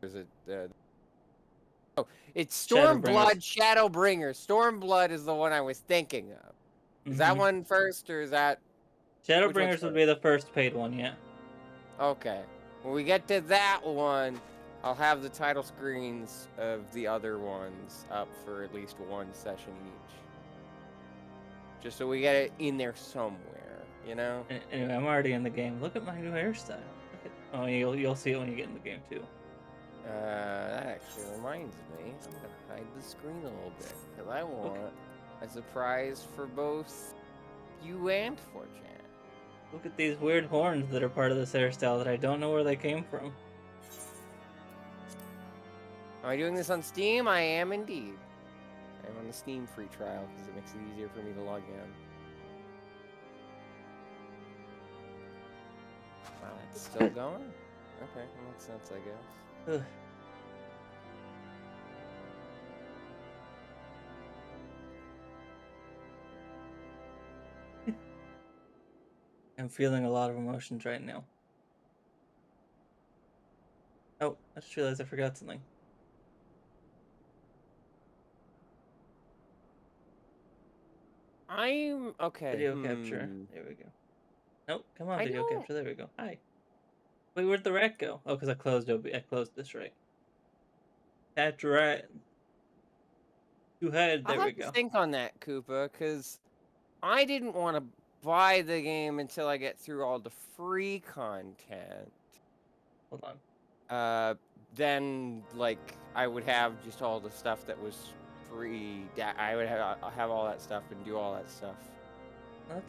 is it? Oh, it's Shadowbringers. Stormblood Shadowbringer. Stormblood is the one I was thinking of. Is that one first, or is that... Which one's Shadowbringers would first? be the first paid one, yeah. Okay. When we get to that one, I'll have the title screens of the other ones up for at least one session each. Just so we get it in there somewhere, you know? Anyway, I'm already in the game. Look at my new hairstyle. Oh, you'll see it when you get in the game too. That actually reminds me. I'm gonna hide the screen a little bit, because I want a surprise for both you and 4chan. Look at these weird horns that are part of this hairstyle that I don't know where they came from. Am I doing this on Steam? I am indeed. I'm on the Steam free trial, because it makes it easier for me to log in. Wow, it's still going? Okay, that makes sense, I guess. Ugh. I'm feeling a lot of emotions right now. Oh, I just realized I forgot something. I'm... okay, Video capture. There we go. Nope, come on, I video don't... capture. There we go. Hi. Wait, where'd the rat go? Oh, because I closed this right. That's right. You had. I'll There we have to go. think on that, Koopa, because I didn't want to buy the game until I get through all the free content. Hold on. Then, like, I would have just all the stuff that was free. I would have all that stuff and do all that stuff.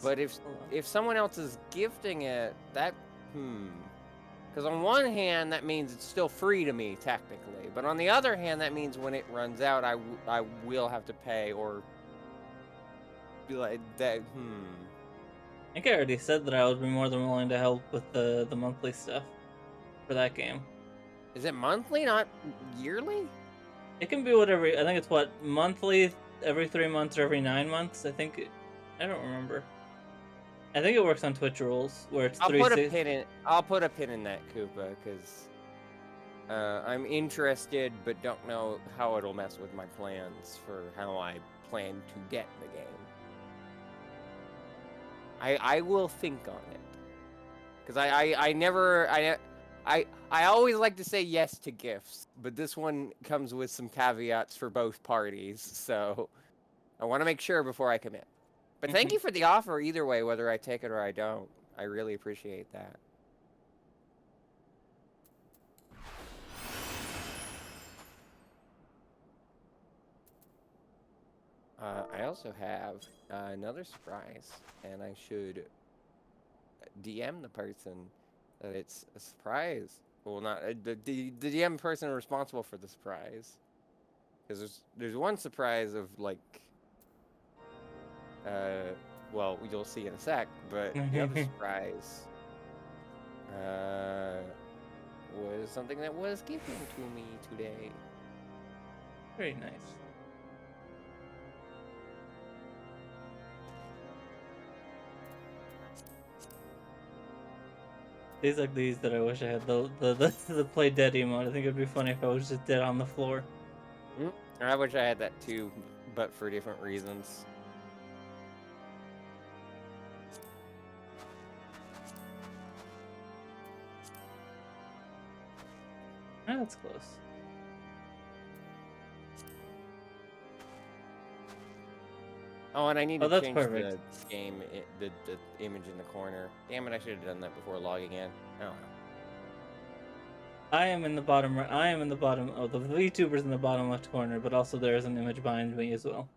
But if someone else is gifting it, that... Because on one hand, that means it's still free to me, technically. But on the other hand, that means when it runs out, I will have to pay, or... be like, that... I think I already said that I would be more than willing to help with the monthly stuff for that game. Is it monthly, not yearly? It can be whatever. I think it's what, monthly, every 3 months or every 9 months. I don't remember. I think it works on Twitch rules where it's I'll 3 put a 6. pin in. I'll put a pin in that, Koopa, because I'm interested, but don't know how it'll mess with my plans for how I plan to get the game. I will think on it, because I always like to say yes to gifts, but this one comes with some caveats for both parties, so I want to make sure before I commit. But thank you for the offer either way, whether I take it or I don't. I really appreciate that. I also have another surprise, and I should DM the person that it's a surprise. Well, not the DM person responsible for the surprise, because there's one surprise of like, well, you'll see in a sec, but the other surprise was something that was given to me today. Very nice. These like these that I wish I had the play dead emote. I think it'd be funny if I was just dead on the floor. I wish I had that too, but for different reasons. Ah, that's close. Oh, and I need to that's change perfect. the game, the image in the corner. Damn it, I should have done that before logging in. Oh. I am in the bottom. I am in the bottom. Oh, the VTuber's in the bottom left corner, but also there is an image behind me as well.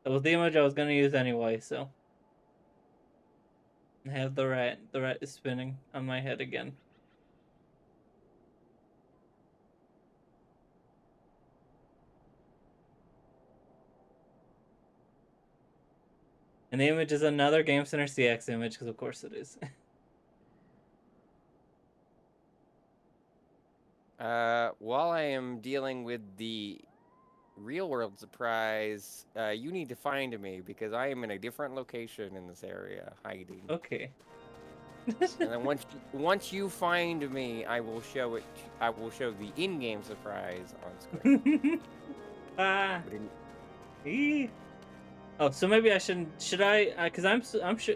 That was the image I was gonna use anyway, so. I have the rat. The rat is spinning on my head again. And the image is another Game Center CX image, because of course it is. While I am dealing with the real world surprise, you need to find me, because I am in a different location in this area, hiding. Okay. And then once you find me, I will show it. I will show the in-game surprise on screen. Ah. Oh, so maybe I shouldn't. Should I? Because I'm sure.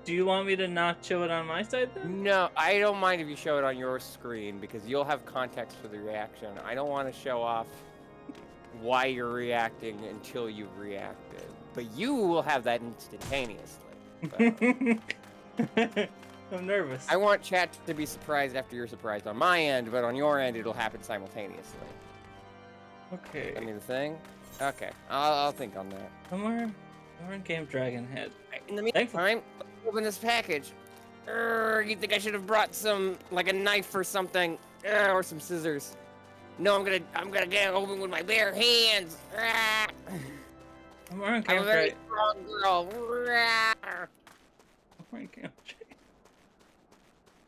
Do you want me to not show it on my side then? No, I don't mind if you show it on your screen because you'll have context for the reaction. I don't want to show off why you're reacting until you've reacted, but you will have that instantaneously. I'm nervous. I want chat to be surprised after you're surprised on my end, but on your end it'll happen simultaneously. Okay. I mean the thing. Okay, I'll think on that. Somewhere in Game Dragon Head. In the meantime, let's open this package. You think I should have brought some, like a knife or something, or some scissors? No, I'm gonna get it open with my bare hands. I'm wearing I'm a very strong girl.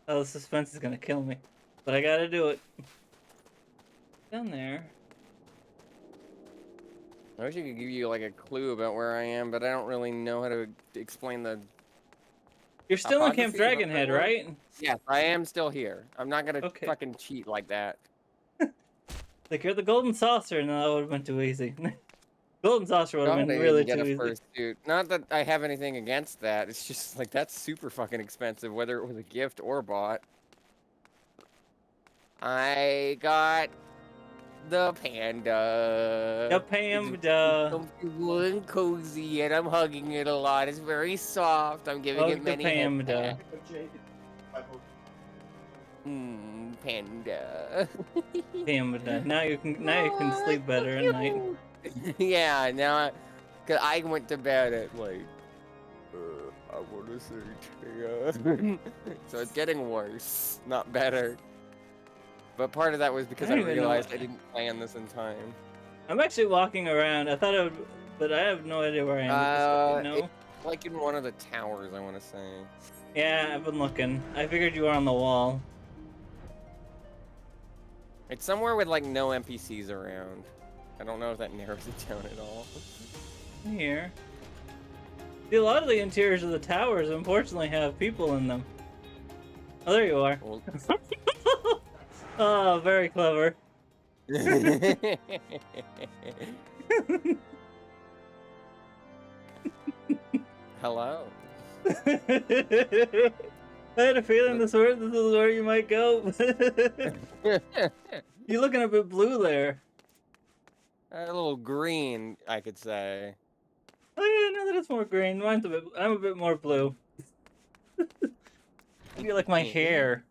Oh, the suspense is gonna kill me, but I gotta do it. Down there. I wish I could give you like a clue about where I am, but I don't really know how to explain the. You're still in Camp Dragonhead, right? Yes, I am still here. I'm not gonna fucking cheat like that. Like you're the golden saucer, and that would have been too easy. Golden saucer would have been really too easy. Fursuit. Not that I have anything against that. It's just like that's super fucking expensive, whether it was a gift or bought. I got the panda. The panda. It's comfortable and cozy, and I'm hugging it a lot. It's very soft. I'm giving it many panda. Panda. Panda. Now you can sleep better at night. Yeah, now cause I went to bed at like I want to say so it's getting worse, not better. But part of that was because I realized I didn't plan this in time. I'm actually walking around. I thought I would, but I have no idea where I am. No, it's like in one of the towers, I want to say. Yeah, I've been looking. I figured you were on the wall. It's somewhere with like no NPCs around. I don't know if that narrows it down at all. Here. See, a lot of the interiors of the towers, unfortunately, have people in them. Oh, there you are. Well, oh, very clever. Hello. I had a feeling this is where you might go. You're looking a bit blue there. A little green, I could say. Oh yeah, no, that is more green. I'm a bit more blue. I feel like my hair.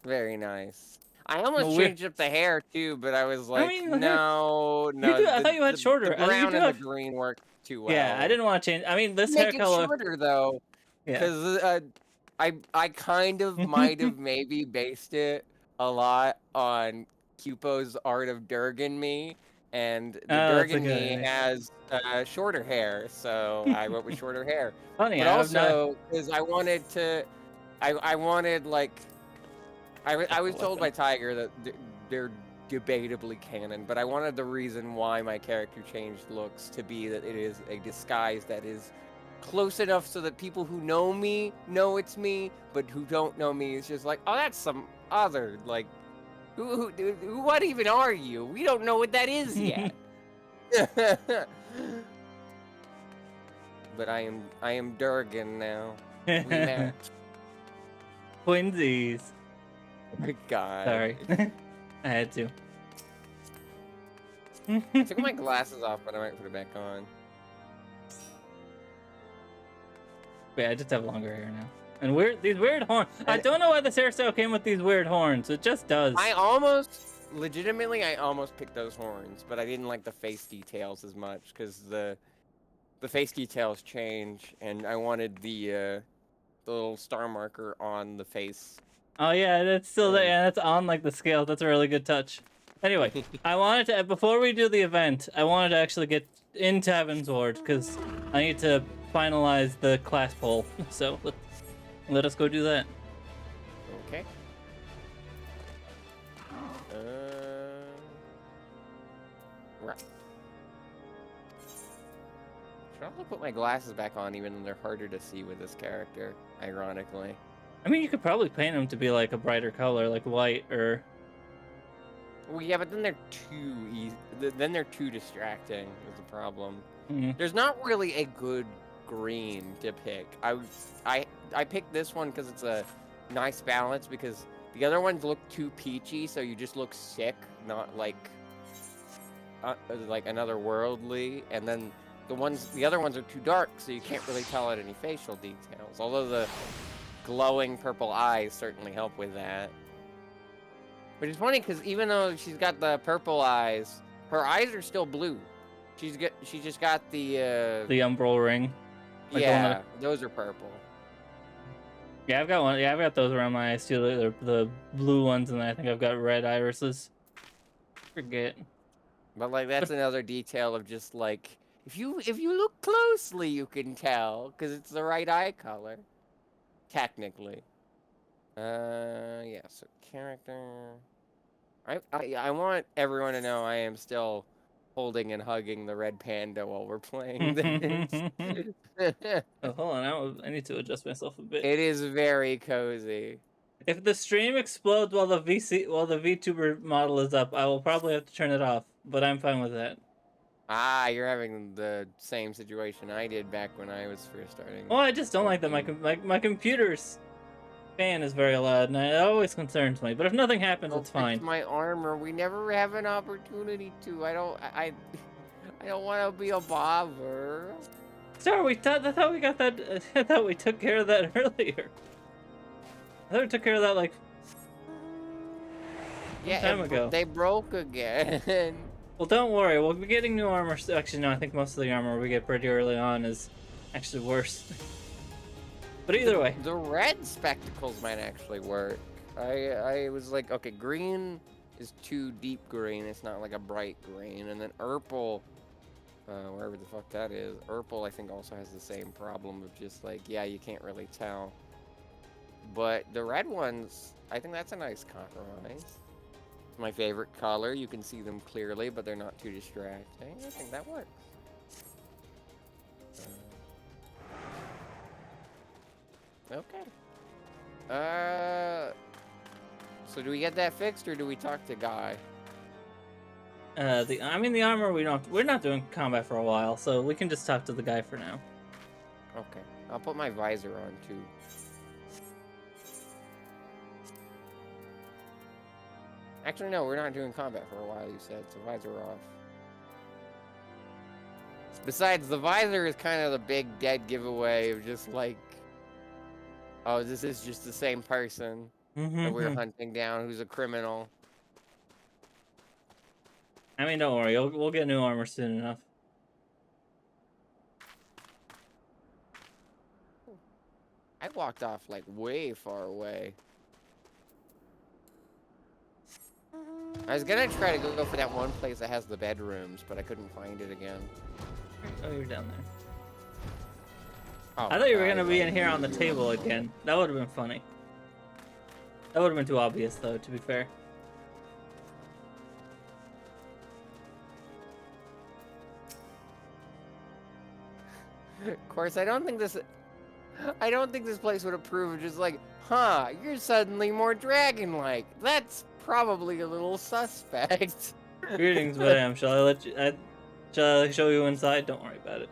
Very nice. I almost changed up the hair too, but I was like, no. I thought you had shorter. The brown and the green worked too well. Yeah, I didn't want to change. I mean, this hair color. Make it shorter though, because I kind of might have maybe based it a lot on Cupo's Art of Durgan Me, and the Durgan Me has shorter hair, so I went with shorter hair. Funny, but also because I wanted to, I wanted like, I was told by Tiger that they're debatably canon, but I wanted the reason why my character changed looks to be that it is a disguise that is close enough so that people who know me know it's me, but who don't know me is just like, oh, that's some other, like, who what even are you? We don't know what that is yet. But I am Durgan now. We met. Twinsies. Oh my God. Sorry. I had to. I took my glasses off, but I might put it back on. Wait, I just have longer hair now. And these weird horns. I don't know why this hairstyle came with these weird horns. It just does. I legitimately picked those horns, but I didn't like the face details as much because the face details change, and I wanted the little star marker on the face. Oh yeah, that's still there. Yeah, that's on like the scale. That's a really good touch. Anyway, I wanted to, before we do the event, I wanted to actually get into Heavensward because I need to finalize the class poll. So let us go do that. Okay. Right. Should also put my glasses back on, even though they're harder to see with this character, ironically. I mean, you could probably paint them to be like a brighter color, like white or... Well, yeah, but then they're too easy. Then they're too distracting is the problem. Mm-hmm. There's not really a good green to pick. I picked this one because it's a nice balance, because the other ones look too peachy, so you just look sick, not like another worldly. And then the other ones are too dark, so you can't really tell out any facial details. Although the glowing purple eyes certainly help with that. Which is funny, because even though she's got the purple eyes, her eyes are still blue. She just got the umbral ring. Like yeah, those are purple. Yeah, I've got one. Yeah, I've got those around my eyes too. The blue ones, and I think I've got red irises. Forget. But like that's another detail of just like if you look closely, you can tell because it's the right eye color. Technically. Yeah. So character. I want everyone to know I am still holding and hugging the red panda while we're playing this. Oh, hold on, I need to adjust myself a bit. It is very cozy. If the stream explodes while the VTuber model is up, I will probably have to turn it off, but I'm fine with that. Ah, you're having the same situation I did back when I was first starting. Well, I just don't like that my computer's fan is very loud, and it always concerns me. But if nothing happens, it's fine. My armor, we never have an opportunity to. I don't want to be a bother. Sorry, I thought we got that. I thought we took care of that earlier. I thought we took care of that like yeah, time ago. They broke again. Well, don't worry. We'll be getting new armor. Actually, no. I think most of the armor we get pretty early on is actually worse. But either way, the red spectacles might actually work. I was like, okay, green is too deep green. It's not like a bright green, and then purple. Wherever the fuck that is. Urple, I think, also has the same problem of just like, yeah, you can't really tell. But the red ones, I think that's a nice compromise. It's my favorite color. You can see them clearly, but they're not too distracting. I think that works. Okay. So do we get that fixed, or do we talk to Guy? the armor we're not doing combat for a while, so we can just talk to the guy for now. Okay, I'll put my visor on too. Actually, no, we're not doing combat for a while. You said so. Visor off. Besides, the visor is kind of the big dead giveaway of just like, oh, this is just the same person that we're hunting down who's a criminal. I mean, don't worry. We'll get new armor soon enough. I walked off like way far away. I was gonna try to go for that one place that has the bedrooms, but I couldn't find it again. Oh, you're down there. Oh, I thought you were gonna be in here on the table again. That would have been funny. That would have been too obvious, though, to be fair. Of course, I don't think this place would approve of just like, huh, you're suddenly more dragon-like. That's probably a little suspect. Greetings, madam. Shall I show you inside? Don't worry about it.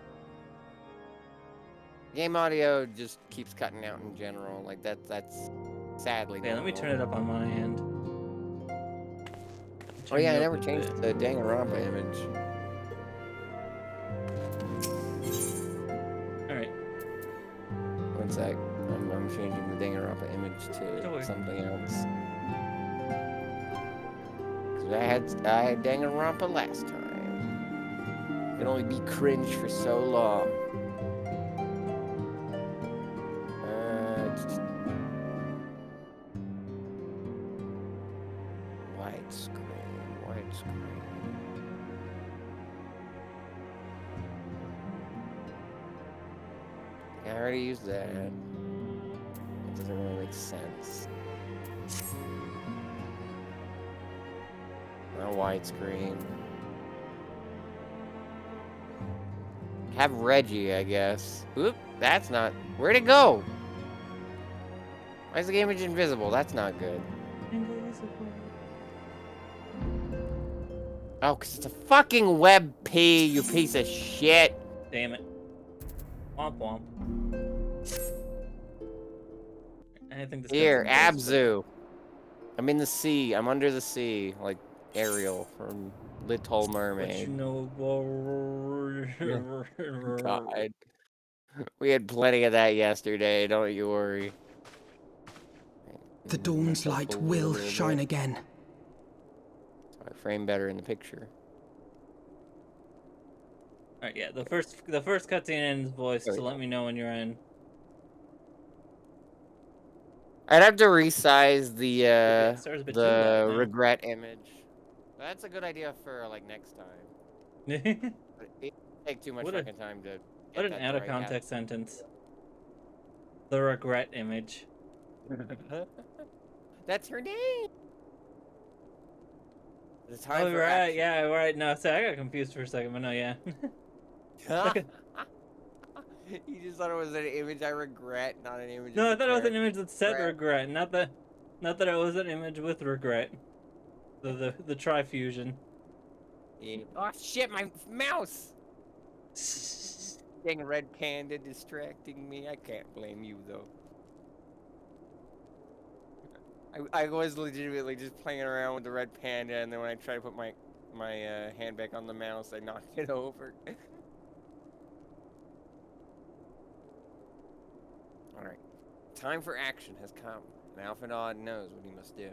Game audio just keeps cutting out in general. Like that's sadly. Yeah, let me turn it up on my end. Oh yeah, I never changed the Danganronpa image. Alright. One sec. I'm changing the Danganronpa image to something else. Cause I had Danganronpa last time. It can only be cringe for so long. Widescreen. I already used that. It doesn't really make sense. Not widescreen. Have Reggie, I guess. Oop, that's not... Where'd it go? Why is the image invisible? That's not good. Invisible. Oh, because it's a fucking WebP, you piece of shit. Damn it. Womp womp. I think this Here, cutscene goes Abzu. I'm in the sea. I'm under the sea. Like Ariel from Little Mermaid. What you know about... God. We had plenty of that yesterday, don't you worry. The dawn's light will shine again. So I frame better in the picture. Alright, yeah, the first cutscene ends voice, so let me know when you're in. I'd have to resize the regret image. That's a good idea for like next time. But it take too much fucking time to. What an out of context sentence. The regret image. That's her name. The time Oh, for right, action. yeah, right. No, so I got confused for a second, but no, yeah. You just thought it was an image I regret, not an image. No, I thought it was an image that said regret, not that it was an image with regret. The trifusion. Yeah. Oh shit, my mouse! Dang red panda distracting me. I can't blame you though. I was legitimately just playing around with the red panda, and then when I tried to put my hand back on the mouse, I knocked it over. Alright. Time for action has come, and Alphanod knows what he must do.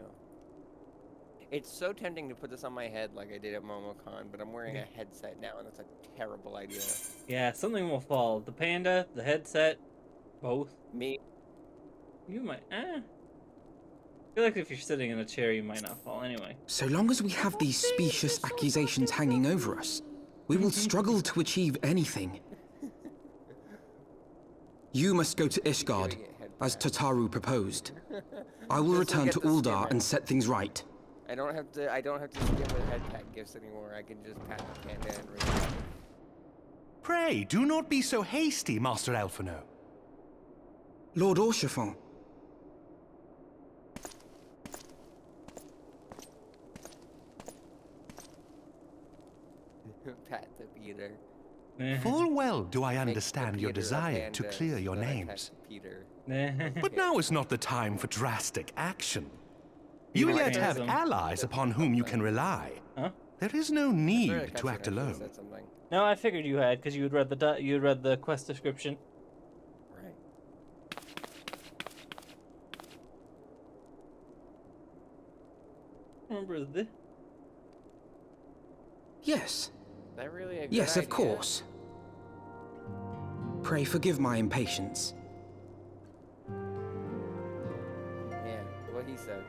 It's so tempting to put this on my head like I did at MomoCon, but I'm wearing a headset now, and that's a terrible idea. Yeah, something will fall. The panda, the headset, both. Me? You might, I feel like if you're sitting in a chair, you might not fall anyway. So long as we have these specious accusations hanging over us, we will struggle to achieve anything. You must go to Ishgard, as Tataru proposed. I will return to Uldar and set things right. I don't have to skim with head pack gifts anymore. I can just pat the panda and read. Pray, do not be so hasty, Master Alphino. Lord Orchiffon. Pat the Peter. Full well do I understand your desire to clear your names. But now is not the time for drastic action. You yet have allies upon whom you can rely. Huh? There is no need to act alone. No, I figured you had, because you had read the quest description. Right. Remember this? Yes. Is that really a good Yes, idea? of course. Pray forgive my impatience. Yeah, what he said.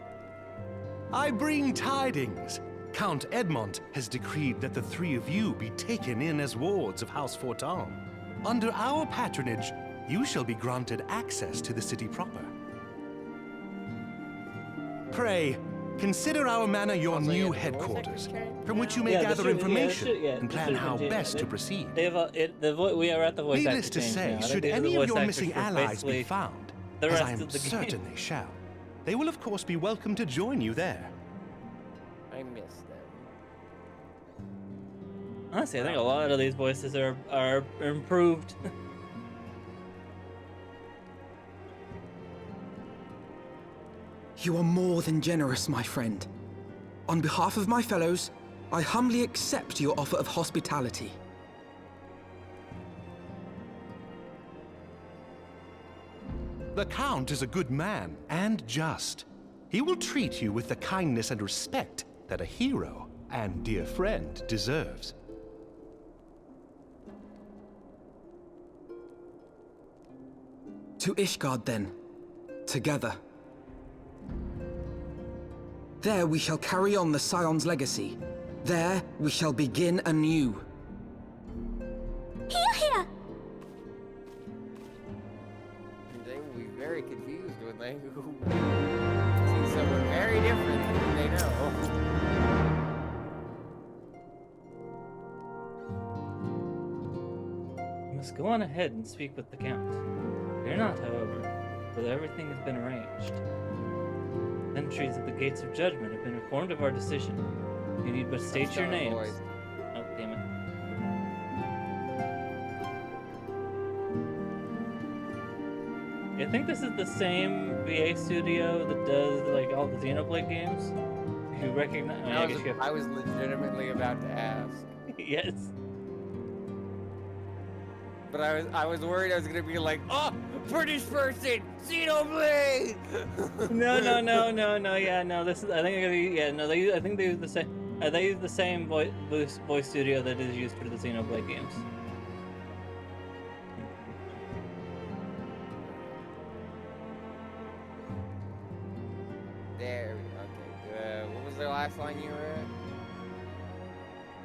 I bring tidings. Count Edmont has decreed that the three of you be taken in as wards of House Fortan. Under our patronage, you shall be granted access to the city proper. Pray, consider our manor your new headquarters, from which you may gather information and plan how best to proceed. We are at the voice Needless to say, should any of your missing allies be found, as I am certain they shall, they will of course be welcome to join you there. I missed them. Honestly, I think a lot of these voices are improved. You are more than generous, my friend. On behalf of my fellows, I humbly accept your offer of hospitality. The Count is a good man and just. He will treat you with the kindness and respect that a hero and dear friend deserves. To Ishgard, then. Together. There we shall carry on the Scion's legacy. There we shall begin anew. Here! They will be very confused when they see someone very different than they know. must go on ahead and speak with the Count. Fear not, however, for everything has been arranged. Sentries at the gates of judgment have been informed of our decision. You need but state your names. Oh, damn it. I think this is the same VA studio that does like all the Xenoblade games. If you recognize, I was legitimately about to ask. Yes. But I was worried I was gonna be like, oh, British person, Xenoblade. No. Yeah, no. This is. I think. Yeah, no. I think they use the same. They use the same voice studio that is used for the Xenoblade games. There. Okay. What was the last line you were at?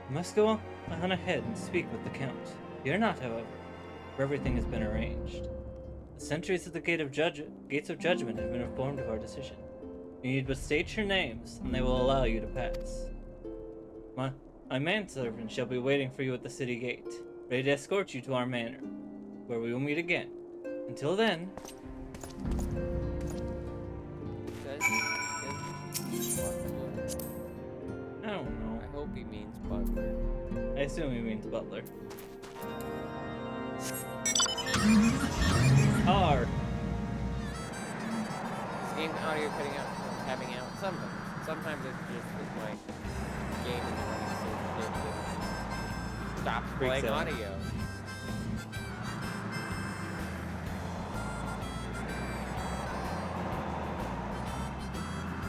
You must go on ahead and speak with the Count. Fear not, however, for everything has been arranged. The sentries at the gates of judgment have been informed of our decision. You need but state your names, and they will allow you to pass. My manservant shall be waiting for you at the city gate, ready to escort you to our manor, where we will meet again. Until then... I don't know. I hope he means butler. I assume he means butler. R. This game audio cutting out, tabbing out. Sometimes it's just with my game is running so shit that it stops playing audio.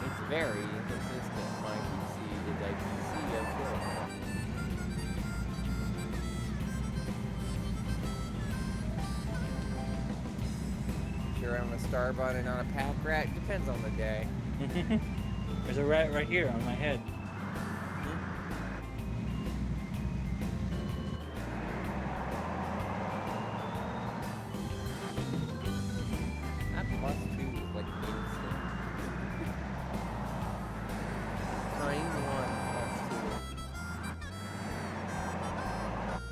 It's very inconsistent. My PC is a PC of good. Sure, I'm a Starbot and not a pack rat. Depends on the day. There's a rat right here on my head. That +2 is like instant. 91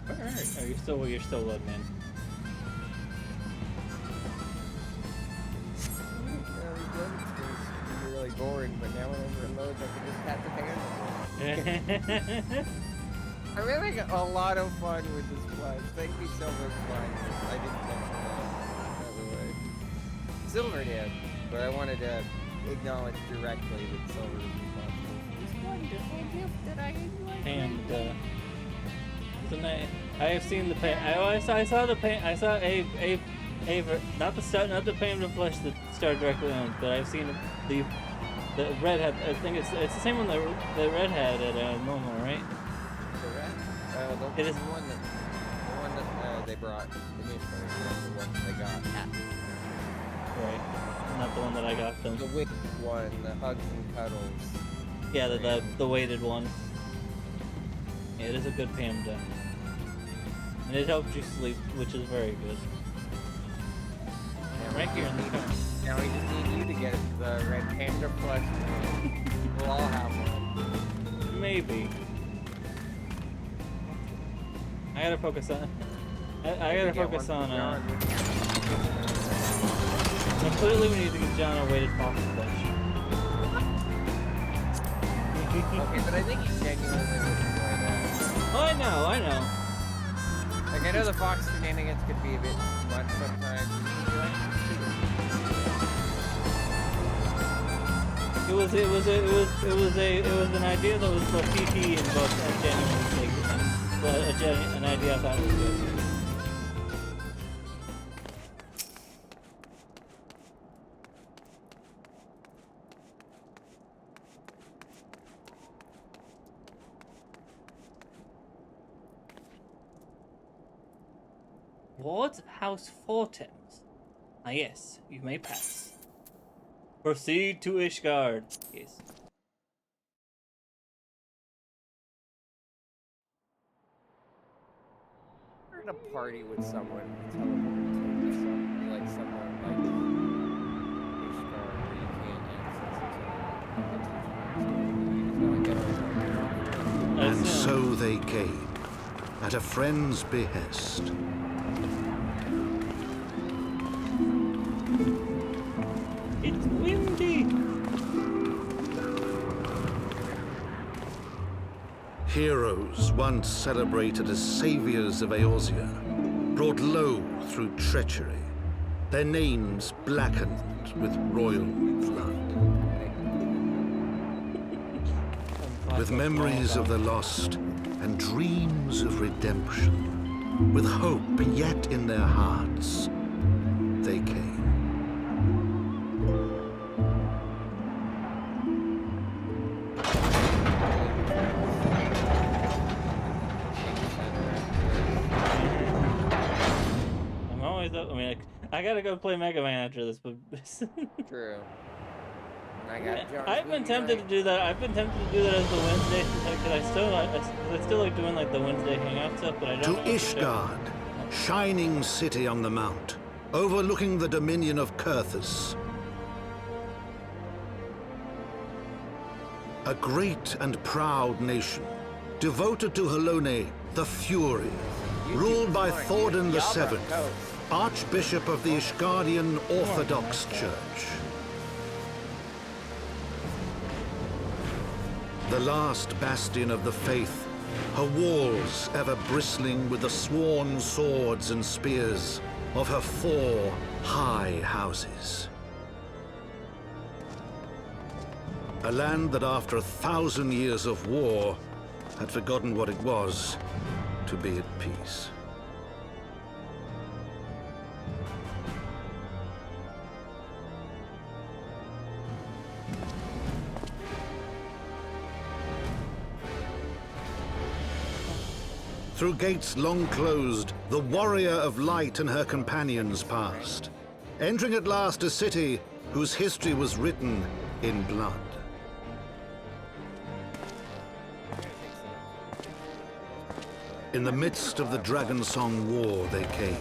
+2. Alright, you're still loading in. Really boring, but now whenever it loads, I can just tap the hand. I'm having a lot of fun with this flash. Thank you so much, Flash. I didn't mention that, by the way. Silver did, but I wanted to acknowledge directly that Silver is responsible for this wonderful gift that I enjoy. And I have seen the pain. I saw the pain. I saw a not the pain of the flesh that started directly on, but I've seen the redhead. I think it's the same one that the red had at Momo, right? The red? It is the one that they brought initially. The one they got. Right. Not the one that I got them. The weighted one, the hugs and cuddles. Yeah, the weighted one. Yeah, it is a good panda. And it helps you sleep, which is very good. Right here in the car. Now we just need you to get the red panda plush. We'll all have one. Maybe. I gotta focus on. I gotta focus on. Well, clearly we need to get John a weighted fox plush. Okay, but I think he's genuinely would enjoy that. Oh, I know. Like I know the fox shenanigans could be a bit much sometimes. It was an idea that was both PT and both genuine, like, an idea I thought was good. Ward's House Fortens. Ah yes, you may pass. Proceed to Ishgard. Yes. You're in a party with someone who teleports to something like someone like Ishtar where you can't access it. And so they came, at a friend's behest. It's windy. Heroes once celebrated as saviors of Eorzea, brought low through treachery, their names blackened with royal blood. With memories of the lost and dreams of redemption, with hope yet in their hearts, they came. I'm always up. I mean, I gotta go play Mega Man after this, but True. I got John's I've been movie tempted night. to do that. I've been tempted to do that as the Wednesday, because I still like doing like the Wednesday hangout stuff, but I don't To know what to do. Ishgard, shining city on the mount, overlooking the dominion of Kurthus. A great and proud nation, devoted to Halone, the Fury, ruled by Thordan VII, Archbishop of the Ishgardian Orthodox Church. The last bastion of the faith, her walls ever bristling with the sworn swords and spears of her 4 high houses. A land that after 1,000 years of war had forgotten what it was to be at peace. Through gates long closed, the warrior of light and her companions passed, entering at last a city whose history was written in blood. In the midst of the Dragon Song War they came,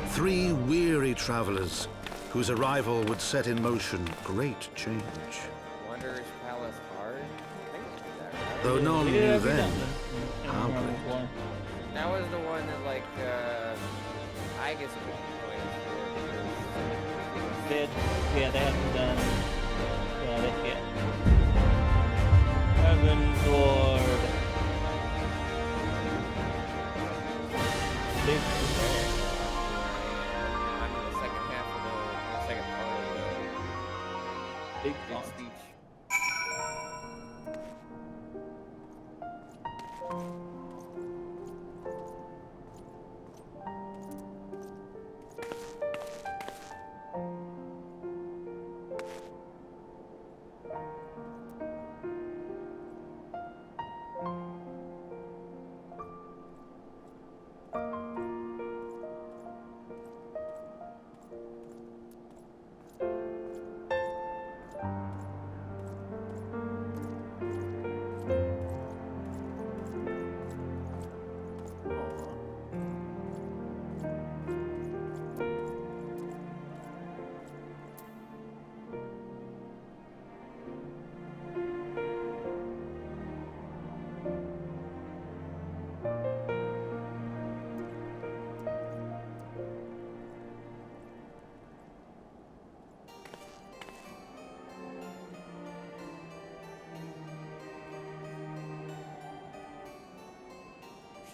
3 weary travelers whose arrival would set in motion great change. Wanderer's Palace hard? I think it's that, right? Though none Yeah, knew I've done then that. how Yeah, great. one. That was the one that, like, I guess couldn't play for. They haven't done. Yeah. Heavensward. I'm in the second half of the second part of the Big big font. speech.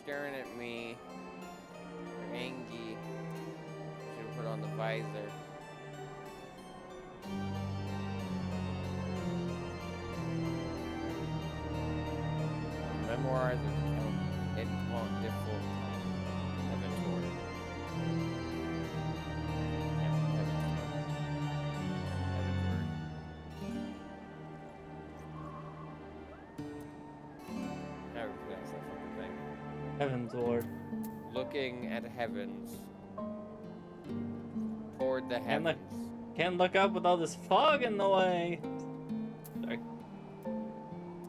Staring at me. You're angry. Should have put on the visor. Memoirs of Count Edmond de Heavensward. How do you pronounce that fucking thing? Heavensward. Looking at heavens. Toward the Can't look- heavens. Can't look up with all this fog in the way. Sorry.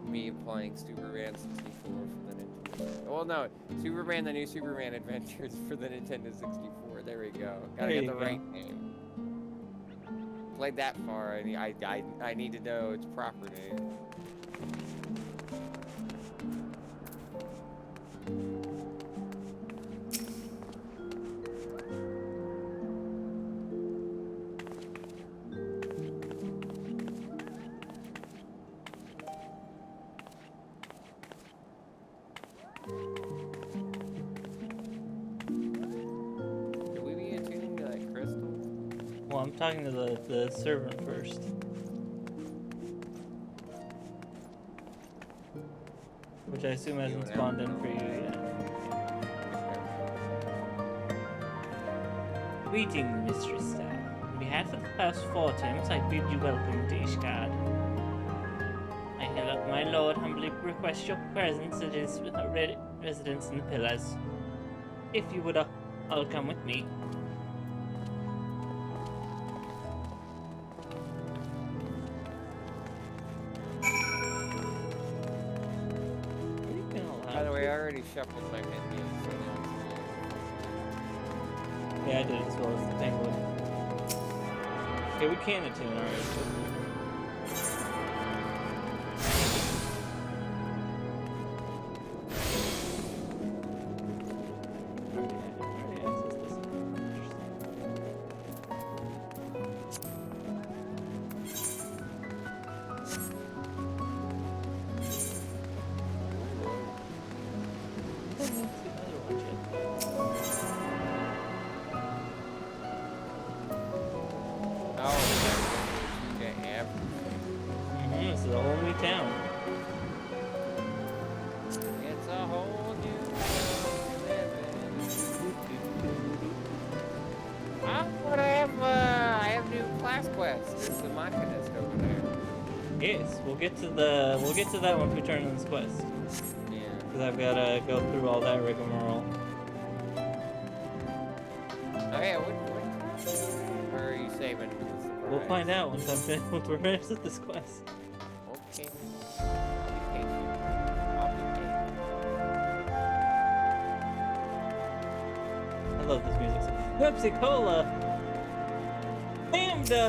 Me playing Superman 64 for the Nintendo. Well, no, Superman: The New Superman Adventures for the Nintendo 64. There we go. Gotta There get you the go. right name. Played that far. I need to know its proper name. I'm talking to the servant first. Which I assume hasn't spawned in for you yet. Greeting, Mistress Star. On behalf of the past 4 attempts, I bid you welcome to Ishgard. My lord humbly request your presence at his residence in the Pillars. If you would all come with me. By the way, I already shuffled my minions. So yeah, I did as well as the penguin. Okay, we can attune already. This is a whole new town. it's a whole new world to live in. I have new class quests. There's the machinist over there. Yes, we'll get to that once we turn in this quest. Yeah. Because I've gotta go through all that rigmarole. Oh yeah, what class? Or are you saving? We'll find out once we're finished with this quest. Okay. I'll be patient. I love this music. Pepsi Cola! Pamda!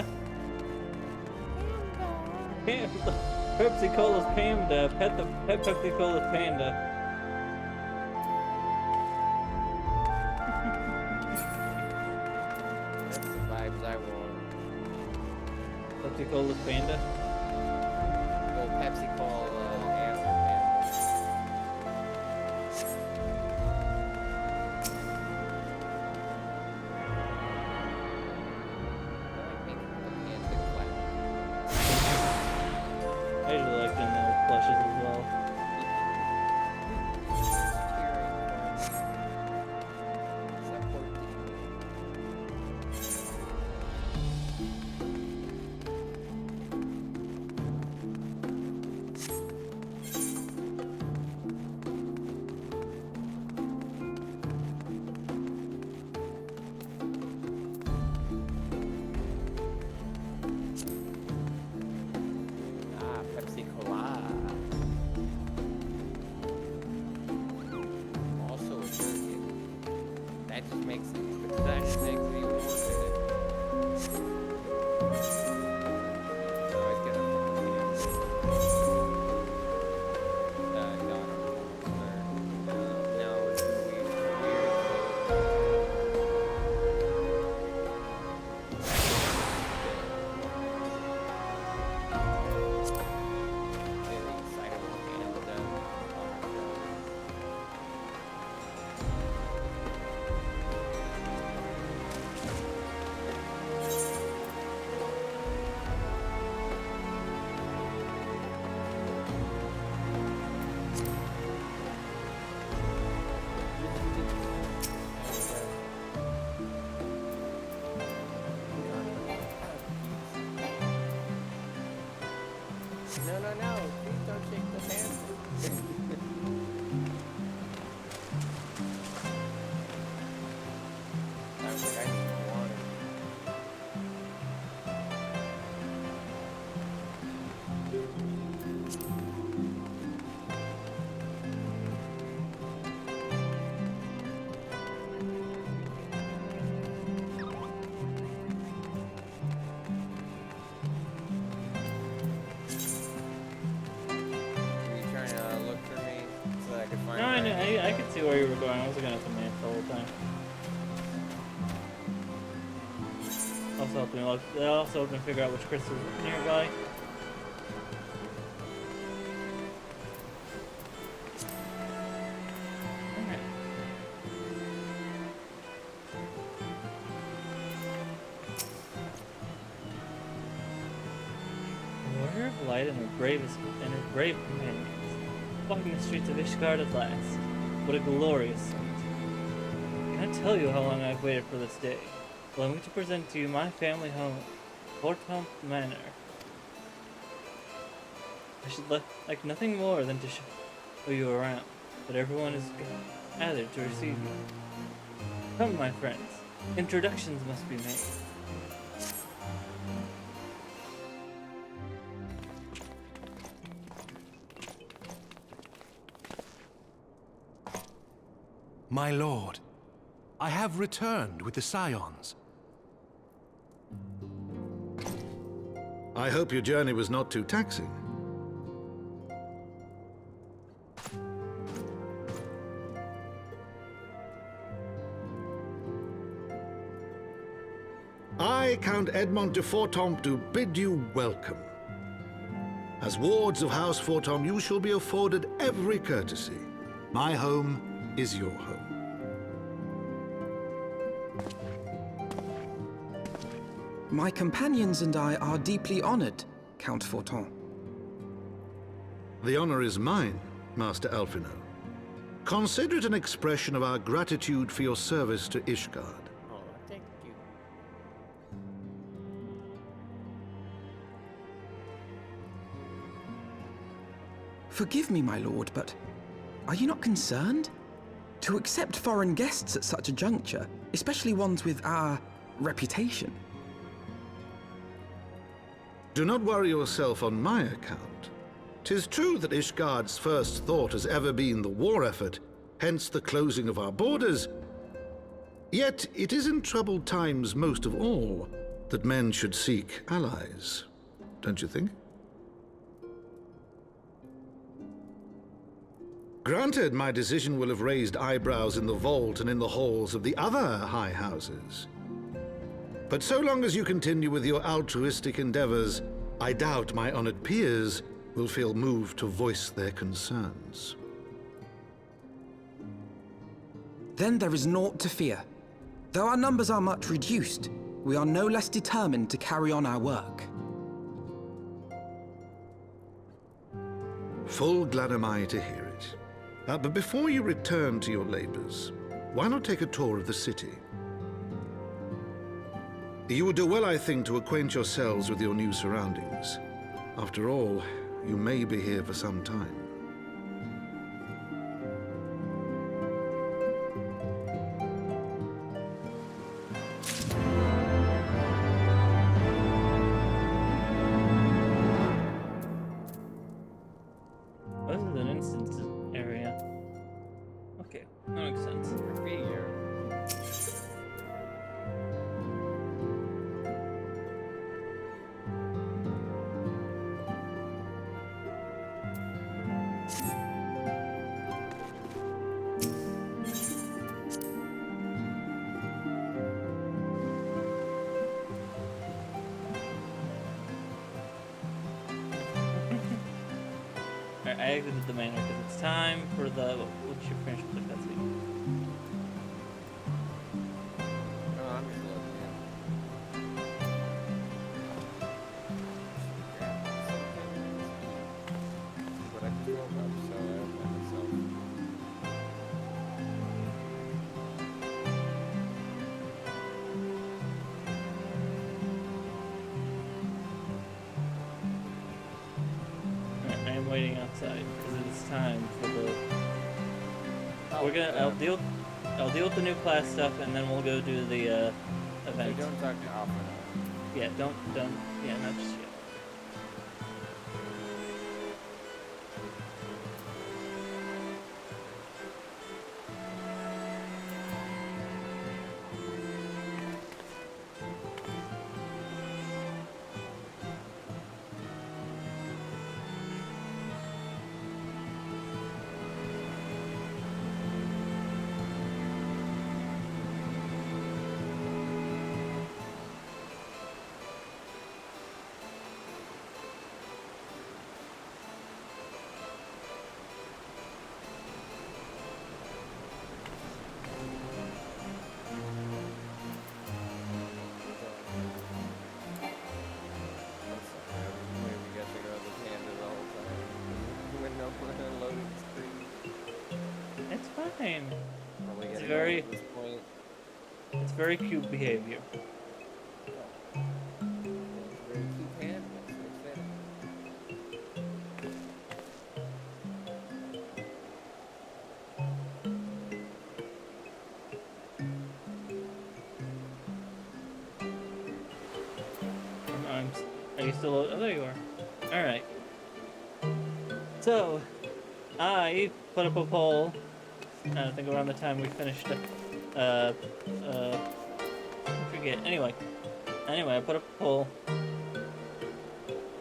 Pepsi Cola's Pamda. Pet Pepsi Cola's Panda. That's the vibes I want. Pepsi Cola's Panda? Well, Pepsi Cola and Panda. I usually like doing that with plushes as well. Pepsi Cola. Also a jerky. That just makes it even more good. Always get No, please don't shake the hand. Sounds like I need more water. No, I could see where you were going. I wasn't gonna command the whole time. Also helped me look. That also helped me figure out which crystals were nearby. bride and her brave companions, walking the streets of Ishgard at last. What a glorious sight. I can't tell you how long I've waited for this day. Allow me to present to you my family home, Fortomp Manor. I should like nothing more than to show you around, but everyone is gathered to receive you. Come, my friends, introductions must be made. My lord, I have returned with the Scions. I hope your journey was not too taxing. I, Count Edmond de Fortomp, do bid you welcome. As wards of House Fortomp, you shall be afforded every courtesy. My home is your home. My companions and I are deeply honored, Count Fortomp. The honor is mine, Master Alphino. Consider it an expression of our gratitude for your service to Ishgard. Oh, thank you. Forgive me, my lord, but are you not concerned? To accept foreign guests at such a juncture, especially ones with our reputation. Do not worry yourself on my account. 'Tis true that Ishgard's first thought has ever been the war effort, hence the closing of our borders. Yet it is in troubled times most of all that men should seek allies, don't you think? Granted, my decision will have raised eyebrows in the vault and in the halls of the other high houses. But so long as you continue with your altruistic endeavors, I doubt my honored peers will feel moved to voice their concerns. Then there is naught to fear. Though our numbers are much reduced, we are no less determined to carry on our work. Full glad am I to hear it. But before you return to your labors, why not take a tour of the city? You would do well, I think, to acquaint yourselves with your new surroundings. After all, you may be here for some time. This is an instance area. Okay, that makes sense. Alright, I exited the manor because it's time for the. Once you finish with the cutscene. Oh, I'm just looking at what I can roll up, so I don't let myself. Alright, I am waiting outside because it's time for the. Oh, We're gonna. I'll deal with the new class stuff and then we'll go do the So event. don't talk to Alpha. Yeah, don't. Yeah, not just yet. fine. Probably It's getting very- old at this point. It's very cute behavior. It's very cute hand. That's what I said. Are you still? Oh, there you are. All right. So, I put up a poll. I think around the time we finished. I forget. Anyway, I put up a poll,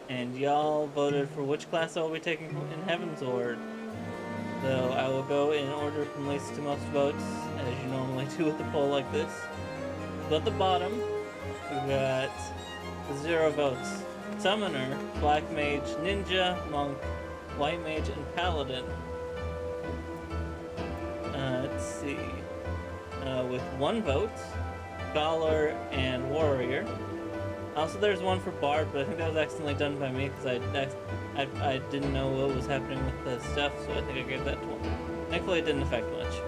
and y'all voted for which class I will be taking in Heavensward. So I will go in order from least to most votes, as you normally do with a poll like this. So at the bottom, we got 0 votes. Summoner, Black Mage, Ninja, Monk, White Mage, and Paladin. Let's see. With 1 vote, Scholar and Warrior. Also, there's 1 for Bard, but I think that was accidentally done by me because I didn't know what was happening with the stuff, so I think I gave that to 1. Thankfully, it didn't affect much.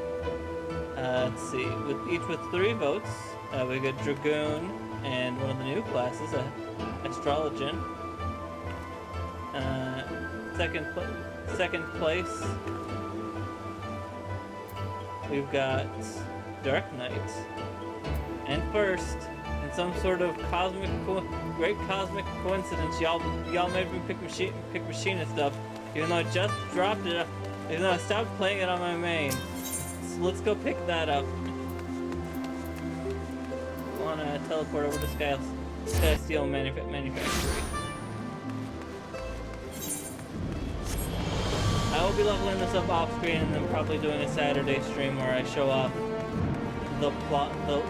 Let's see. Each with 3 votes, we got Dragoon and one of the new classes, Astrologian. Second place, we've got Dark Knight. And first, in some sort of great cosmic coincidence, y'all made me pick machinist up, even though I just dropped it, even though I stopped playing it on my main. So let's go pick that up. I wanna teleport over to Sky Steel Manufactory. I will be leveling this up off screen and then probably doing a Saturday stream where I show off the plot up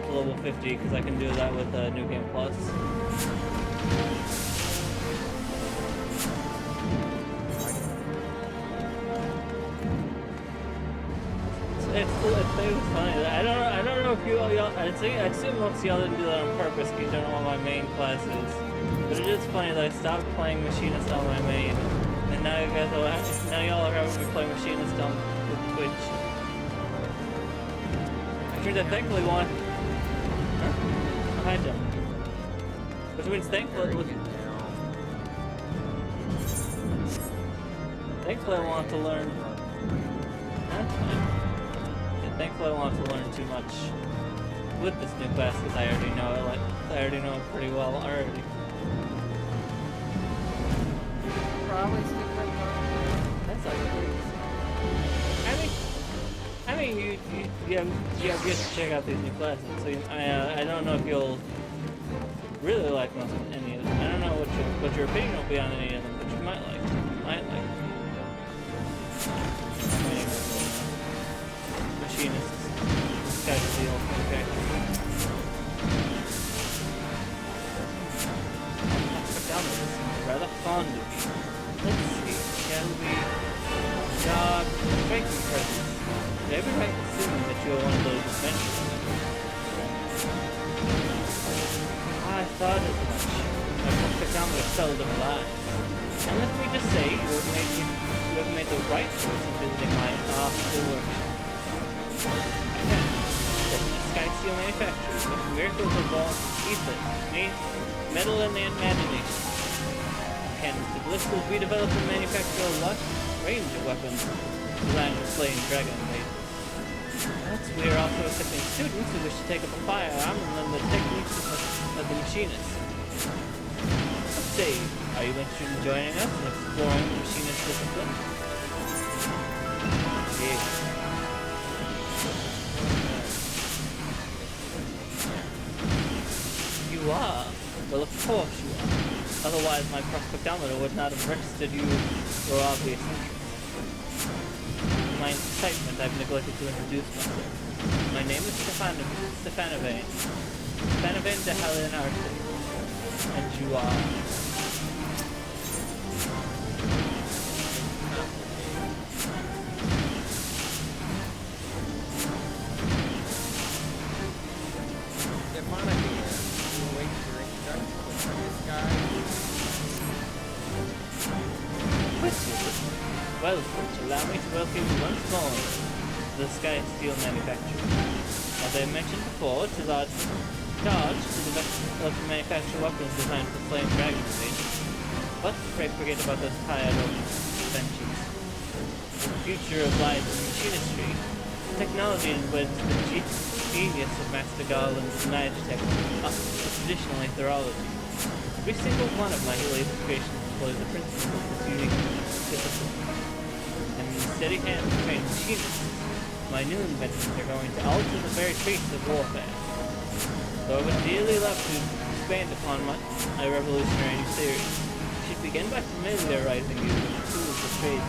to level 50 because I can do that with New Game Plus. It was funny. I don't know if y'all. I assume most of y'all didn't do that on purpose because you don't know what my main class is. But it is funny that I stopped playing Machinist on my main, and now y'all are having me play Machinist on Twitch. Which means I thankfully want. Huh? Oh, hi, John. Which means thankfully I want to learn. Thankfully, I want to learn too much with this new class because I already know it. I already know it pretty well already. Probably stick with That's I mean, you have to check out these new classes. So I don't know if you'll really like any of them. I don't know what your opinion will be on any of them, but you might like. Machinists. Sky Steel. Okay. Rather fond of you. Let's see. Shall we? Job. Breaking presents. Did I be right in assuming that you are one of those adventurers? I thought as much. My spectrometer seldom lies. And let me just say, you have made the right choice in visiting my after workshop. Sky Steel Manufacturers, with miracles of all ether, metal and imagination. Cannons to blisters, we develop and manufacture a large range of weapons designed for slaying dragon invaders. But we are also accepting students who wish to take up a firearm and learn the techniques of the machinist. Let's say, are you interested in joining us and exploring the machinist discipline? Yes. You are? Well, of course you are. Otherwise, my prospectometer would not have registered you for obvious interest. In my excitement, I've neglected to introduce myself. My name is Stefanivane. Stefanivane de Halinarte. And you are? Well, allow me to welcome you once more. the Sky Steel manufacturer. As I mentioned before, it is our charge to develop and manufacture weapons designed for slaying dragon invasion. But pray forget about those tired old inventions. The future lies in machinistry. Technology embeds the genius of Master Garland's Magitech up to traditional aetherology. Every single one of my latest creations employs the principles of this unique discipline. And in the steady hands of trained machinists, my new inventions are going to alter the very face of warfare. Though I would dearly love to expand upon my revolutionary new theory, I should begin by familiarizing you with the tools of trade.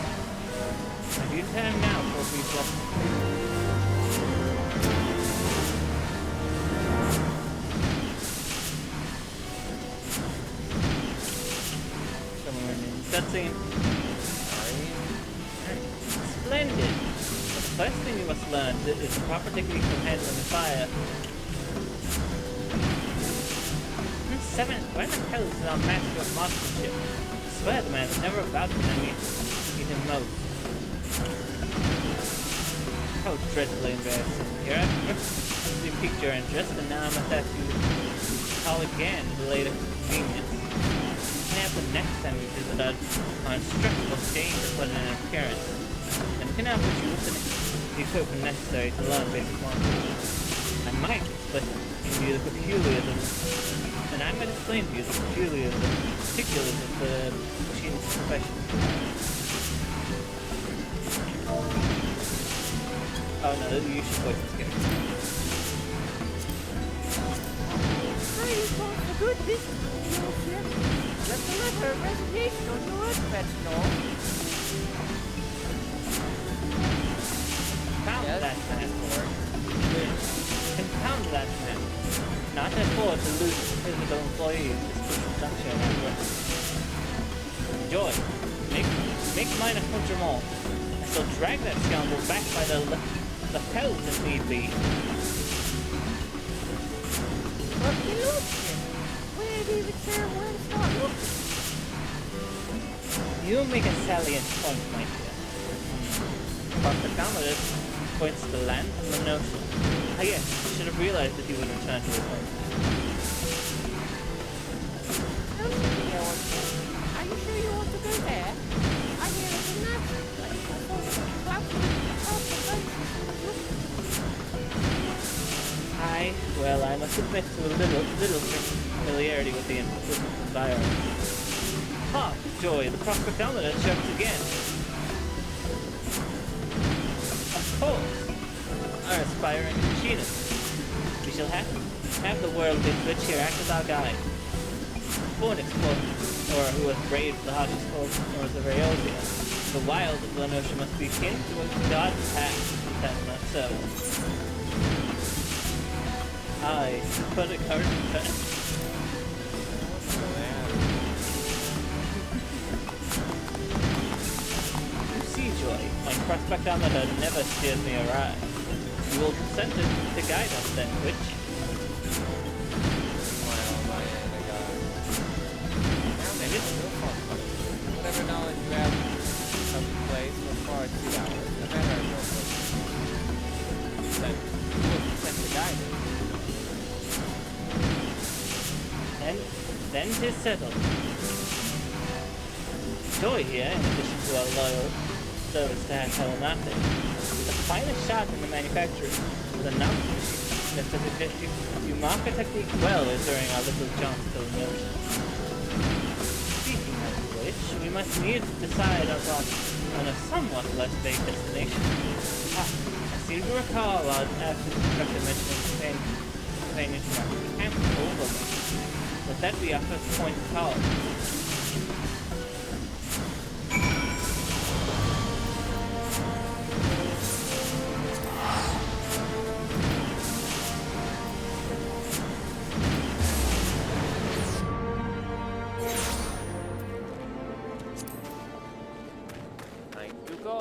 Have you time now for a brief lesson? Cutscene. Splendid! The first thing you must learn is the proper technique of handling the fire. Why the hell is our master of marksmanship? I swear the man is never about to let me eat him most. How dreadfully embarrassing. Here I've piqued your interest, and now I must ask you to call again at a later convenience. The next time we visit our instructable stage to put in an appearance, and can I put you with the equipment necessary to learn basic language. I might explain to you the peculiarisms, and I might explain to you the particulars of the machinist profession. Oh no, you should voice this game. I thought a good business. Just a letter of resignation on your own, Reginald. Confound that man. Confound that man. Not afford to lose physical employees at this crucial juncture, however. Joy, make mine a accoutrement. I shall drag that scoundrel back by the lapels if need be. But he looks where do you return when it's not looking? You make a salient point, my dear. Dr. Commodus points to the land from the notion. Ah yes, I should have realized that he would return to his home. Are you sure you want to go there? I hear it's a natural place. I thought it would be well, I must admit to a little familiarity with the environment. Ha! Joy, the prospectometer chokes again. Of course! Our aspiring machinist. We shall have the world in which here act as our guide. Born explorer who has braved the harshest corners of Eosia, the wild of the notion must be akin to a god's path, that's not so. I put a card in pen. You see, Joy, my prospectometer never steers me awry. You will consent to guide us then, which? Whatever knowledge you have of the place so far as 2 hours, no matter your then you will consent to guide us. Then 'tis settled. Joy here, in addition to our loyal service to Hellenate, is the finest shot in the manufacturing with a number of machines that suggest you mark a technique well during our little jaunt to the ocean. Speaking of which, we must needs decide on a somewhat less vague destination. I seem to recall our absent instructor mentioning companion to our camp overlay. Let that be our first point of call. Time to go.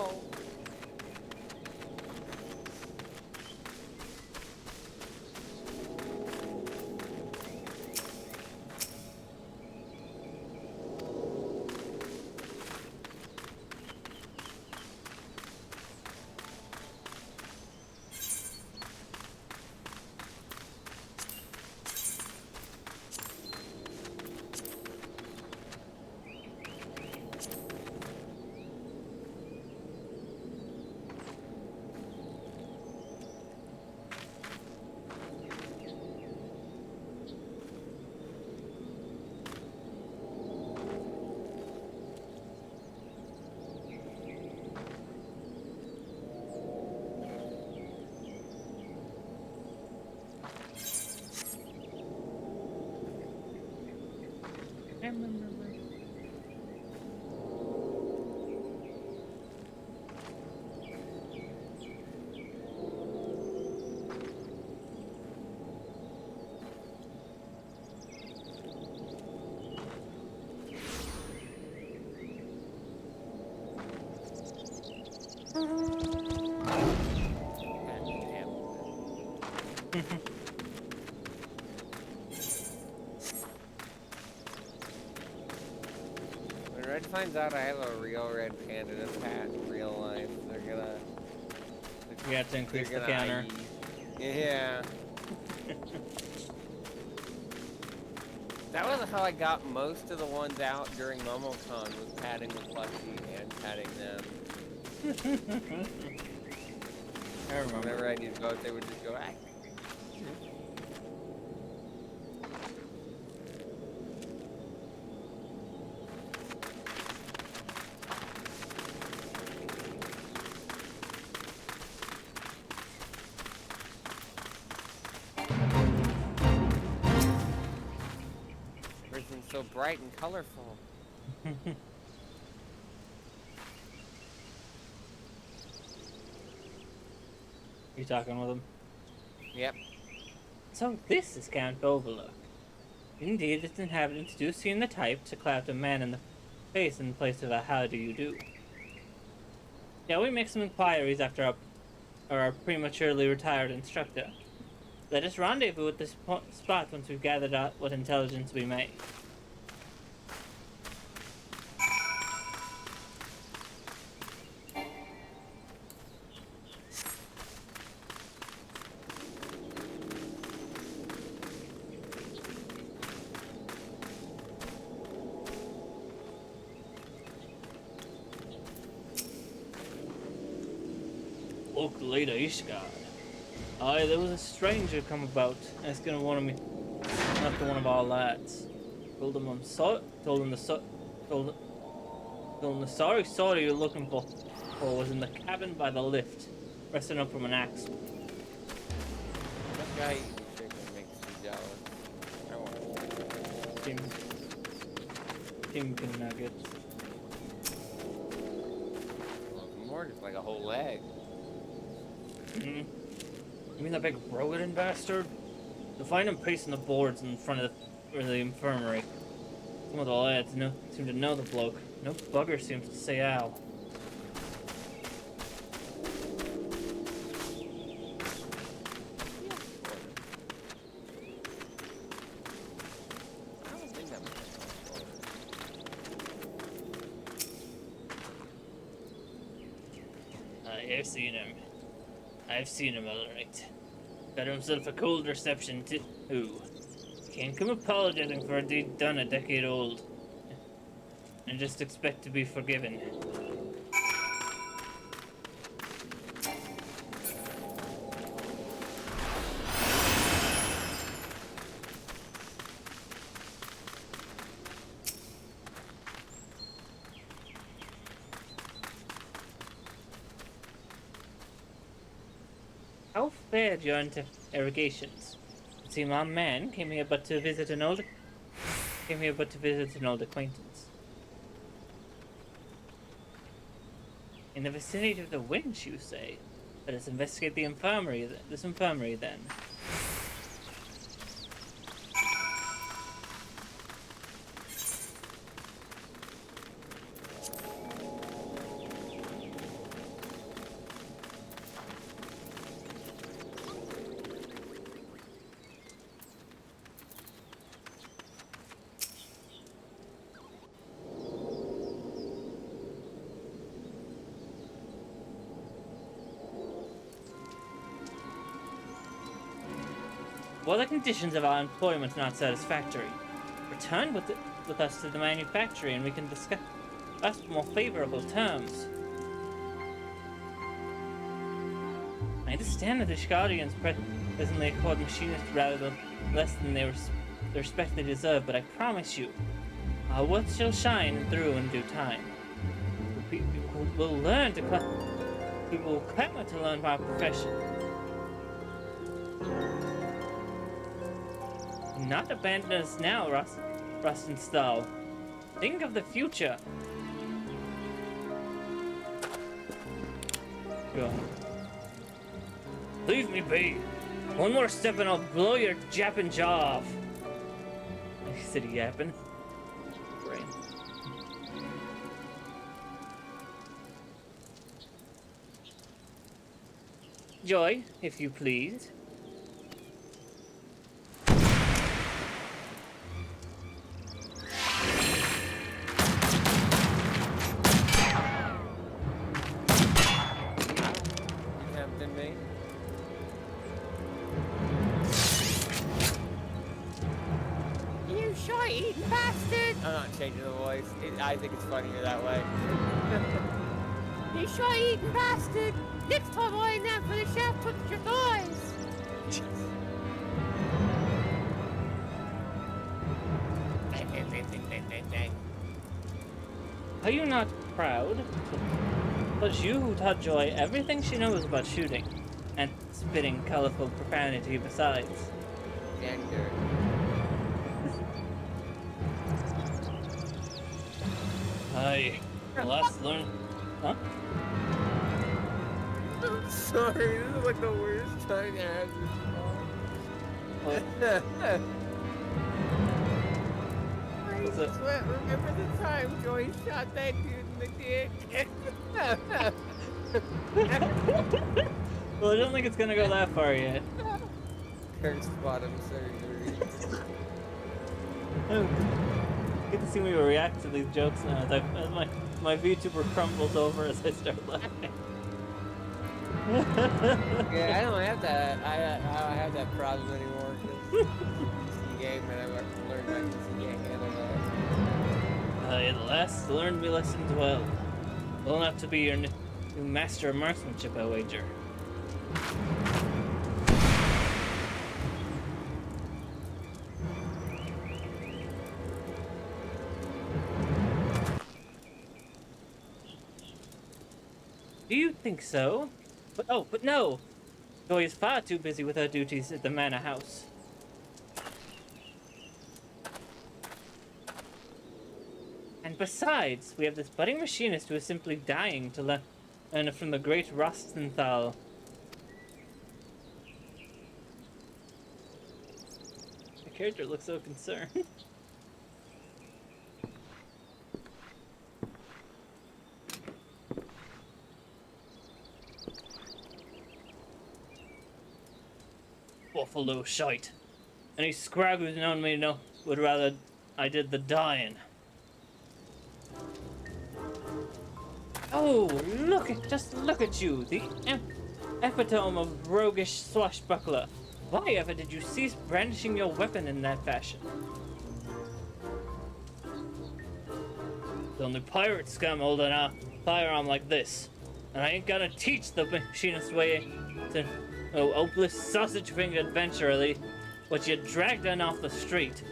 When Red finds out I have a real red panda pet in real life, they're gonna... You have to increase the counter. Yeah. That was how I got most of the ones out during MomoCon, was patting the plushie and patting them. I remember. Whenever I need to go, they would just go, ah. Everything's so bright and colorful. You talking with him? Yep. So this is Count Overlook. Indeed, its inhabitants do seem the type to clap a man in the face in place of a how do you do. Yeah, we make some inquiries after our prematurely retired instructor. Let us rendezvous at this spot once we've gathered out what intelligence we may. Look, Lady Ishgard. Aye, there was a stranger come about, asking of one of me, after one of our lads. Told him the sorry sword you're looking for was in the cabin by the lift, resting up from an axe. That guy eating chicken makes me jealous. I want Chicken nuggets. more, just like a whole leg. You mean that big Rogan bastard? You'll find him pacing the boards in front of the infirmary. Some of the lads seem to know the bloke. No bugger seems to say ow. I've seen him all right. Got himself a cold reception too. Can't come apologizing for a deed done a decade old. And just expect to be forgiven. How fared your interrogations? It seems our man came here but to visit an old acquaintance. In the vicinity of the winch, you say? Let us investigate this infirmary then. While the conditions of our employment are not satisfactory, return with us to the manufactory and we can discuss more favorable terms. I understand that the Ishgardians presently accord machinists rather less than the respect they deserve, but I promise you, our worth shall shine through in due time. We will clamor to learn our profession. Not abandon us now, Rust and Stahl. Think of the future. Go. Leave me be. One more step and I'll blow your japping jaw off. He said yapping. Brain. Joy, if you please. Tempting me. You shite bastard! I'm not changing the voice. I think it's funnier that way. You shite-eating bastard! Next time I ain't there for the chef, touch your thighs! Are you not proud? But you who taught Joy everything she knows about shooting, and spitting colorful profanity besides. Gender. Aye. Last learn. Huh? I'm sorry, this is like the worst time to have this call. Remember the time Joy shot that dude in the dick? Well, I don't think it's gonna go that far yet. Cursed bottom surgery. Get to see me react to these jokes now as my VTuber crumbles over as I start laughing. Yeah, I don't have that. I don't have that problem anymore because PC game, and I learned my PC game handle that. At last, learned me lessons well. Well enough to be your new master of marksmanship, I wager. Do you think so? But no! Joy is far too busy with her duties at the manor house. And besides, we have this budding machinist who is simply dying to learn from the great Rostenthal. The character looks so concerned. Awful little shite. Any scrag who's known me would rather I did the dying. Oh, just look at you, the epitome of roguish swashbuckler. Why ever did you cease brandishing your weapon in that fashion? The only pirate scum holding a firearm like this, and I ain't gonna teach the machinist way to hopeless sausage-fingered adventurer what you dragged in off the street.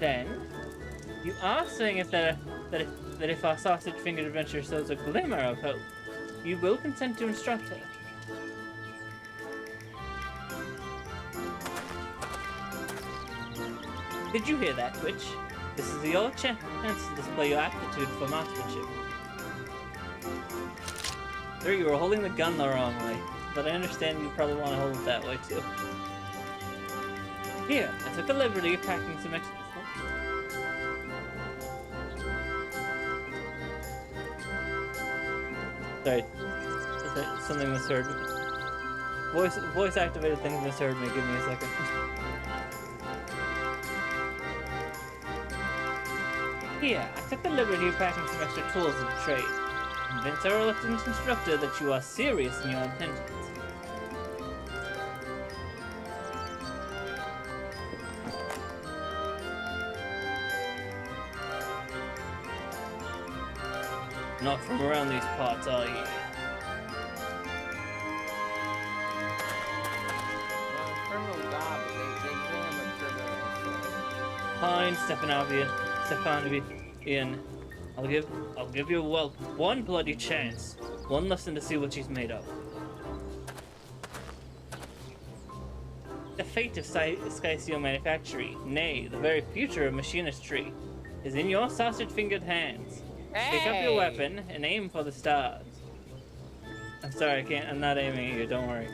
Then, you are saying that if our sausage-fingered adventurer shows a glimmer of hope, you will consent to instruct her. Did you hear that, Twitch? This is your chance to display your aptitude for marksmanship. Sir, you were holding the gun the wrong way, but I understand you probably want to hold it that way too. Here, I took the liberty of packing some extra. Sorry, something misheard me. Voice activated things misheard me. Give me a second. Here, I took the liberty of packing some extra tools of the trade. Convince our reluctant instructor that you are serious in your intentions. Not from around these parts, are you? Well, criminal job, they examine criminals. Fine, Stefanovian. I'll give you one bloody chance. One lesson to see what she's made of. The fate of Skyseal Manufactory, nay, the very future of machinistry, is in your sausage-fingered hands. Hey! Pick up your weapon and aim for the stars. I'm sorry, I'm not aiming at you, don't worry.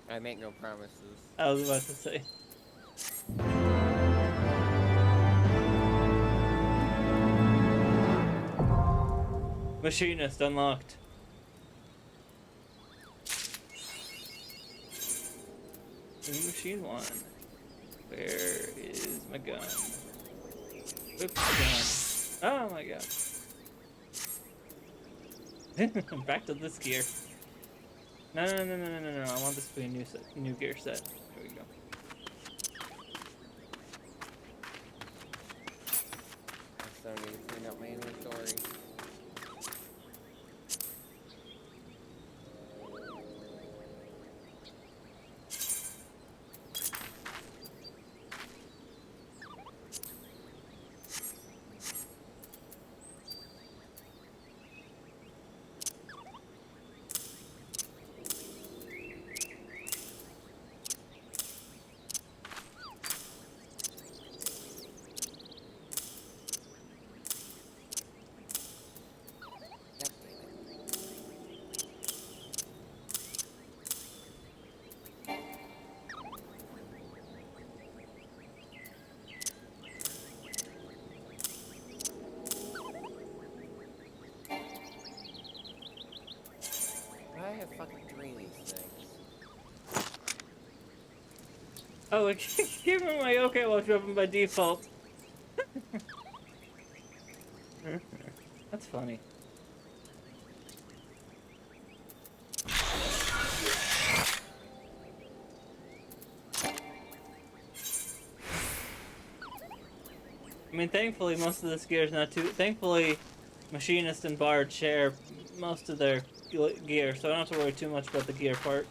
I make no promises. I was about to say. Machinist unlocked. New machine 1. Where is my gun? Oops, gun. Oh my god. Back to this gear. No. I want this to be a new gear set. There we go. I still need to clean up my inventory. I have fucking three of these things. Oh, it gave me my OK Watch weapon by default. That's funny. I mean, thankfully, most of this gear is not too... Thankfully, Machinist and Bard share most of their gear, so I don't have to worry too much about the gear part.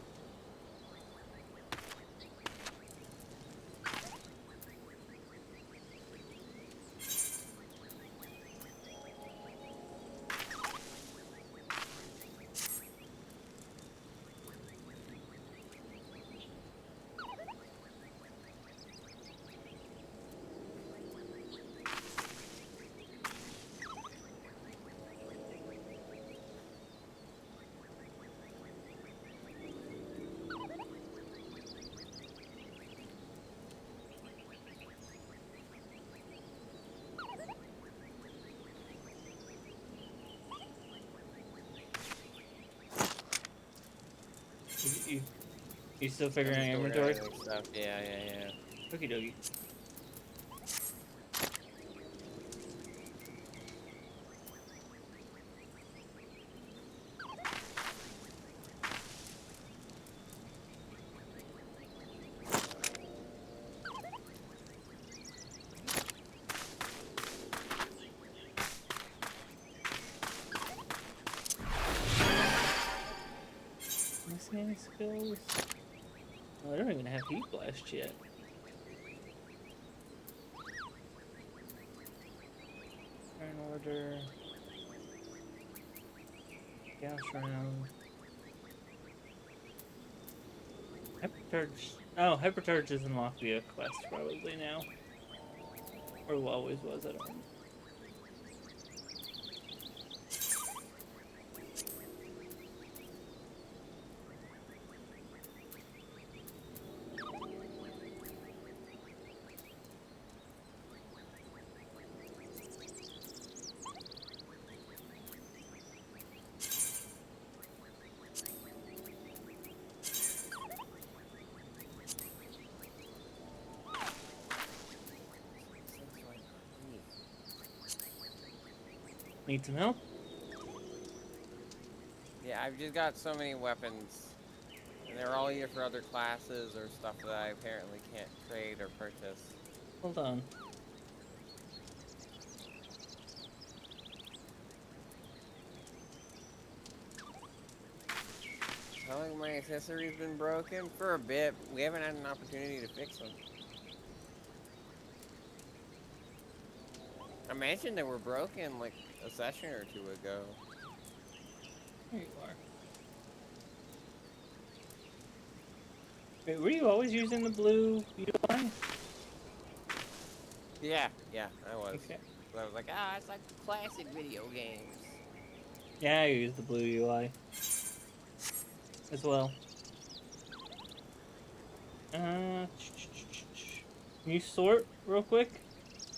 You still figuring out inventory? Stuff. Yeah. Okie dokie. Missing any skills? Oh, I don't even have heat blast yet. Iron order. Gas round. Hypercharge. Oh, Hypercharge is unlocked via quest probably now. Or always was, I don't know. Need some help? Yeah, I've just got so many weapons. And they're all either for other classes or stuff that I apparently can't trade or purchase. Hold on. How long my accessories been broken? For a bit. We haven't had an opportunity to fix them. I mentioned they were broken like a session or two ago. Here you are. Wait, were you always using the blue UI? Yeah, I was. Okay. So I was like, it's like classic video games. Yeah, I use the blue UI as well. Can you sort real quick?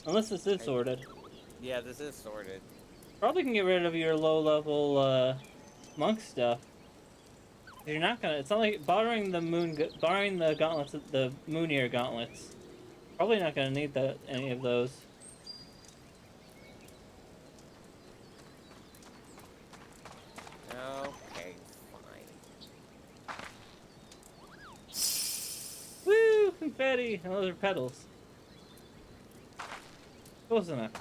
Unless this is sorted. Yeah, this is sorted. Probably can get rid of your low-level monk stuff. You're not gonna. It's not like barring the gauntlets, the Moonier gauntlets. Probably not gonna need any of those. Okay, fine. Woo! Confetti! And those are petals. Close enough.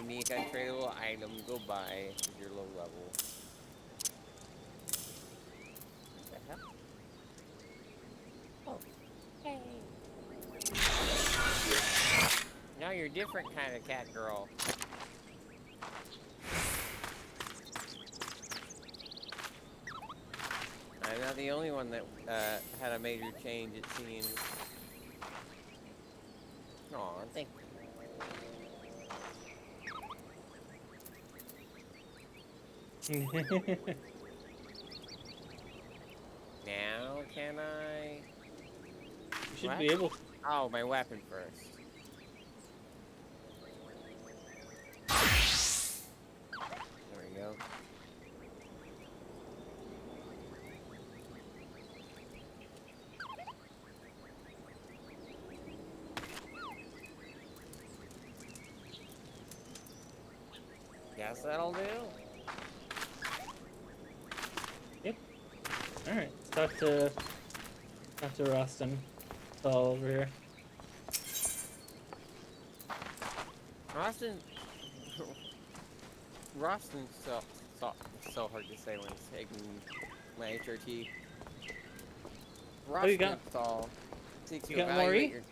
Unique untradeable item, go buy if you're low level. What the hell? Oh, hey. Now you're a different kind of cat girl. I'm not the only one that had a major change, it seems. Aw, thank you. Now can I? You should What? be able. Oh, my weapon first. There we go. Guess that'll do. Yep. All right. Talk to Roston. It's all over here. Roston's so hard to say when it's taking my HRT. Oh, you got? Roston seeks You to got more evaluate E? your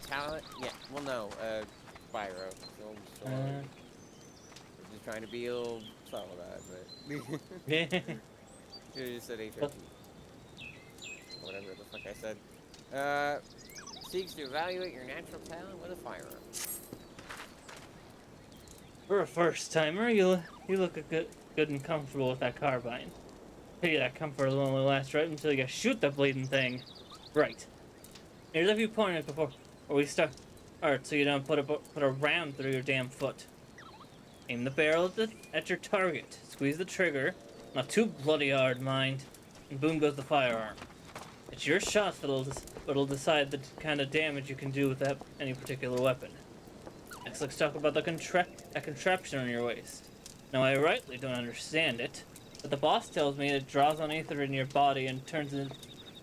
talent. Yeah, well, no, Spyro. So we're just trying to be a little subtle about it, but you just said HRT. Whatever the fuck I said. Seeks to evaluate your natural talent with a firearm. For a first timer, you look good and comfortable with that carbine. Pity that comfort will only last right until you shoot the bleeding thing. Right. Here's a few pointers before we start. Alright, so you don't put a round through your damn foot. Aim the barrel at your target. Squeeze the trigger, not too bloody hard, mind, and boom goes the firearm. It's your shots that'll decide the kind of damage you can do with any particular weapon. Next, let's talk about the contraption on your waist. Now, I rightly don't understand it, but the boss tells me it draws on ether in your body and turns it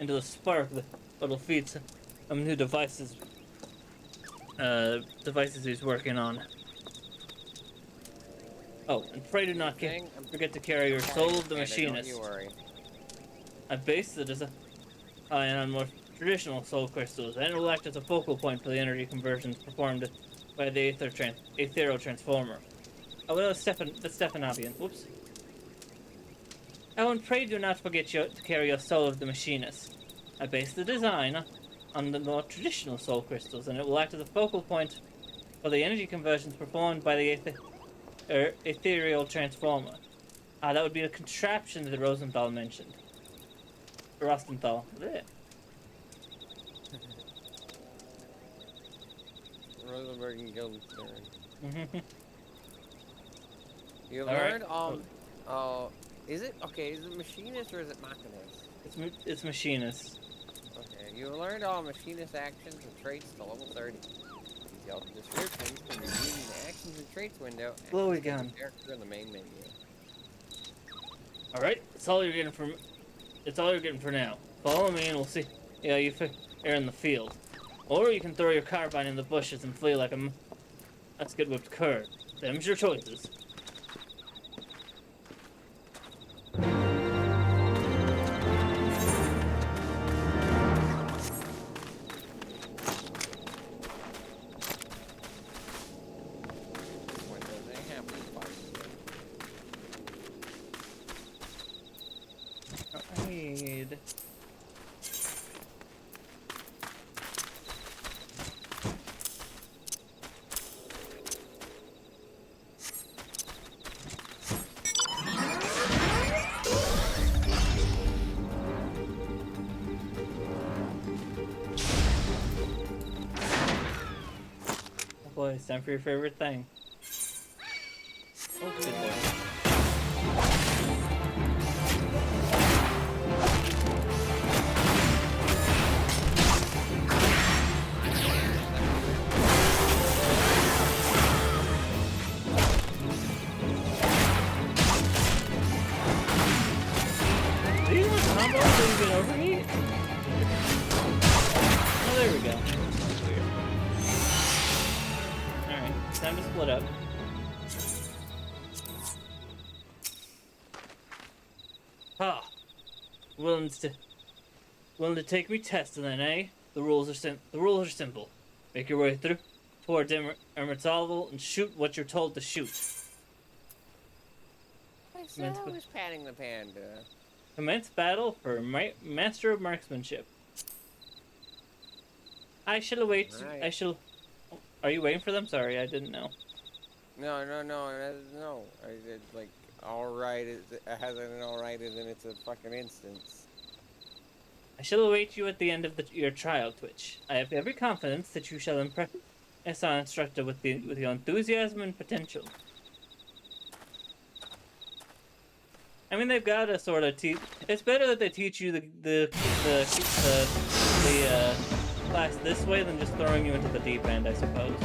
into a spark that'll feed some new devices he's working on. Oh, and pray do not forget to carry your soul of the machinist. Don't you worry. I based it as on more traditional soul crystals, and it will act as a focal point for the energy conversions performed by the Aetherial Transformer. Oh, well, that's Stephanavian. Whoops. Oh, and pray do not forget to carry your soul of the machinist. I based the design on the more traditional soul crystals, and it will act as a focal point for the energy conversions performed by the Aetherial Transformer. That would be a contraption that Rosenthal mentioned. Rosenthal. Blech. Rosenberg and Guildenstern. You All right. learned is it machinist or is it machinist? It's machinist. Okay, you learned all machinist actions and traits to level 30. Detailed descriptions can be viewed in the actions and traits window. Glowy gun. Character in the main menu. All right, that's all you're getting from. It's all you're getting for now. Follow me, and we'll see. Yeah, you are in the field, or you can throw your carbine in the bushes and flee like a. That's good whipped cur. Them's your choices. boy, it's time for your favorite thing. Oh, good boy. These are combos so you can overheat? Oh, there we go. That's weird. Alright, time to split up. Ha! Willing to take me testing then, eh? The rules are simple. Make your way through towards Emertalval and shoot what you're told to shoot. I said I was patting the panda. Commence battle for Master of Marksmanship. I shall await. Right. I shall. Oh, are you waiting for them? Sorry, I didn't know. No. I did like alright. It hasn't an alright, and then it's a fucking instance. I shall await you at the end of your trial, Twitch. I have every confidence that you shall impress our instructor with your enthusiasm and potential. I mean, they've got to sort of teach. It's better that they teach you the class this way than just throwing you into the deep end, I suppose.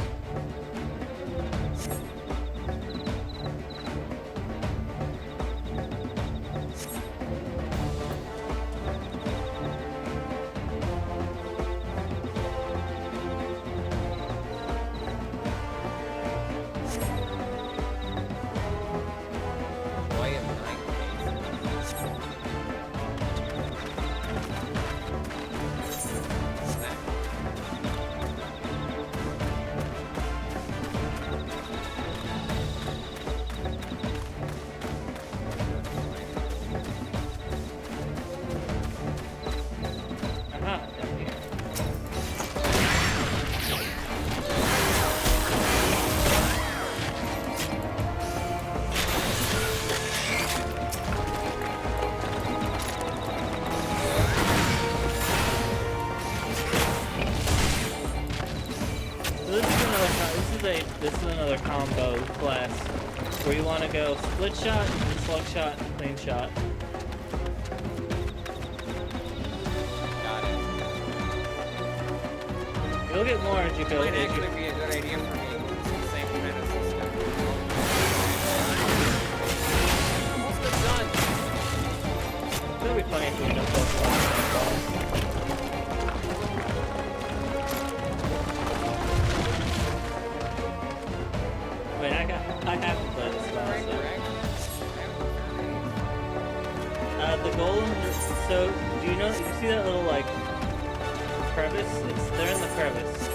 This is another combo class where you want to go split shot, slug shot, and clean shot. Got it. You'll get more as you go. Might actually be a good idea for me. It's the same kind of system. Almost done. It'll be funny if we end up both. Wait, I haven't played this class yet. The golem. So, do you know? You see that little like crevice? They're in the crevice.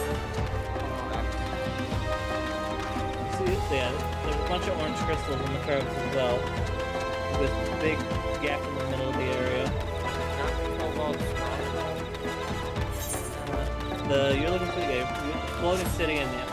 You see, yeah, there's a bunch of orange crystals in the crevice as well, with a big gap in the middle of the area. You're looking for the floating city in there.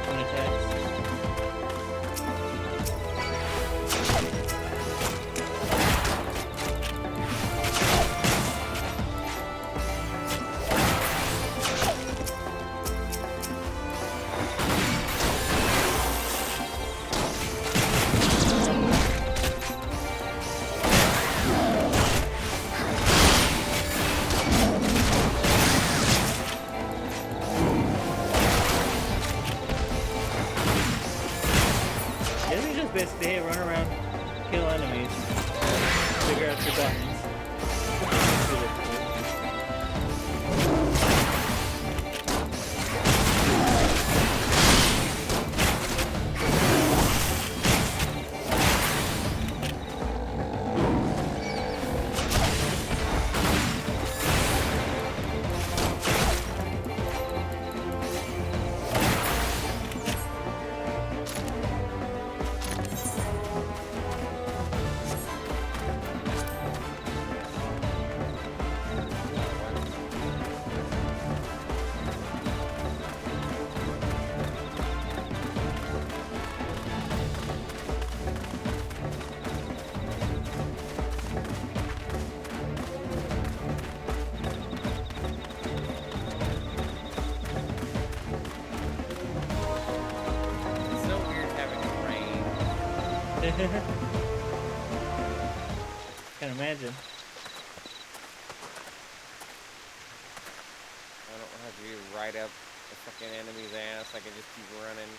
when it attacks. Basically, hey, run around, kill enemies, figure out the buttons. Can't imagine. I don't have to be right up the fucking enemy's ass. I can just keep running.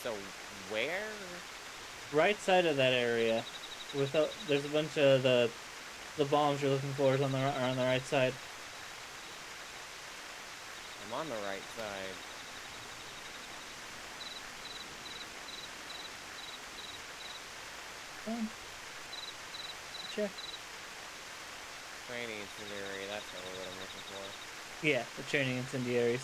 So where? Right side of that area. There's a bunch of the bombs you're looking for is on the right side. I'm on the right side. Check. Training incendiary, that's what I'm looking for. Yeah, the training incendiaries.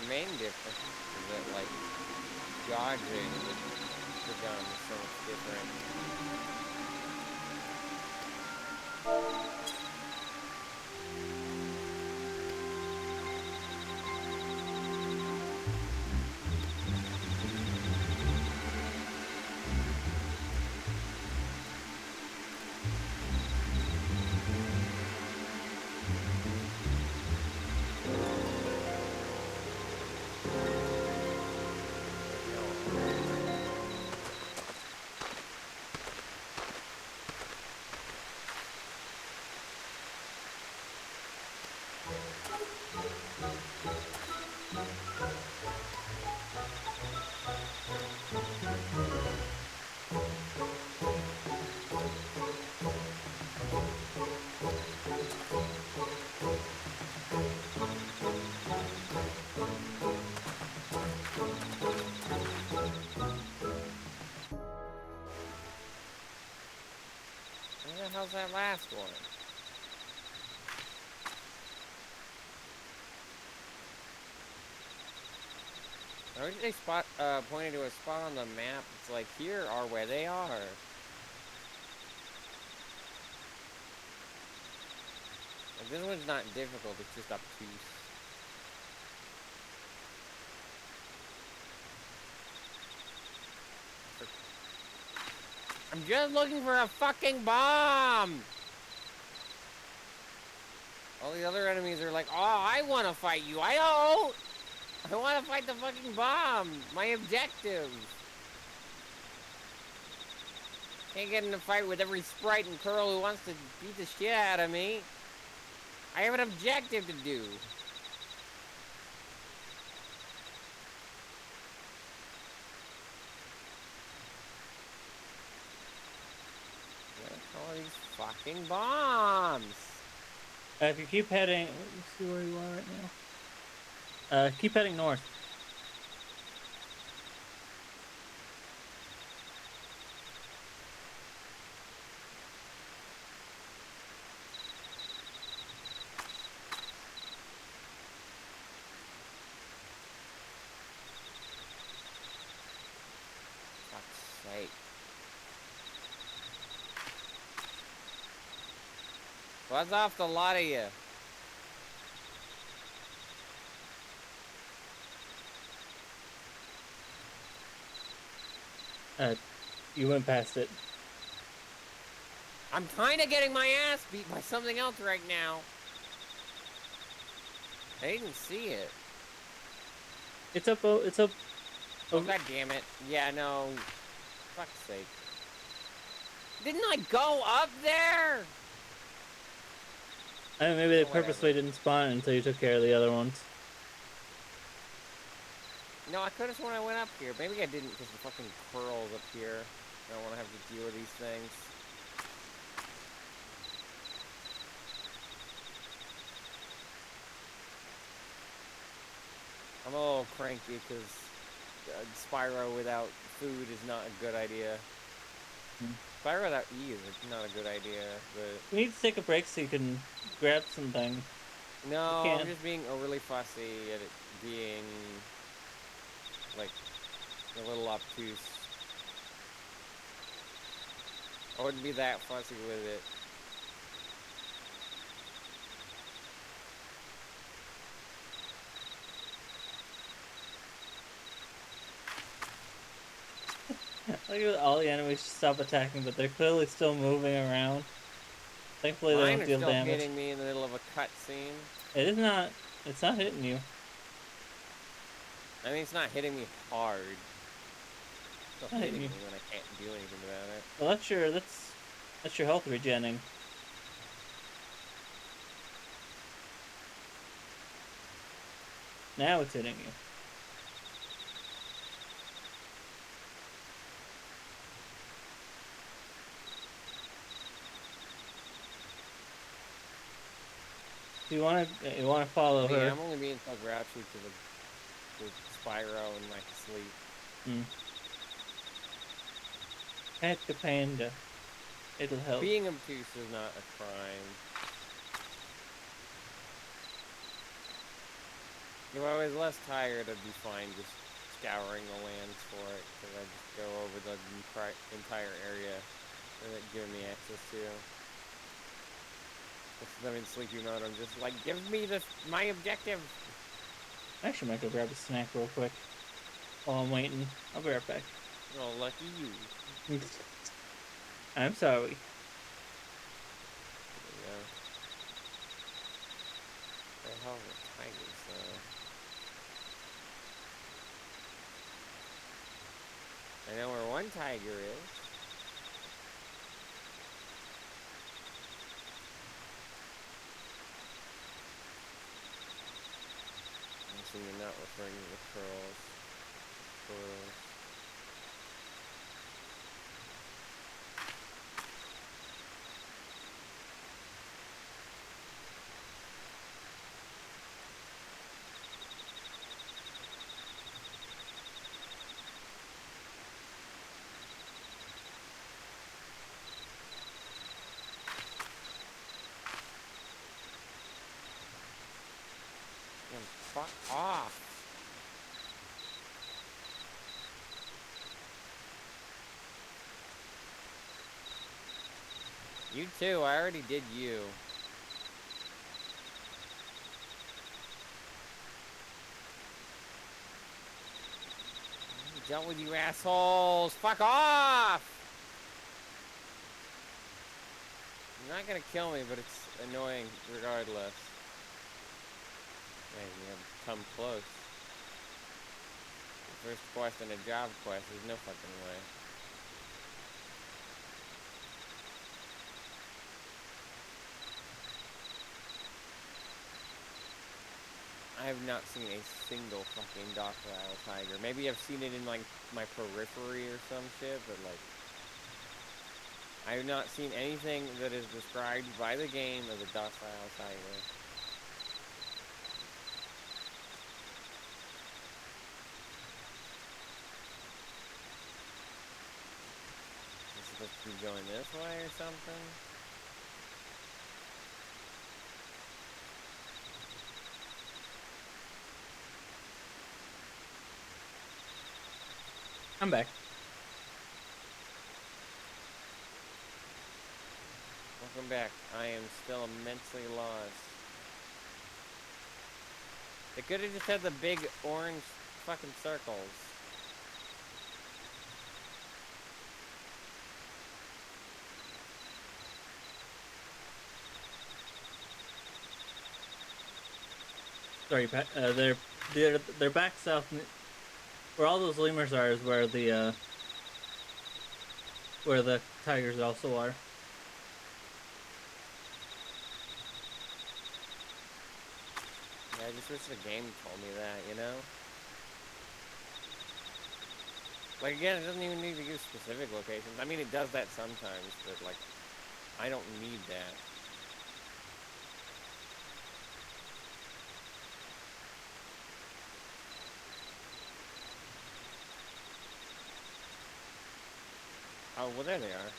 The main difference is that, like, dodging the gun is so much different. How's that last one? Or did they pointed to a spot on the map? It's like, here are where they are. Like, this one's not difficult, it's just obtuse. I'm just looking for a fucking bomb! All the other enemies are like, oh, I want to fight you. I don't! I want to fight the fucking bomb! My objective! Can't get in a fight with every sprite and curl who wants to beat the shit out of me. I have an objective to do. Where's all these fucking bombs? If you keep heading, let me see where you are right now. Keep heading north. Fuck's sake. What's off the lot of you? You went past it. I'm kind of getting my ass beat by something else right now. I didn't see it. It's up. It's up. Oh, god damn it. Yeah, no. Fuck's sake. Didn't I go up there? I mean, maybe they Whatever. purposely didn't spawn it until you took care of the other ones. No, I could have sworn I went up here. Maybe I didn't because the fucking curl's up here. I don't want to have to deal with these things. I'm a little cranky because Spyro without food is not a good idea. Spyro without E is not a good idea, but... You need to take a break so you can grab something. No, I'm just being overly fussy at it being... like, a little obtuse. I wouldn't be that fussy with it. Look at all the enemies stop attacking, but they're clearly still moving around. Thankfully, they don't deal damage. Mine are still hitting me in the middle of a cutscene. It is not. It's not hitting you. I mean, it's not hitting me hard. It's still hitting me when I can't do anything about it. Well, that's your health regenning. Now it's hitting you. You want to follow her? I'm only being so grouchy to Spyro in my sleep. Pet the panda. It'll help. Being obtuse is not a crime. If I was less tired, I'd be fine just scouring the lands for it, because I just go over the entire area that it's giving me access to. If I'm in sleepy mode, I'm just like, give me my objective! I actually might go grab a snack real quick while I'm waiting. I'll be right back. Oh, lucky you. I'm sorry. Yeah. Where the hell are the tigers, though? I know where one tiger is. I'm assuming you're not referring to the curls. Fuck off. You too. I already did you. I dealt with you assholes. Fuck off! You're not gonna kill me, but it's annoying regardless. Man, you have come close. The first quest and a job quest. There's no fucking way. I have not seen a single fucking docile tiger. Maybe I've seen it in like my periphery or some shit, but like I have not seen anything that is described by the game as a docile tiger. Is it supposed to be going this way or something? I'm back. Welcome back. I am still immensely lost. They could have just had the big orange fucking circles. Sorry, they're back south. Where all those lemurs are is where the tigers also are. Yeah, I just wish the game told me that, you know? Like, again, it doesn't even need to give specific locations. I mean, it does that sometimes, but, like, I don't need that. Oh, well, there they are.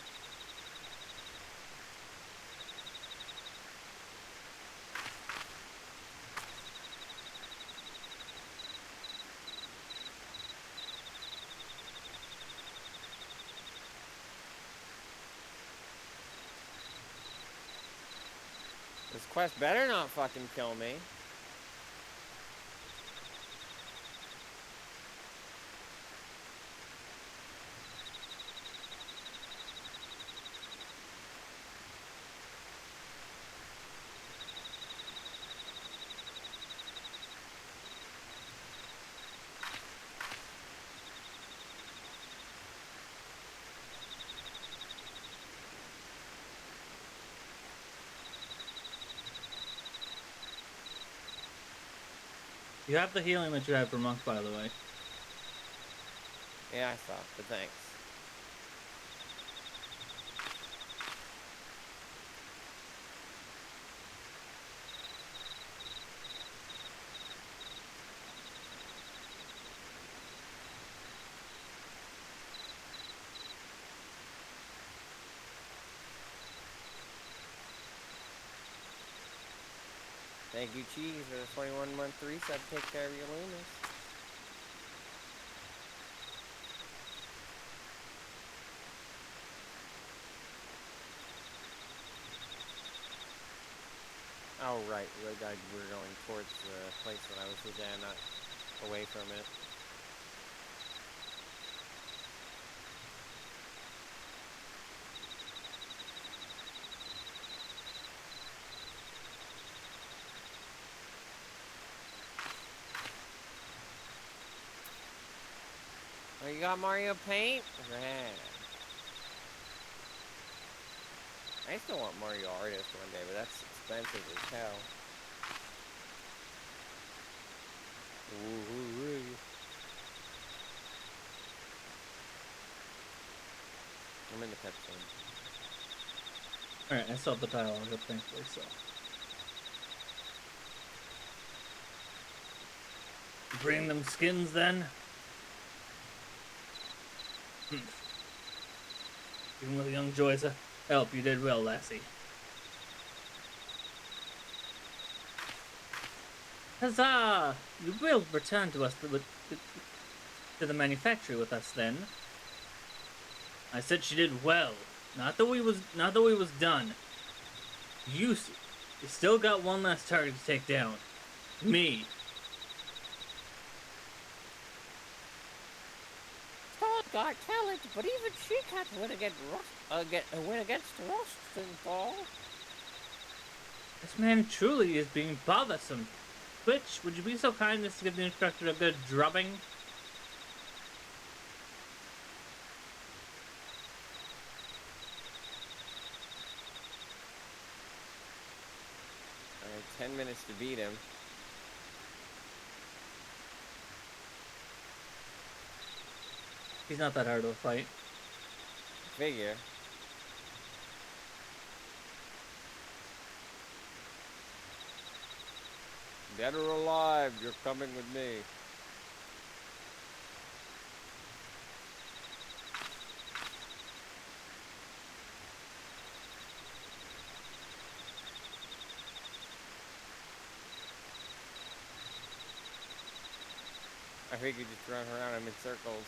This quest better not fucking kill me. You have the healing that you had for monk, by the way. Yeah, I saw, but thanks. Thank you, Cheese, for the 21-month resub. Take care of your lunas. Oh, right. We're going towards the place that I was with, not away from it. Oh, you got Mario Paint? Rad. I still want Mario Artist one day, but that's expensive as hell. Ooh. I'm in the cutscene. Alright, I saw the dialogue up, thankfully, so. Bring them skins then? Even with young Joy's help, you did well, lassie. Huzzah! You will return to us to the manufactory with us then. I said she did well. Not that we was done. You still got one last target to take down. Me. Got talent, but even she can't win against Rostenthal. This man truly is being bothersome. Twitch, would you be so kind as to give the instructor a good drubbing? Alright, 10 minutes to beat him. He's not that hard of a fight. Figure. Dead or alive, you're coming with me. I think you just run around him in circles.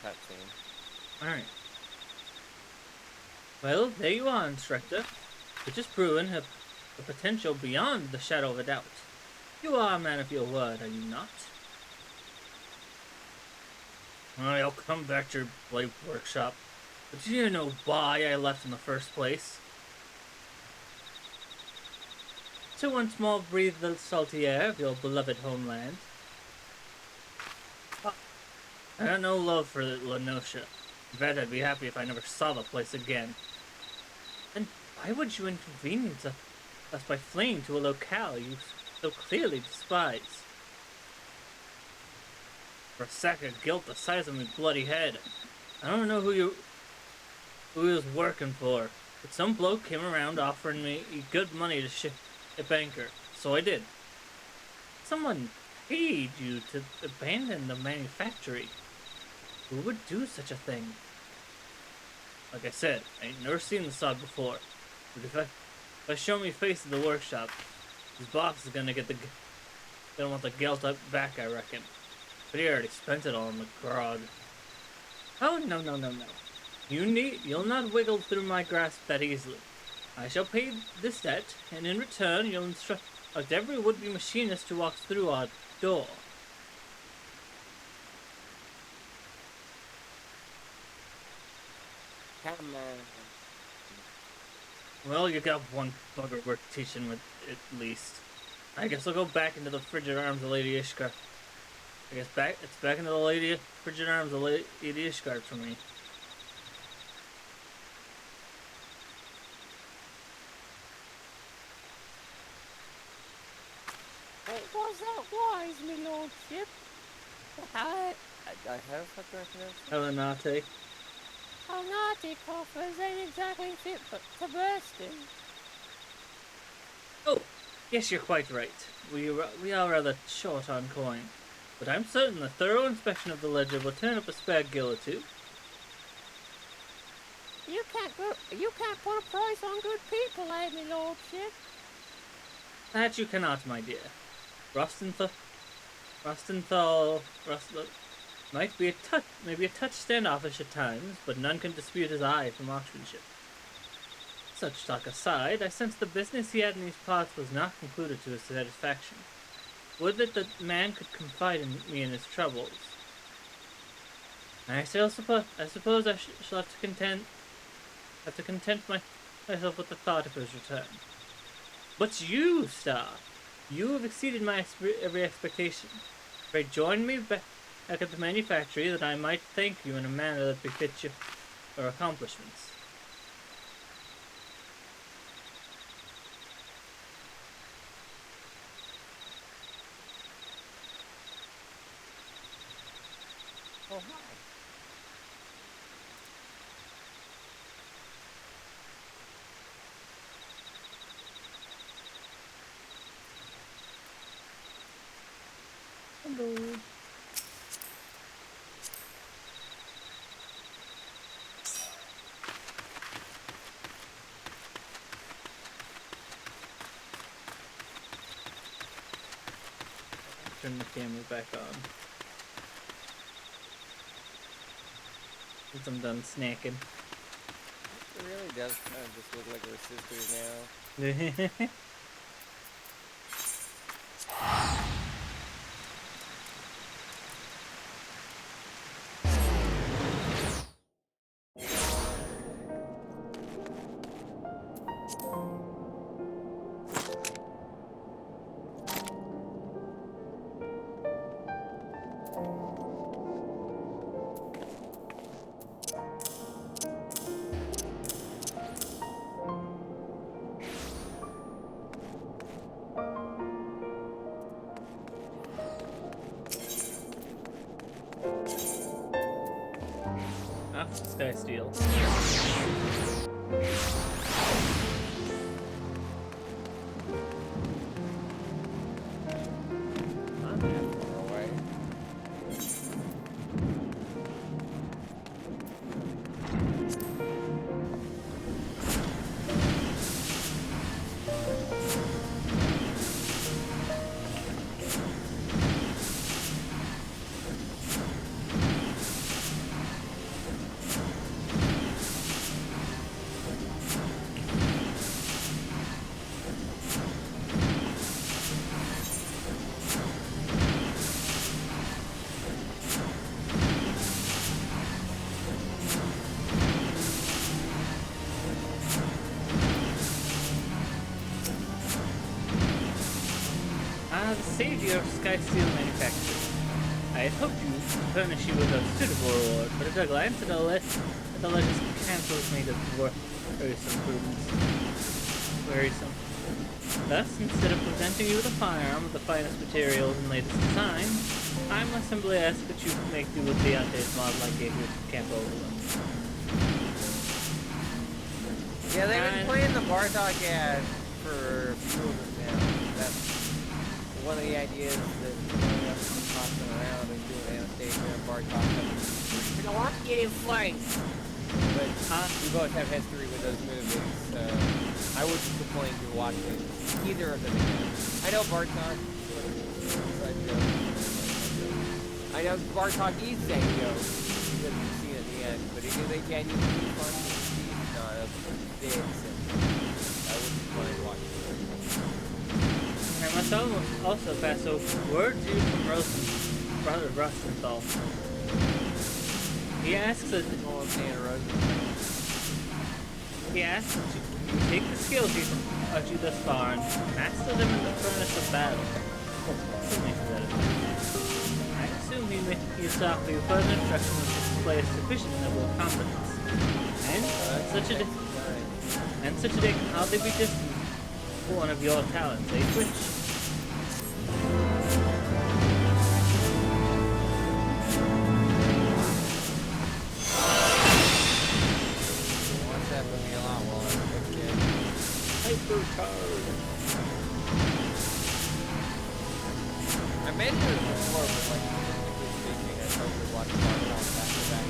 Cutscene. Alright. Well, there you are, instructor. Which is proven have the potential beyond the shadow of a doubt. You are a man of your word, are you not? I'll come back to your blade workshop. But do you know why I left in the first place? To once more breathe the salty air of your beloved homeland. I got no love for Lenosha. In fact, I'd be happy if I never saw the place again. And why would you inconvenience us by fleeing to a locale you so clearly despise? For a sack of guilt the size of my bloody head. I don't know who he was working for, but some bloke came around offering me good money to ship a banker, so I did. Someone paid you to abandon the manufactory. Who would do such a thing? Like I said, I ain't never seen the sod before. But if I show me face at the workshop, his boss is gonna want the gelt up back, I reckon. But he already spent it all on the grog. Oh no. You'll not wiggle through my grasp that easily. I shall pay this debt, and in return you'll instruct every would-be machinist who walks through our door. Come on. Well, you got one bugger worth teaching with, at least. I guess I'll go back into the frigid arms of Lady Ishgard. It's back into the frigid arms of Lady Ishgard for me. It was that wise, me lordship. How the fuck do I pronounce it? Helenate. Helenate coffers ain't exactly fit for bursting. Oh, yes, you're quite right. We are rather short on coin, but I'm certain a thorough inspection of the ledger will turn up a spare gill or two. You can't put a price on good people, eh, me lordship? That you cannot, my dear. Rostenthal might be maybe a touch standoffish at times, but none can dispute his eye for marksmanship. Such talk aside, I sense the business he had in these parts was not concluded to his satisfaction. Would that the man could confide in me in his troubles. I suppose I shall have to content myself with the thought of his return. But you, Star, you have exceeded my every expectation. Pray join me back at the manufactory that I might thank you in a manner that befits your accomplishments. Oh, hi. Hello. Turn the camera back on. Since I'm done snacking. It really does kind of just look like we're sisters now. Sky Steel. Not that far away. The savior of Sky Steel Manufacturing. I had hoped to furnish you with a suitable reward, but at a glance at the latest cancels made it worrisome prudence. Wearisome. Thus, instead of presenting you with a firearm of the finest materials and latest design, I must simply ask that you make do with the outdated model I gave you at Camp Overland. Yeah, they've been playing the Bartok ad for a few of them now. That's one of the ideas that I'm tossing around and doing Anastasia and Bartok. We don't want to get in flight. But we both have history with those movies, so I wouldn't complain to watching either of them again. I know Bartok. I know Bartok is Zango because you see it at the end, but it is a genuinely fun movie. Not a big sense. I wouldn't mind watching it. I must also pass over word to you from Brother Rosenthal. He asks that you take the skills he's taught you thus far and master them in the furnace of battle. Assuming to that effect. I assume he offer you further instruction which display a sufficient level of competence. And such a day can hardly be distant for one of your talents, eh, Twitch? I mentioned it before, but like, speaking, I started watching Bartok back to back.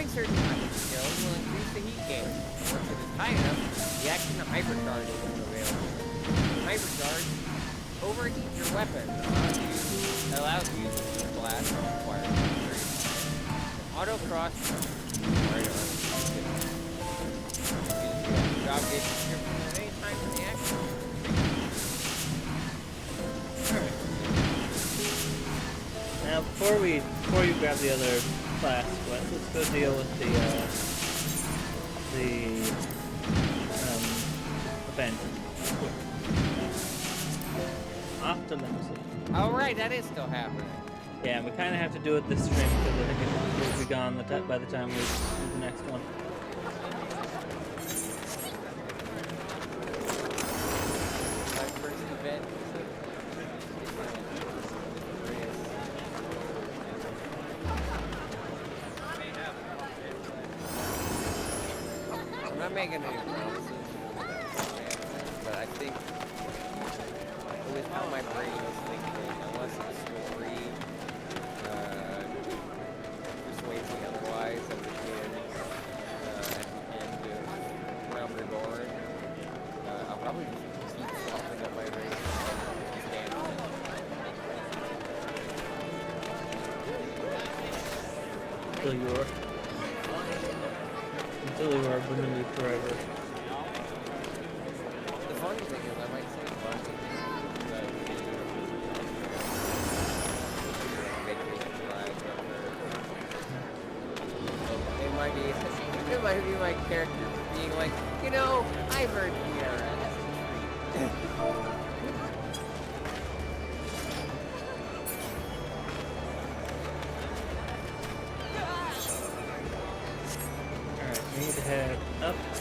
Certain kinds of skills will increase the heat gain. Once it is high enough, the action of hypercharge is available. hypercharge, overheat your weapon. Allows you to use the blast or require auto cross. Job gets description at any time in the action. Alright. Now before you grab the other class quest, let's go deal with the event. Off to Limsa. Oh right, that is still happening. Yeah, we kind of have to do it this stream because I think it will be gone by the time we do the next one. My first event. I'm not making any promises, but I think with how my brain is thinking, unless it's story persuades me otherwise at the end of Realm Reborn, I'll probably just keep softening up my brain and stand on it. Until you are limited forever. The funny thing is, I might say funny. It might be my character being like, you know, I've heard PRS. Alright, we need to head up to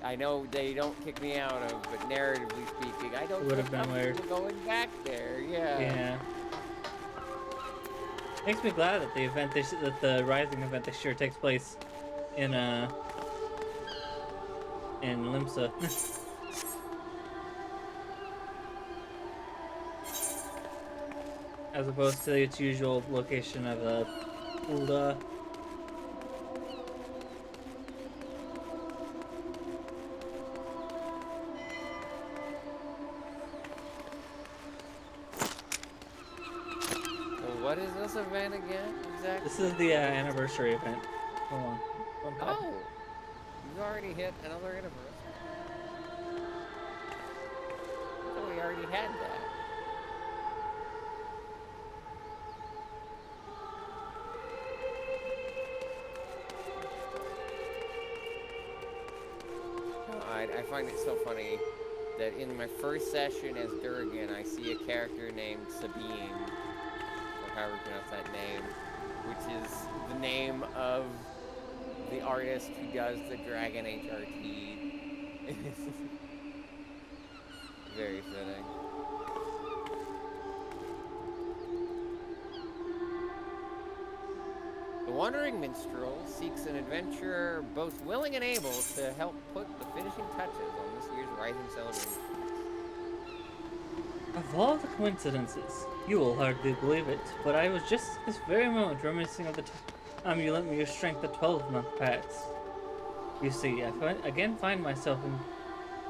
I know they don't kick me out of, but narratively speaking, I don't would have been weird going back there. Yeah. Yeah. Makes me glad that the event that the Rising event this year takes place in Limsa. As opposed to its usual location of Ulda. What is this event again, exactly? This is the anniversary event. Hold on. Oh! You already hit another anniversary. Oh, we already had that. I find it so funny that in my first session as Durgan, I see a character named Sabine, or however you pronounce that name, which is the name of the artist who does the Dragon HRT. Very fitting. The Wandering Minstrel seeks an adventurer both willing and able to help put the finishing touches on this year's Rising celebration. Of all the coincidences, you will hardly believe it, but I was just at this very moment reminiscing of the time you lent me your strength at 12-month packs. You see, I again find myself in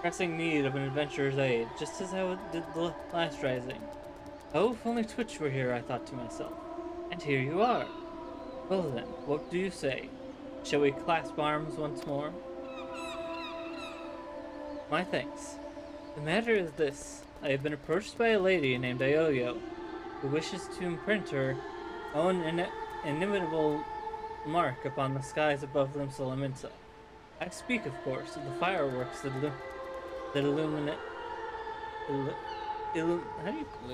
pressing need of an adventurer's aid, just as I did the last Rising. Oh, if only Twitch were here, I thought to myself. And here you are. Well then, what do you say? Shall we clasp arms once more? My thanks. The matter is this. I have been approached by a lady named Ioyo, who wishes to imprint her own inimitable mark upon the skies above Limsa. I speak, of course, of the fireworks that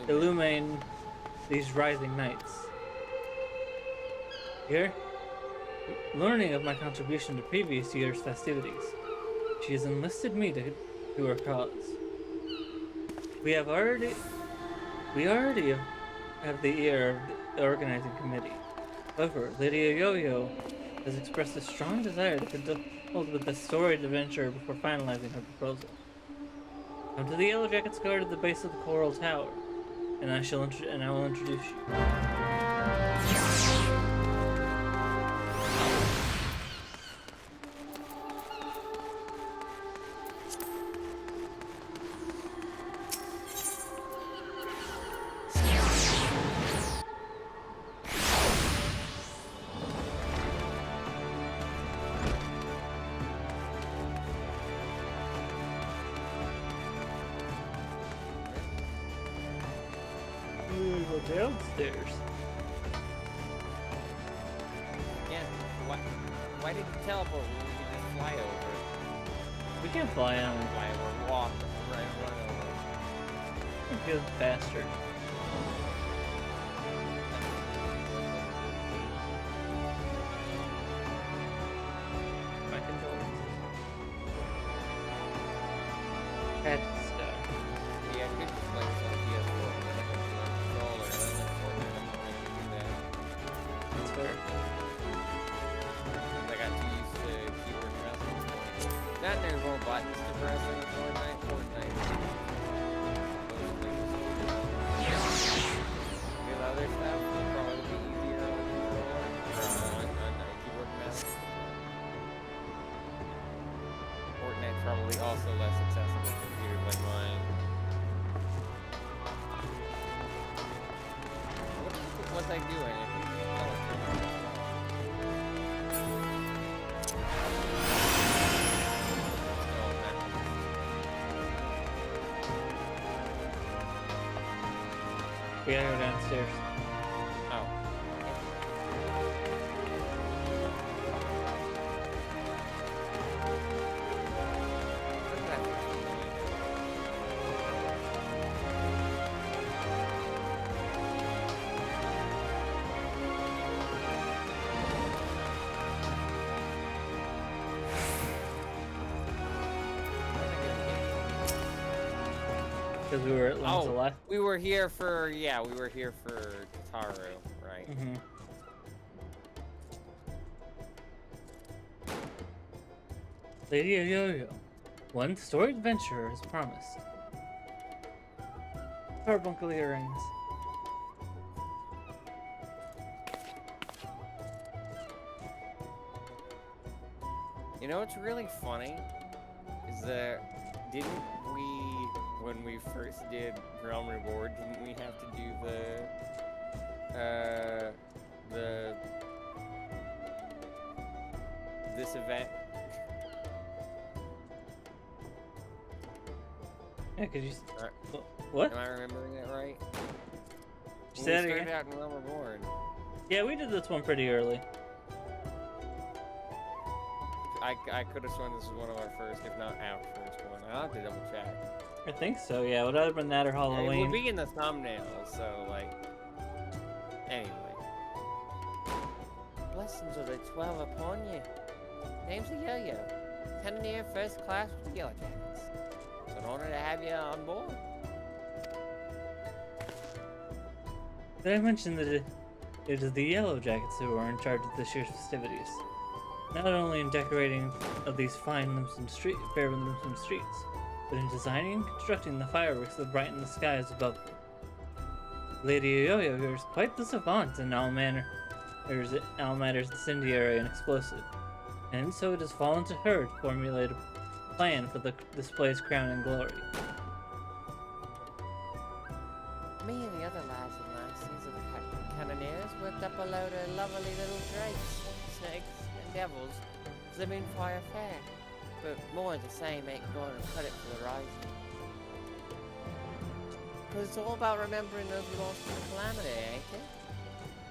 illumine these rising nights. Here, learning of my contribution to previous year's festivities, she has enlisted me to her cause. We already have the ear of the organizing committee. However, Lady Yo-Yo has expressed a strong desire to with the storied adventurer before finalizing her proposal. Come to the Yellow Jackets Guard at the base of the Coral Tower, and I will introduce you. Downstairs. Yeah. Why did you teleport when we could just fly over? We can fly on. Fly over, walk, run over. It feels faster. My controllers. Head stuff. Yeah, I could just play this on PS4 and then I could play controller and then Fortnite I'm trying to do that. That's fair. I got too used to keyboard pressing. Not there's more buttons to press in Fortnite. With other stuff, it'll probably be easier on the controller. On a keyboard mouse. Fortnite's probably also less accessible to computers like mine. What was I doing? We gotta go downstairs. Oh. Because we were at Lancelot. We were here for Kataru, right? Mm-hmm. Lady Yo-Yo, one storied adventurer as promised. Carbuncle earrings. You know what's really funny is that didn't we, when we first did Realm Reward, didn't we have to do this event? Yeah, cause you. What? Am I remembering that right? Say When that we started again? out in Realm Reward. Yeah, we did this one pretty early. I could have sworn this was one of our first, if not our first one. I'll have to double check. I think so. Yeah, would either been that or It Halloween. would be in the thumbnail, so like. Anyway. Blessings of the 12 upon you. Name's a Yo-Yo. Cannoneer first class with the Yellow Jackets. It's an honor to have you on board. Did I mention that it is the Yellow Jackets who are in charge of this year's festivities? Not only in decorating of these fair Limson streets, but in designing and constructing the fireworks that brighten the skies above them. Lady Yo-Yo is quite the savant in all matters incendiary and explosive, and so it has fallen to her to formulate a plan for the display's crowning glory. Me and the other lads and lassies of the Cannoneers worked up a load of lovely little drakes, snakes, and devils for the Moonfire Fair, but more of the same ain't going to cut it for the rising. Because it's all about remembering those we lost in the calamity, ain't it?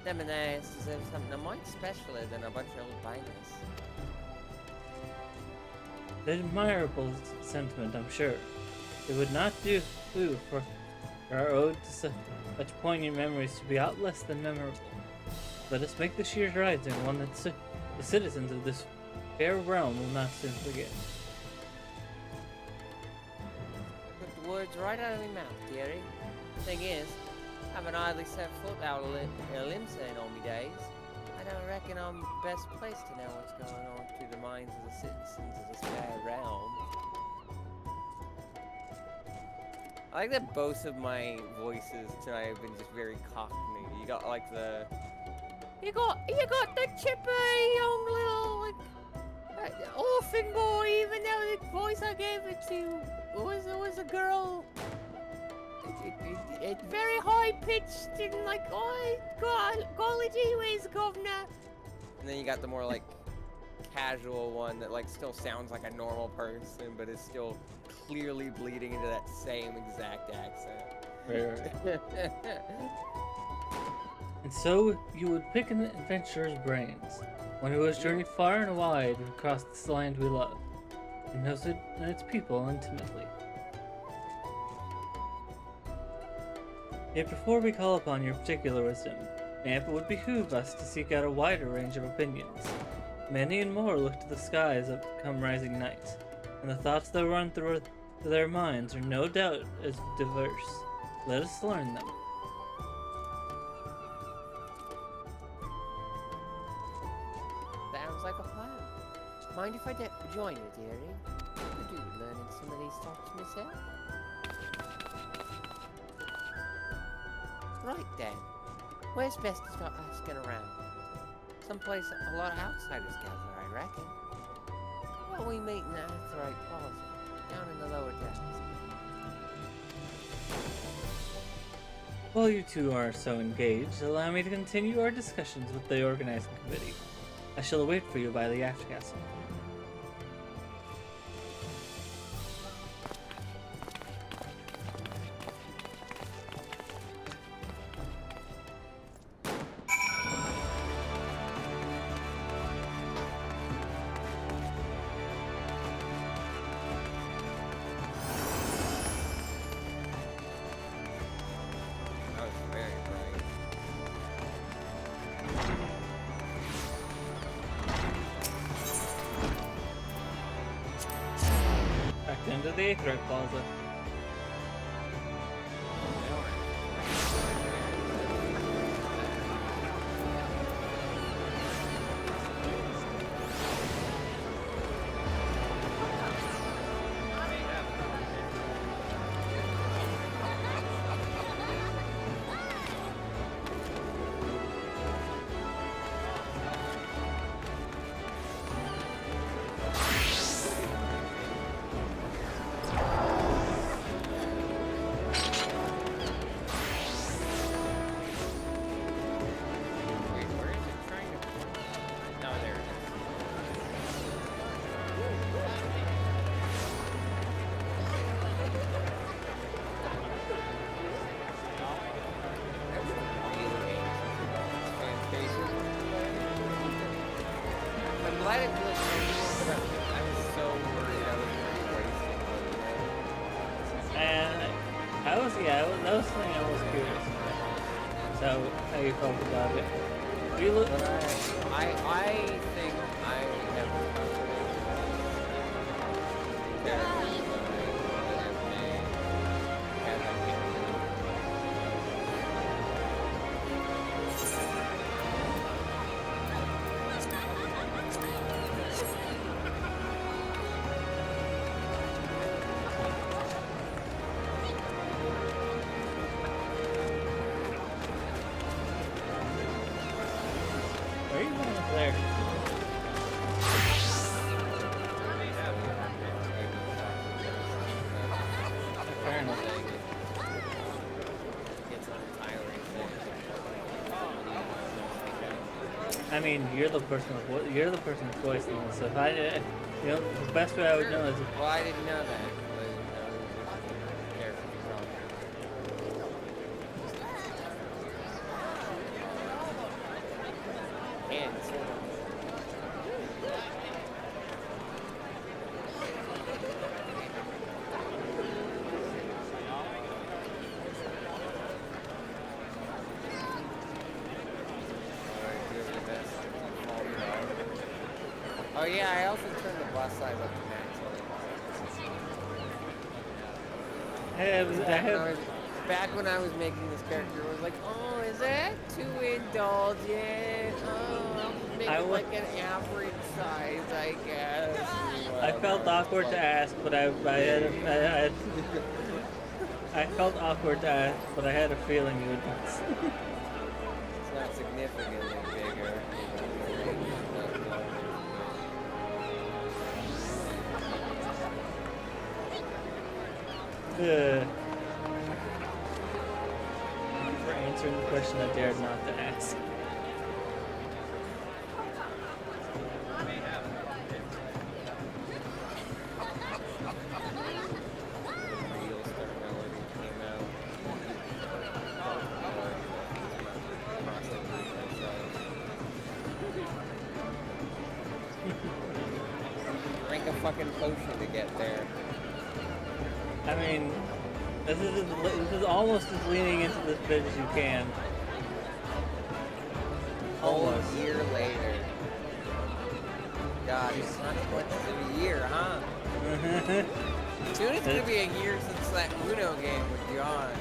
Them and theirs deserve something a mite specialer than a bunch of old bangers. An admirable sentiment, I'm sure. It would not do for our ode to such poignant memories to be aught less than memorable. Let us make this year's rising one that the citizens of this fair realm will not soon forget. Took the words right out of my mouth, dearie. Thing is, I haven't hardly set foot out of Limsa in all my days. I I reckon I'm best placed to know what's going on through the minds of the citizens of this bad realm. I like that both of my voices tonight have been just very cockney. You got like the... You got the chipper young little, like, orphan boy, even though the voice I gave it to was a girl. It's very high pitched and like, oh, golly gee whiz, governor. And then you got the more like casual one that like still sounds like a normal person, but is still clearly bleeding into that same exact accent. Right. And so you would pick an adventurer's brains, one who has journeyed far and wide across this land we love, and knows it and its people intimately. Yet before we call upon your particular wisdom, it would behoove us to seek out a wider range of opinions. Many and more look to the skies come rising night, and the thoughts that run through their minds are no doubt as diverse. Let us learn them. Sounds like a plan. Mind if I join you, dearie? I do learning some of these thoughts myself. Right then, where's best to start asking around? Someplace a lot of outsiders gather, I reckon. Why don't we meet in the Aetheryte Plaza, down in the lower decks? While you two are so engaged, allow me to continue our discussions with the organizing committee. I shall await for you by the aft castle. That was very bright. Back into the Aetheryte Plaza. Wait, where is it trying to... No, there it is. I'm glad it feels so good. I was so worried I was wasting one. And that was something I was curious about. So, how you felt about it? You look. But I think I have Where are you going up there? Fair enough. I mean, you're the person voicing this. So if I did, the best way I would know is if Well, I didn't know that. I didn't know it was just a character control. And oh yeah, I also turned the bus size up to max. I have back when I was making this character, I was like, oh, is that too indulgent? Oh, I'll make it like an average size, I guess. I felt awkward to ask, but I felt awkward to ask, but I had a feeling you would. It's not significantly bigger. For answering the question I dared not to ask. Drink a fucking potion to get there. I mean, this is almost as leaning into this bit as you can. Almost. A year later. God, it's not as much as a year, huh? Soon it's gonna be a year since that Uno game with John.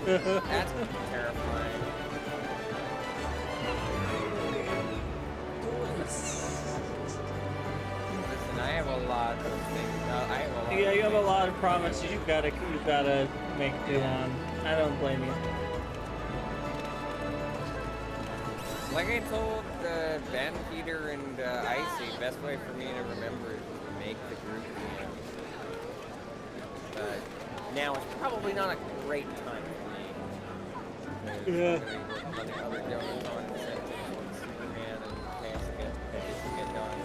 That's terrifying. Listen, I have a lot of things. Yeah, you have a lot of promises you've gotta make do on. I don't blame you. Like I told Ben, Peter, and Icy, best way for me to remember is to make the group game. Now it's probably not a great time for me. Yeah. On the other donuts on Superman and Chaos get done.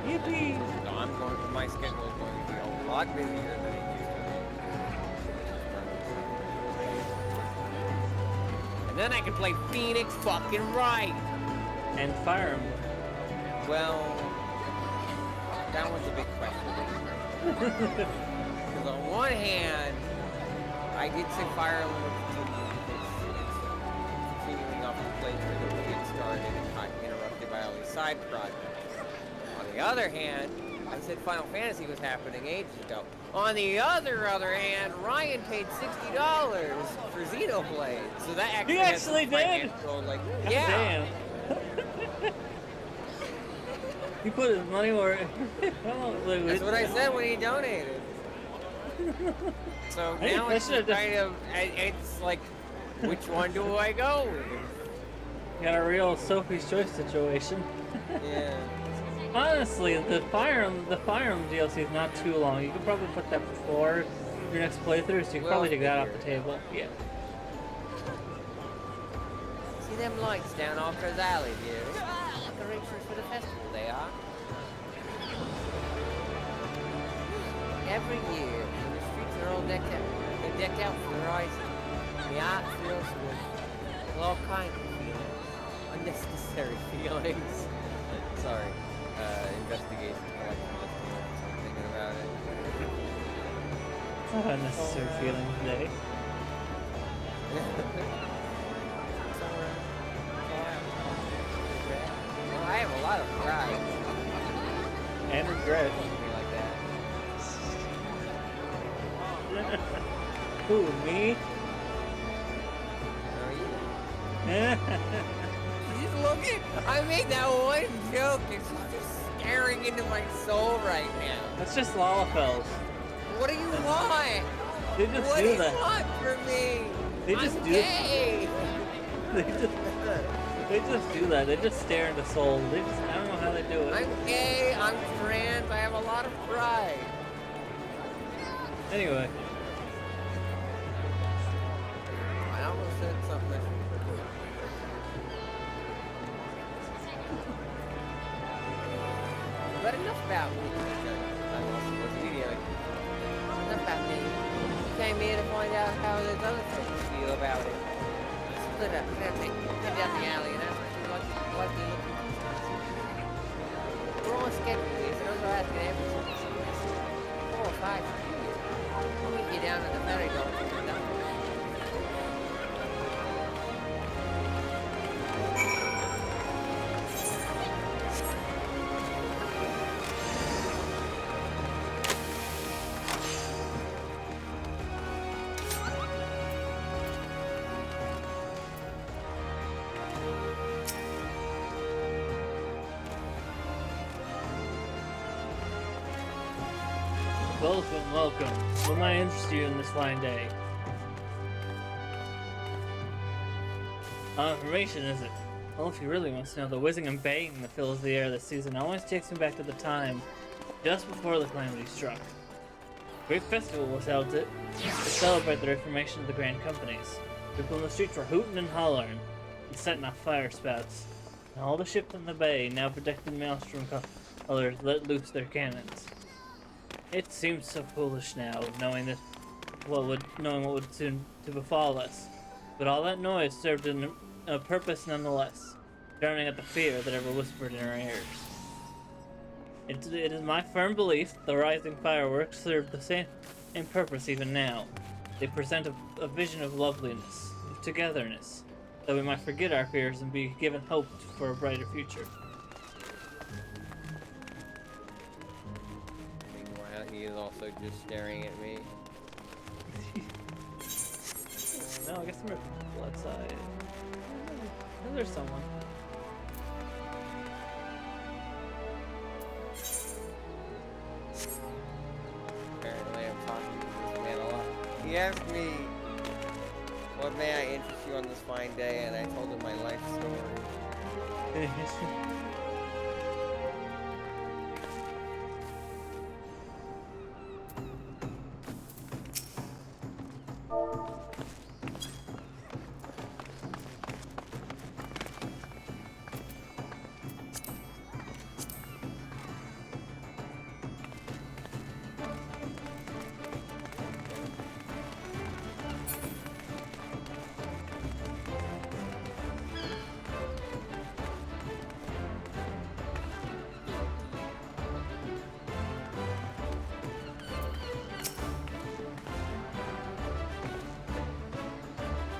Yippee! So my schedule is going to be a lot busier than it used to be. And then I can play Phoenix fucking Wright! And Fire Emblem. Well, that was a big question. Because on one hand, I did say Fire Emblem would continue because it's continuing off the playthrough that we had started and got interrupted by all these side projects. On the other hand, I said Final Fantasy was happening ages ago. On the other hand, Ryan paid $60 for Xenoblade, so that actually He actually did. Like, God yeah. Damn. He put his money where. That's what I said when he donated. So now it's kind of, it's like, which one do I go with? Got a real Sophie's Choice situation. Yeah. Honestly, the Fire Emblem DLC is not too long. You could probably put that before your next playthrough, so you could probably take that off the table. Yeah. See them lights down Alcatraz Alley, dude? Decorations for the festival, they are. Every year, when the streets are all decked out, they're decked out for the rising. The art fills with all kinds of feelings. Unnecessary feelings. Sorry. Investigation collection list. I'm thinking about it. It's not unnecessary feeling today. Well, I have a lot of pride. And regret. Something like that. Who, me? No, you. She's looking. I made that one joke and she's just staring into my soul right now. That's just Lalafels. What do you want? They just What do do you that. want from me? They just I'm do gay. They just do that. They just stare into soul. I don't know how they do it. I'm gay. I'm trans. I have a lot of pride. Anyway. I almost said something. But enough about me. Enough about me. You came here to find out how those other folks feel about it. Split up, head down the alley and ask if you like the looking. We're all skeptics, and I'm asking everyone. 4 or 5 years. I'll meet you down at the ferry dock when we're done. Welcome, welcome. What might interest you in this fine day? Information, is it? Well, if you really want to know, the whizzing and banging that fills the air this season always takes me back to the time just before the calamity struck. A great festival was held to celebrate the reformation of the Grand Companies. People in the streets were hooting and hollering and setting off fire spouts. And all the ships in the bay, now protected maelstrom colors, let loose their cannons. It seems so foolish now, knowing what would soon to befall us. But all that noise served a purpose nonetheless, drowning out the fear that ever whispered in our ears. It is my firm belief the rising fireworks serve the same purpose even now. They present a vision of loveliness, of togetherness, that we might forget our fears and be given hope for a brighter future. Meanwhile, he is also just staring at me. No, I guess I'm outside. Oh, there's someone. Apparently, I'm talking to this man a lot. He asked me, what may I interest you on this fine day, and I told him my life story.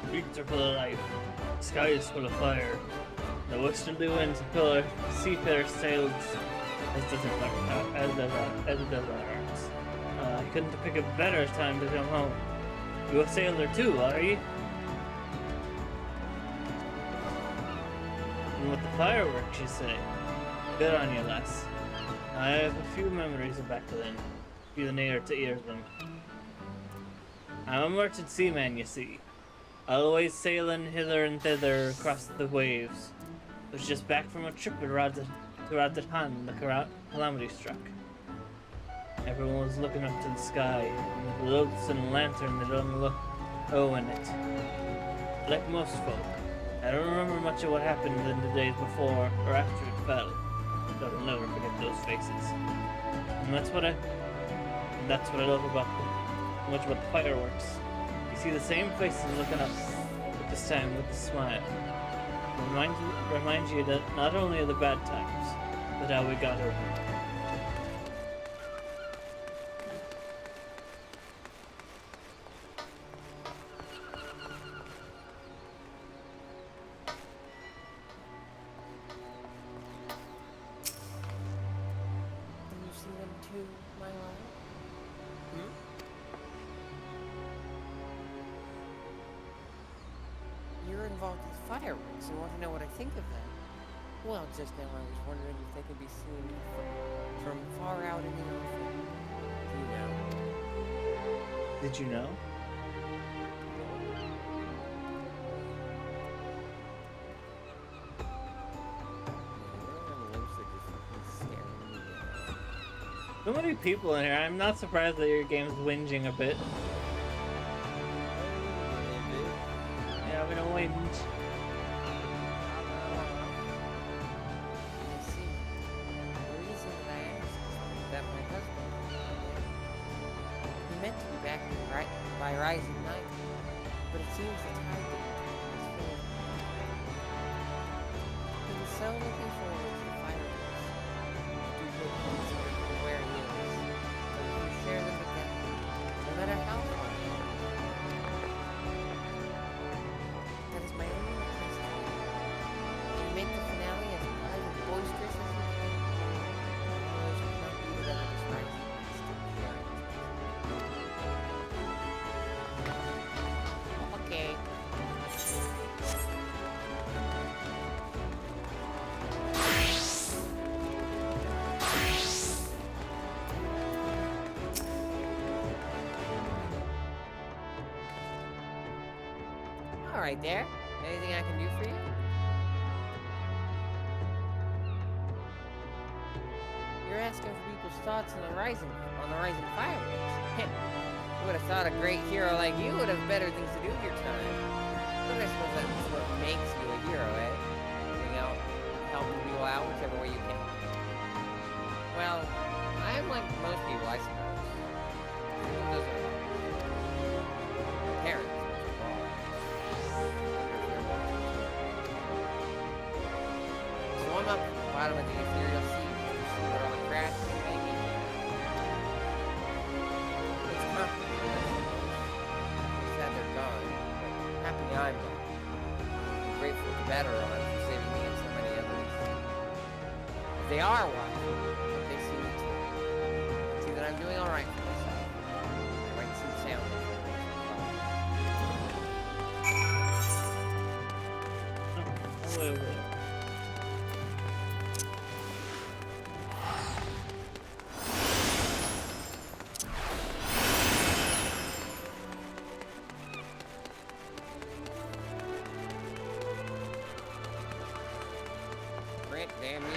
Streets are full of life. The sky is full of fire. The westerly winds and pillar seafarer sails as does ours. I couldn't pick a better time to come home. You a sailor too, are you? And with the fireworks, you say? Good on you, lass. I have a few memories of back then, feel near to ear them. I'm a merchant seaman, you see. Always sailing hither and thither across the waves. Was just back from a trip to Radzahan when the calamity struck. Everyone was looking up to the sky, and the loathsome lantern that in it. Like most folk, I don't remember much of what happened in the days before or after it fell, but I'll never forget those faces. And that's what I love much about the fireworks. You see the same faces looking up, but this time with a smile. Reminds you that not only of the bad times, but how we got over them. You see them too, my love? You're involved with fireworks. You want to know what I think of them? Well, just now I was wondering if they could be seen from far out in the ocean. Do you know? Did you know? So many people in here. I'm not surprised that your game's whinging a bit. Yeah, we don't whinge. You see, the reason that I asked is that my husband, he meant to be back by rising night, but it seems the tide didn't turn in his favor. He was so looking forward to the fireworks. Do good things for where he is, but if you share them with them, no matter how far. That is my only request to you. Can you make the finale as bright and boisterous as you can? Otherwise you cannot be together this rising still beyond. Okay. all right there. Anything I can do for you? You're asking for people's thoughts on the rising fireworks. Who would have thought a great hero like you would have better things to do with your time? But I suppose that's what makes you a hero, eh? Getting out, helping people out whichever way you can. Well, I'm like most people, I suppose. Those are parents. Swim up to the bottom of the ethereal sea. See what all the cracks are making. It's complicated. Sad they're gone, but happy I'm gone. I'm grateful to Baderon for saving me and so many others. If they are watching, they see me too. See that I'm doing alright for myself. I might seem sound. Oh, way over there. Grant, damn you.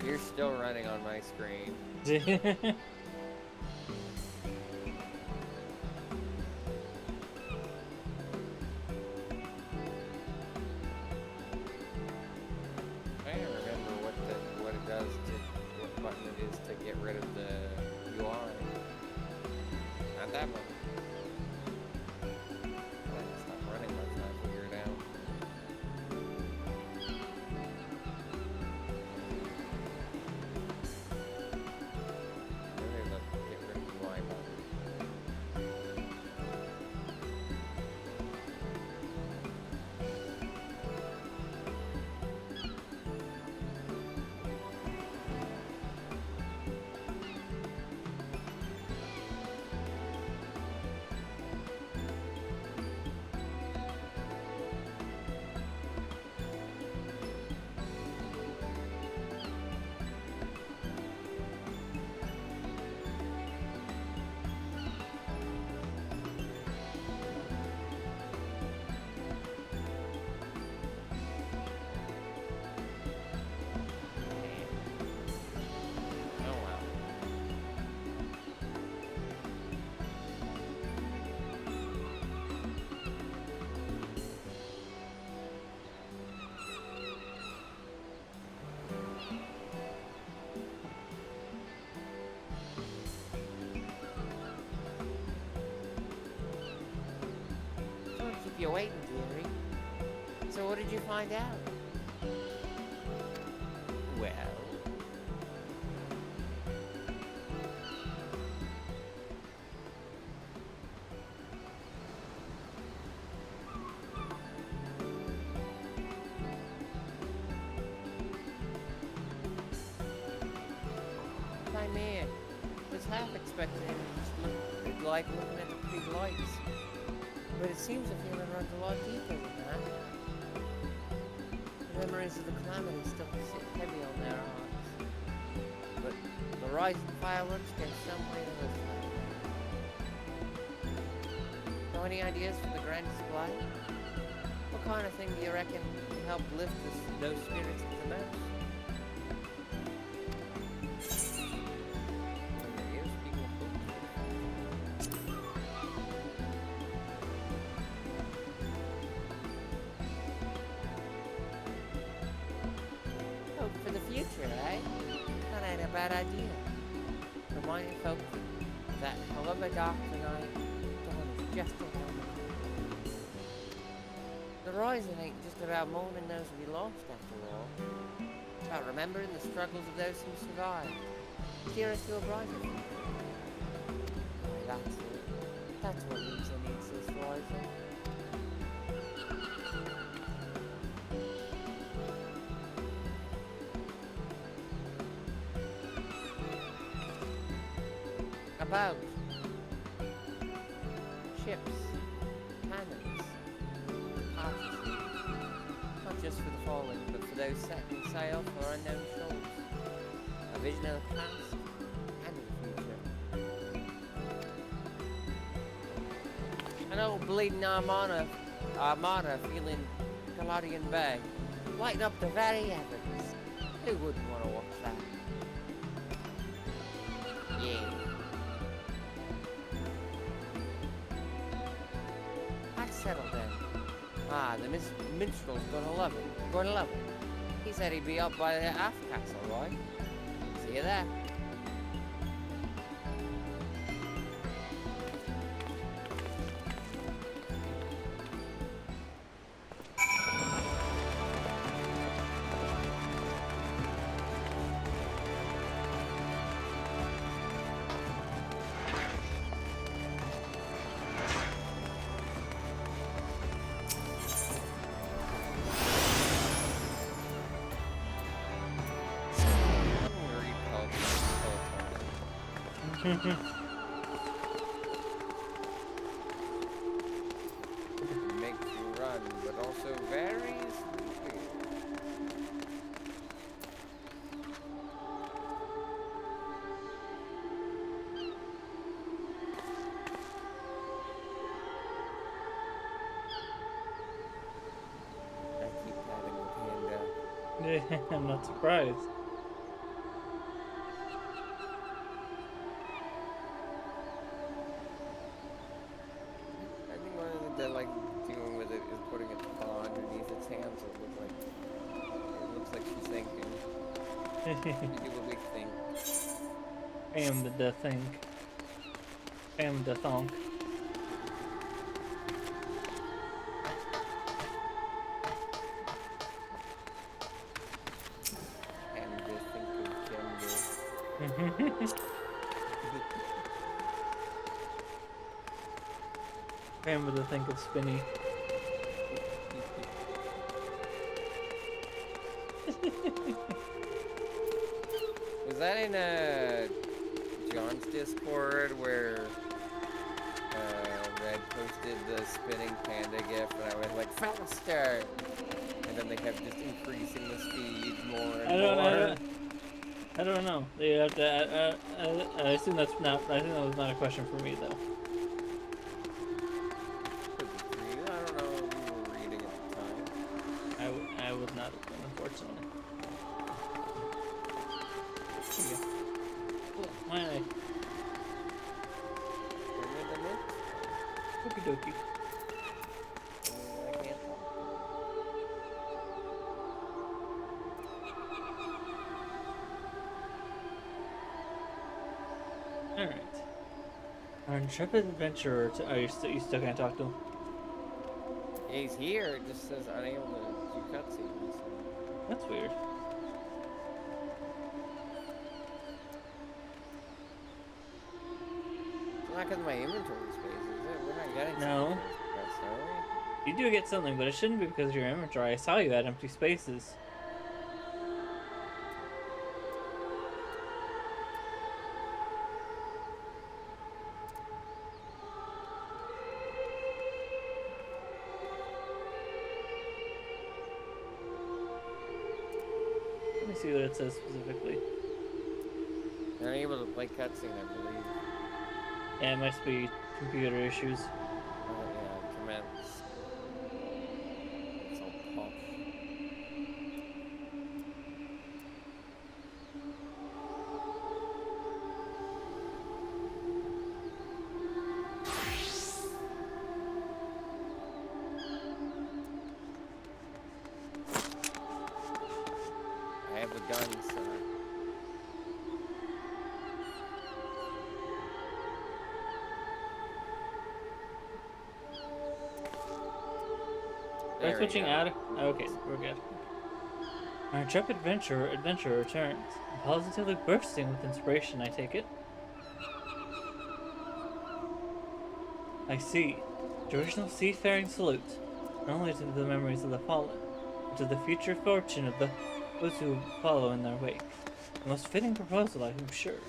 You're still running on my screen. I don't remember what it does to what button it is to get rid of the UI. Not that one. I'll stop running once I figure it out. Maybe the get rid of the UI button. Oh well. Don't keep you waiting, dearie. So what did you find out? Well, my man was half expecting him to just look like looking at the pretty lights. But it seems the feeling runs a lot deeper than that. The memories of the calamity still sit heavy on their hearts. But the rising fireworks get some way to lift them. Know any ideas for the grand display? What kind of thing do you reckon can help lift those spirits the most? Hope for the future, eh? That ain't a bad idea. Reminding folk that however dark the night, dawn is just around the corner. The rising ain't just about mourning those we lost after all. It's about remembering the struggles of those who survived. Steer us to a brighter future. Why, that's it. That's what Lisa needs this rising. about? Ships, cannons, parties. Not just for the fallen, but for those setting sail for unknown shores. A vision of the past and the future. An old bleeding armada feeling Galadian Bay, lighting up the very heavens. Who wouldn't want to watch that? Yeah. I'd settle then. The minstrel's gonna love it. He said he'd be up by the half castle, right? See you there. Makes you run, but also very sleepy. I keep patting the panda. I'm not surprised. They're like doing with it is putting its paw underneath its hands. It looks like she's thinking. You do what we think. I am the thing. I am the thonk. And just think of gender. I am to think of Spinny. Was that in John's Discord where Red posted the spinning panda gif and I was like, faster! And then they kept just increasing the speed more and more. I don't know. They have to. I assume that's not. I think that was not a question for me though. I don't know if you were reading at the time. I would not have been, unfortunately. Here you go. Cool. My eye. Okie dokie. I can't talk. Alright. Our intrepid adventurer. You still can't talk to him? Yeah, he's here. It just says unable to do cutscenes. That's weird. It's not because of my inventory space, is it? We're not getting No. something pressed, are we? You do get something, but it shouldn't be because of your inventory. I saw you had empty spaces. Let me see what it says specifically. They're unable to play cutscene, I believe. Yeah, it must be computer issues. Oh, yeah, commence. It's all posh. I have a gun, sir. Are you switching out? Okay, we're good. Our intrepid adventurer returns, positively bursting with inspiration, I take it. I see. The original seafaring salute, not only to the memories of the fallen, but to the future fortune of those who follow in their wake. The most fitting proposal, I am sure.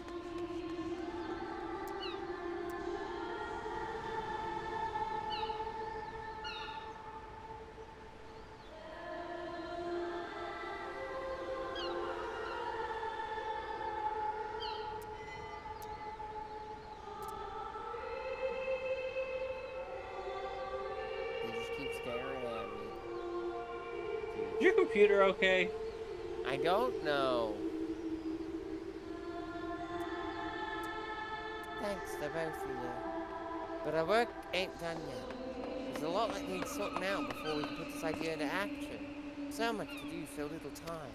computer okay? I don't know. Thanks to both of you. But our work ain't done yet. There's a lot that needs sorting out before we can put this idea into action. So much to do, so little time.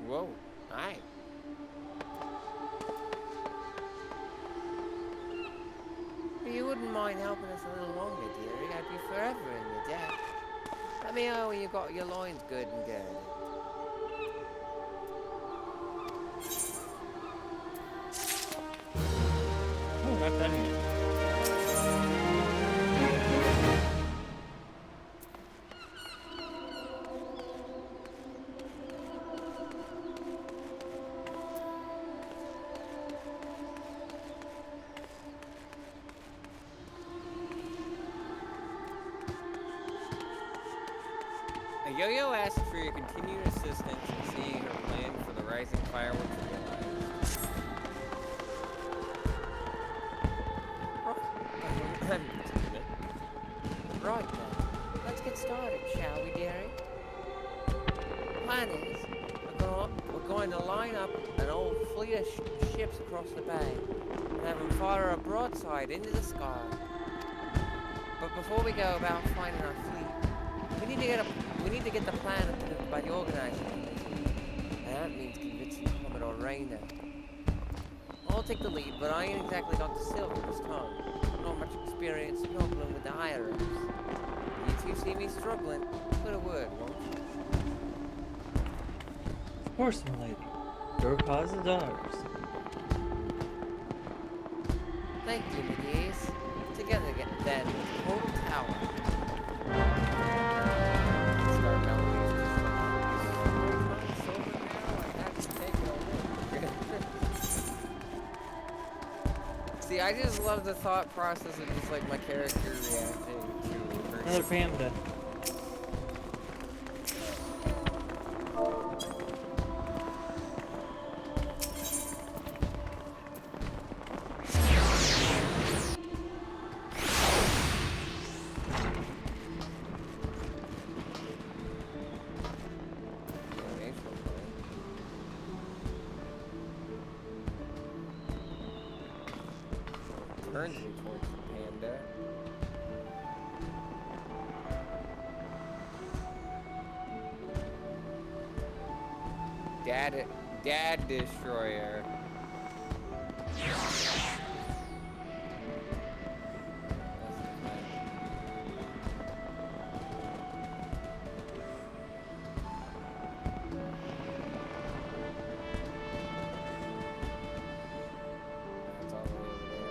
Whoa, hi. You wouldn't mind helping us a little longer, dearie. I'd be forever in your debt. Let me know when you got your loins good and girded. Oh, not done yet. Yo-Yo asked for your continued assistance in seeing her plan for the rising fireworks realized. Right then, let's get started, shall we, dearie? Plan is, we're going to line up an old fleet of ships across the bay and have them fire a broadside into the sky. But before we go about finding our fleet, we need to get the plan approved by the organizing committee. And that means convincing Commodore Rayner. I'll take the lead, but I ain't exactly Dr. Silver's tongue. Not much experience smuggling with the higher ups. You two see me struggling, put a word, won't you? Of course, my lady. Your cause is ours. Thank you, my dears. Together then, hold tower. Start melodies just like this. I have to take it over. See, I just love the thought process of just like my character reacting to her. Another panda. Turns me towards the panda. Dad Destroyer. That's all the way over there.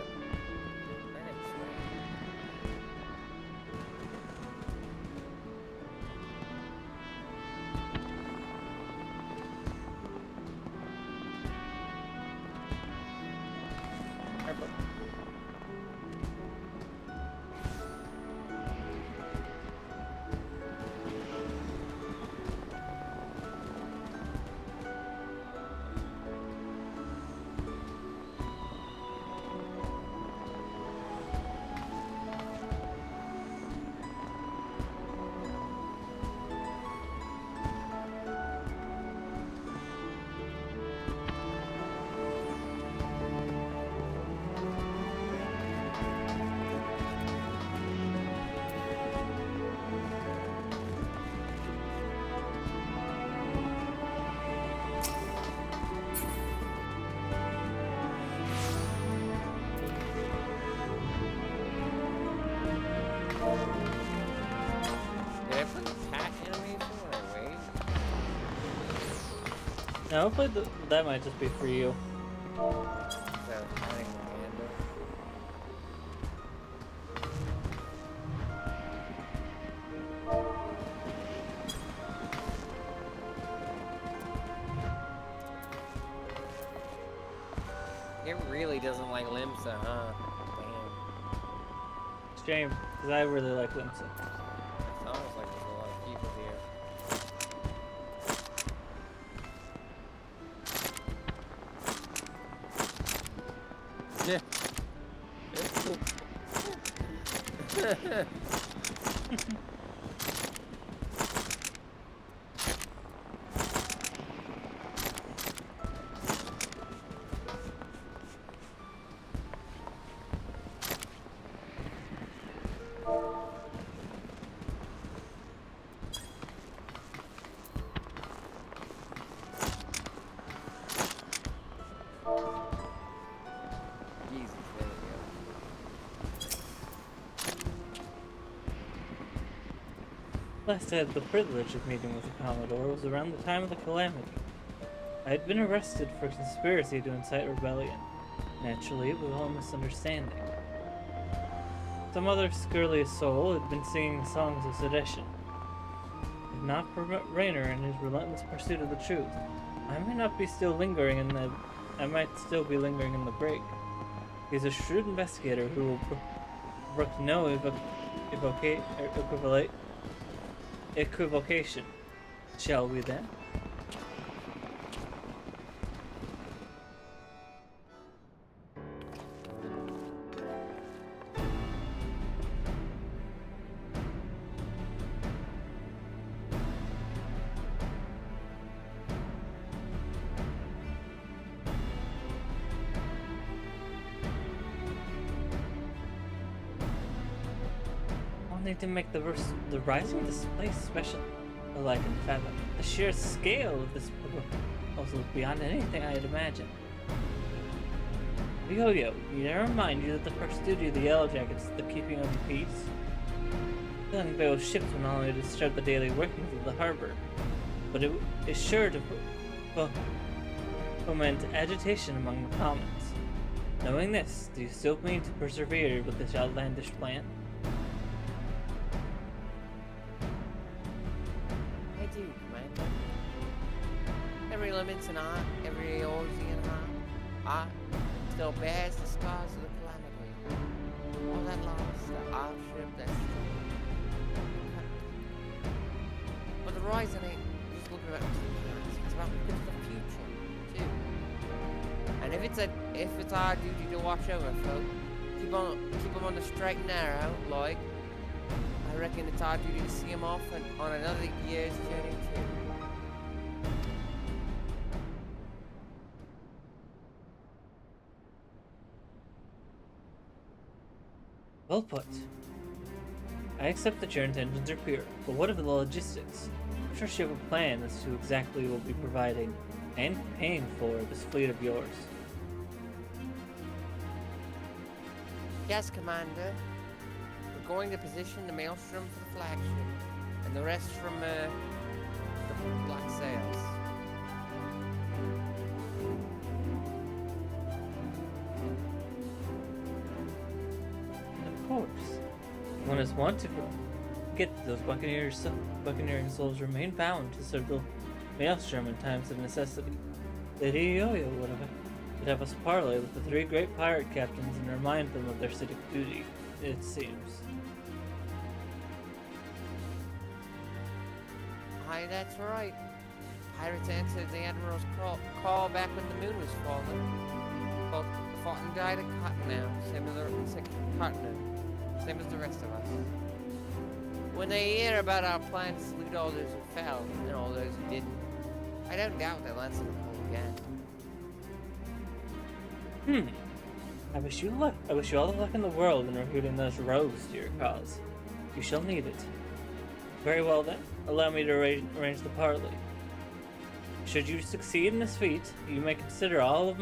Next way. Did I put the pack animation when I wait? No, hopefully that might just be for you. So, fighting the panda. It really doesn't like Limsa, huh? Damn. It's a shame, because I really like Limsa. It sounds like there's a lot of people here. Yeah. Jesus, there we go. Last I had the privilege of meeting with the Commodore was around the time of the calamity. I had been arrested for conspiracy to incite rebellion. Naturally, it was all a misunderstanding. Some other scurrilous soul had been singing songs of sedition. If not for Raynor and his relentless pursuit of the truth, I might still be lingering in the break. He's a shrewd investigator who will brook no equivocation. Shall we then? Only to make the rising of this place special, well, I can fathom. The sheer scale of this proposal is beyond anything I had imagined. Yo-Yo, need I remind you that the first duty of the Yellow Jackets is the keeping of the peace? Filling Bale's ships will not only disturb the daily workings of the harbor, but it is sure to foment agitation among the commons. Knowing this, do you still mean to persevere with this outlandish plan? I do, Commander. Every limit's an art, every Aussie an art still bears the scars of the calamity. All that loss, the hardship, that but the horizon ain't just looking about the past, it's about looking to the future, too. And if it's our duty to watch over folk, keep them on the straight and narrow, like, I reckon it's our duty to see them off on another year's journey, too. Well put. I accept that your intentions are pure, but what of the logistics? I'm sure you have a plan as to exactly what we'll be providing and paying for this fleet of yours. Yes, Commander. We're going to position the Maelstrom for the flagship, and the rest from the Black Sails. Of course. One is wont to forget that those buccaneering souls remain bound to serve the Maelstrom in times of necessity. Lady Yo-Yo would have us parley with the three great pirate captains and remind them of their civic duty, it seems. Aye, that's right. Pirates answered the Admiral's call back when the moon was falling. Both fought and died at Cottonau, same as the rest of us. When they hear about our plan to salute all those who fell and all those who didn't, I don't doubt they'll answer the call again. I wish you luck. I wish you all the luck in the world in recruiting those rogues to your cause. You shall need it. Very well then, allow me to arrange the parley. Should you succeed in this feat, you may consider all of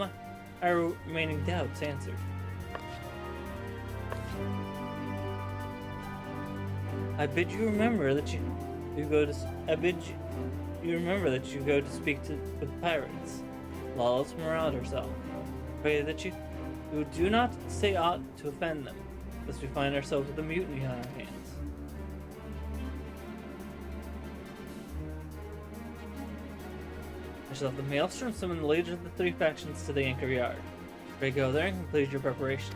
our remaining doubts answered. I bid you remember that you go to speak with pirates, lawless marauders all. Pray that you do not say aught to offend them, lest we find ourselves with a mutiny on our hands. I shall have the Maelstrom summon the leaders of the three factions to the anchor yard. Pray go there and complete your preparations.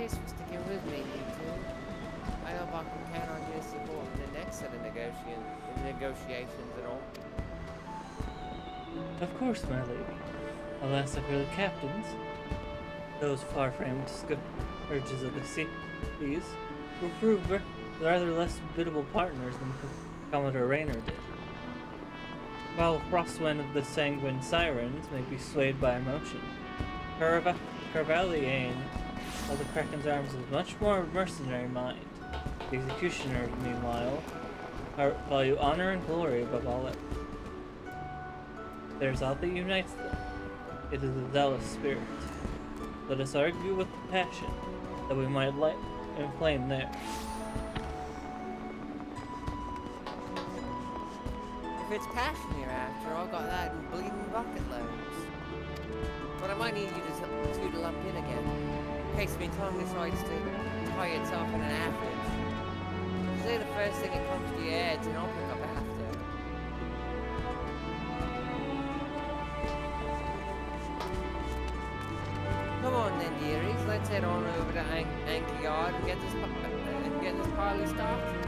Cheers for sticking with me, you two. I hope I can count on your support in the next set of negotiations and all. Of course, my lady. Alas, for the captains, those far-famed scourges of the seas will prove rather less biddable partners than Commodore Rayner did. While Frostwind of the Sanguine Sirens may be swayed by emotion, Carvallian of the Kraken's arms is much more mercenary mind. The executioners, meanwhile, value honor and glory above all else. There's aught that unites them. It is a zealous spirit. Let us argue with passion, that we might light and inflame theirs. If it's passion you're after, I've got that in bleeding bucket loads. But I might need you to lump in again, in case my tongue decides to tie itself in an affage. Say the first thing that comes to your heads and I'll pick up after. Come on then, dearies, let's head on over to Anchor Yard and get this party started.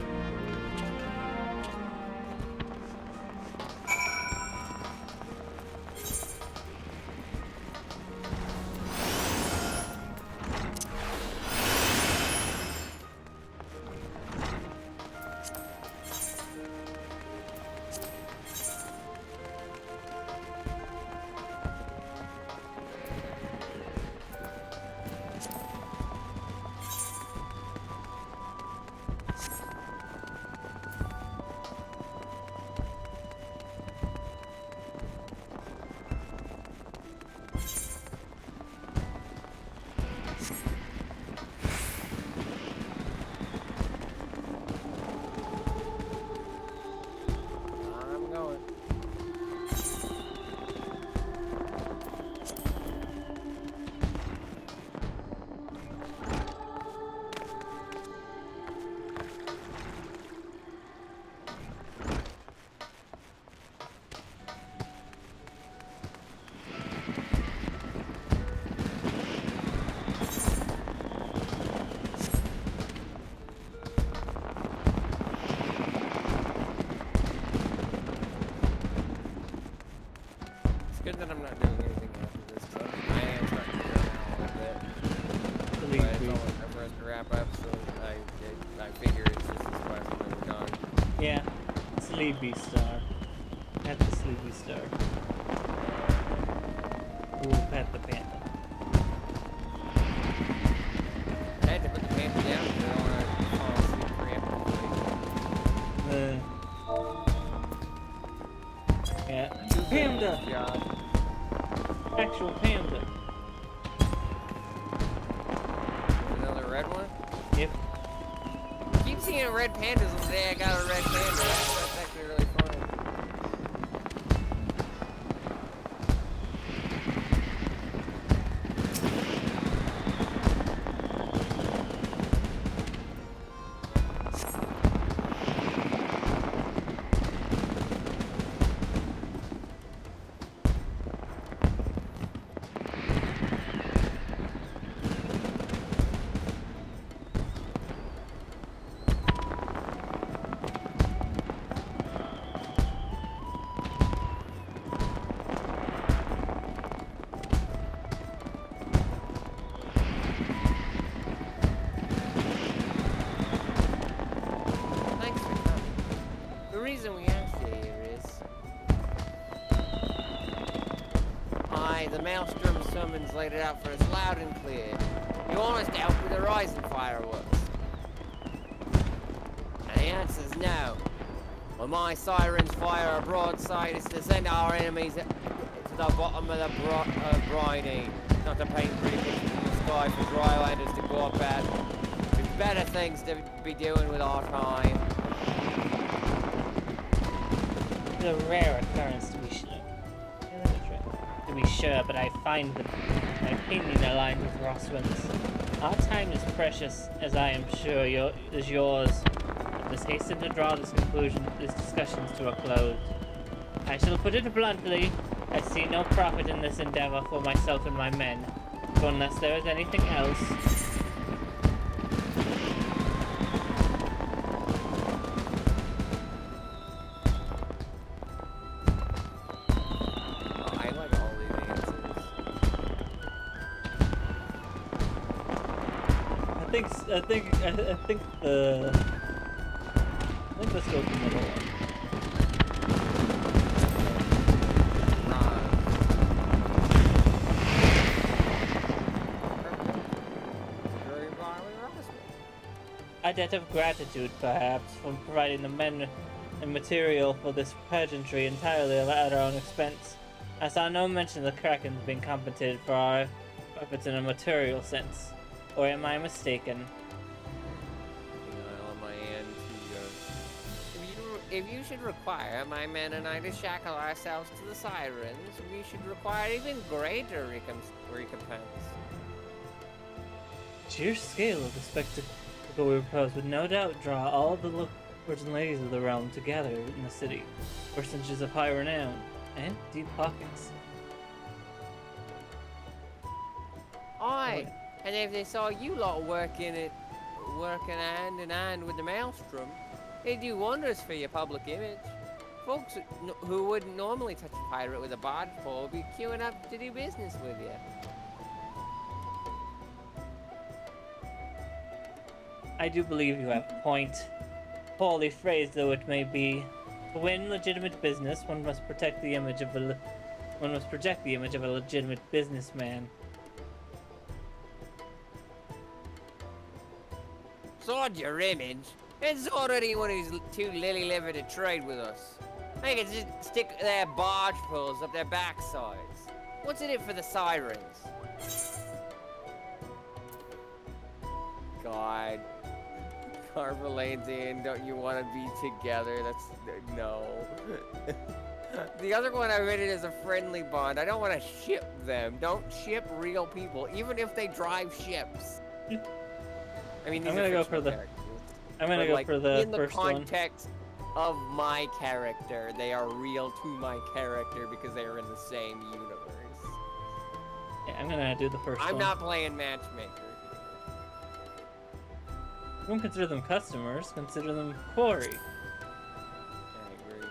Good that I'm not doing anything after this stuff. I am starting to do it now a little bit. But it's almost time for us to wrap up, so I figure it's just this quest and then we're done. Yeah, Sleepy Star. Pet the Sleepy Star. Ooh, pet the panda. I had to put the panda down because I don't want to fall asleep preemptively. Yeah. Panda! God. Actual panda. Another red one? Yep. I keep seeing red pandas and today I got a red panda. That's actually really funny. The reason we asked you here is... the Maelstrom summons laid it out for us loud and clear. You want us to help with the rising fireworks? And the answer's no. When my sirens fire a broadside, it's to send our enemies to the bottom of the briny, not to paint pretty pictures in the sky for drylanders to go up at. There's better things to be doing with our time. It's a rare occurrence to be sure. But I find my opinion aligned with Roswin's. Our time is precious, as I am sure is yours. Let us hasten to draw these discussions to a close. I shall put it bluntly, I see no profit in this endeavor for myself and my men. So unless there is anything else, think let's go with the middle one. A debt of gratitude, perhaps, for providing the men and material for this pageantry entirely at our own expense. I saw no mention of the Krakens being compensated for our efforts in a material sense. Or am I mistaken? On my end, if you should require my men and I to shackle ourselves to the sirens, we should require even greater recompense. Sheer scale of the spectacle we propose would no doubt draw all the lords and ladies of the realm together in the city, personages of high renown and deep pockets. Aye, and if they saw you lot working hand in hand with the Maelstrom, it'd do wonders for your public image. Folks who wouldn't normally touch a pirate with a barge pole would be queuing up to do business with you. I do believe you have a point. Poorly phrased though it may be, to win legitimate business, one must project the image of a legitimate businessman. Sod your image. It's sort of anyone who's too lily-livered to trade with us. They can just stick their barge poles up their backsides. What's in it for the sirens? God. Carmelane's in, don't you want to be together? That's, no. The other one I rated as a friendly bond. I don't want to ship them. Don't ship real people, even if they drive ships. I mean, these I'm gonna go for the. characters. I'm gonna go for the in the first one. context of my character, they are real to my character because they are in the same universe. Yeah, I'm gonna do the first one. I'm not playing matchmaker. Don't consider them customers, consider them quarry. I agree.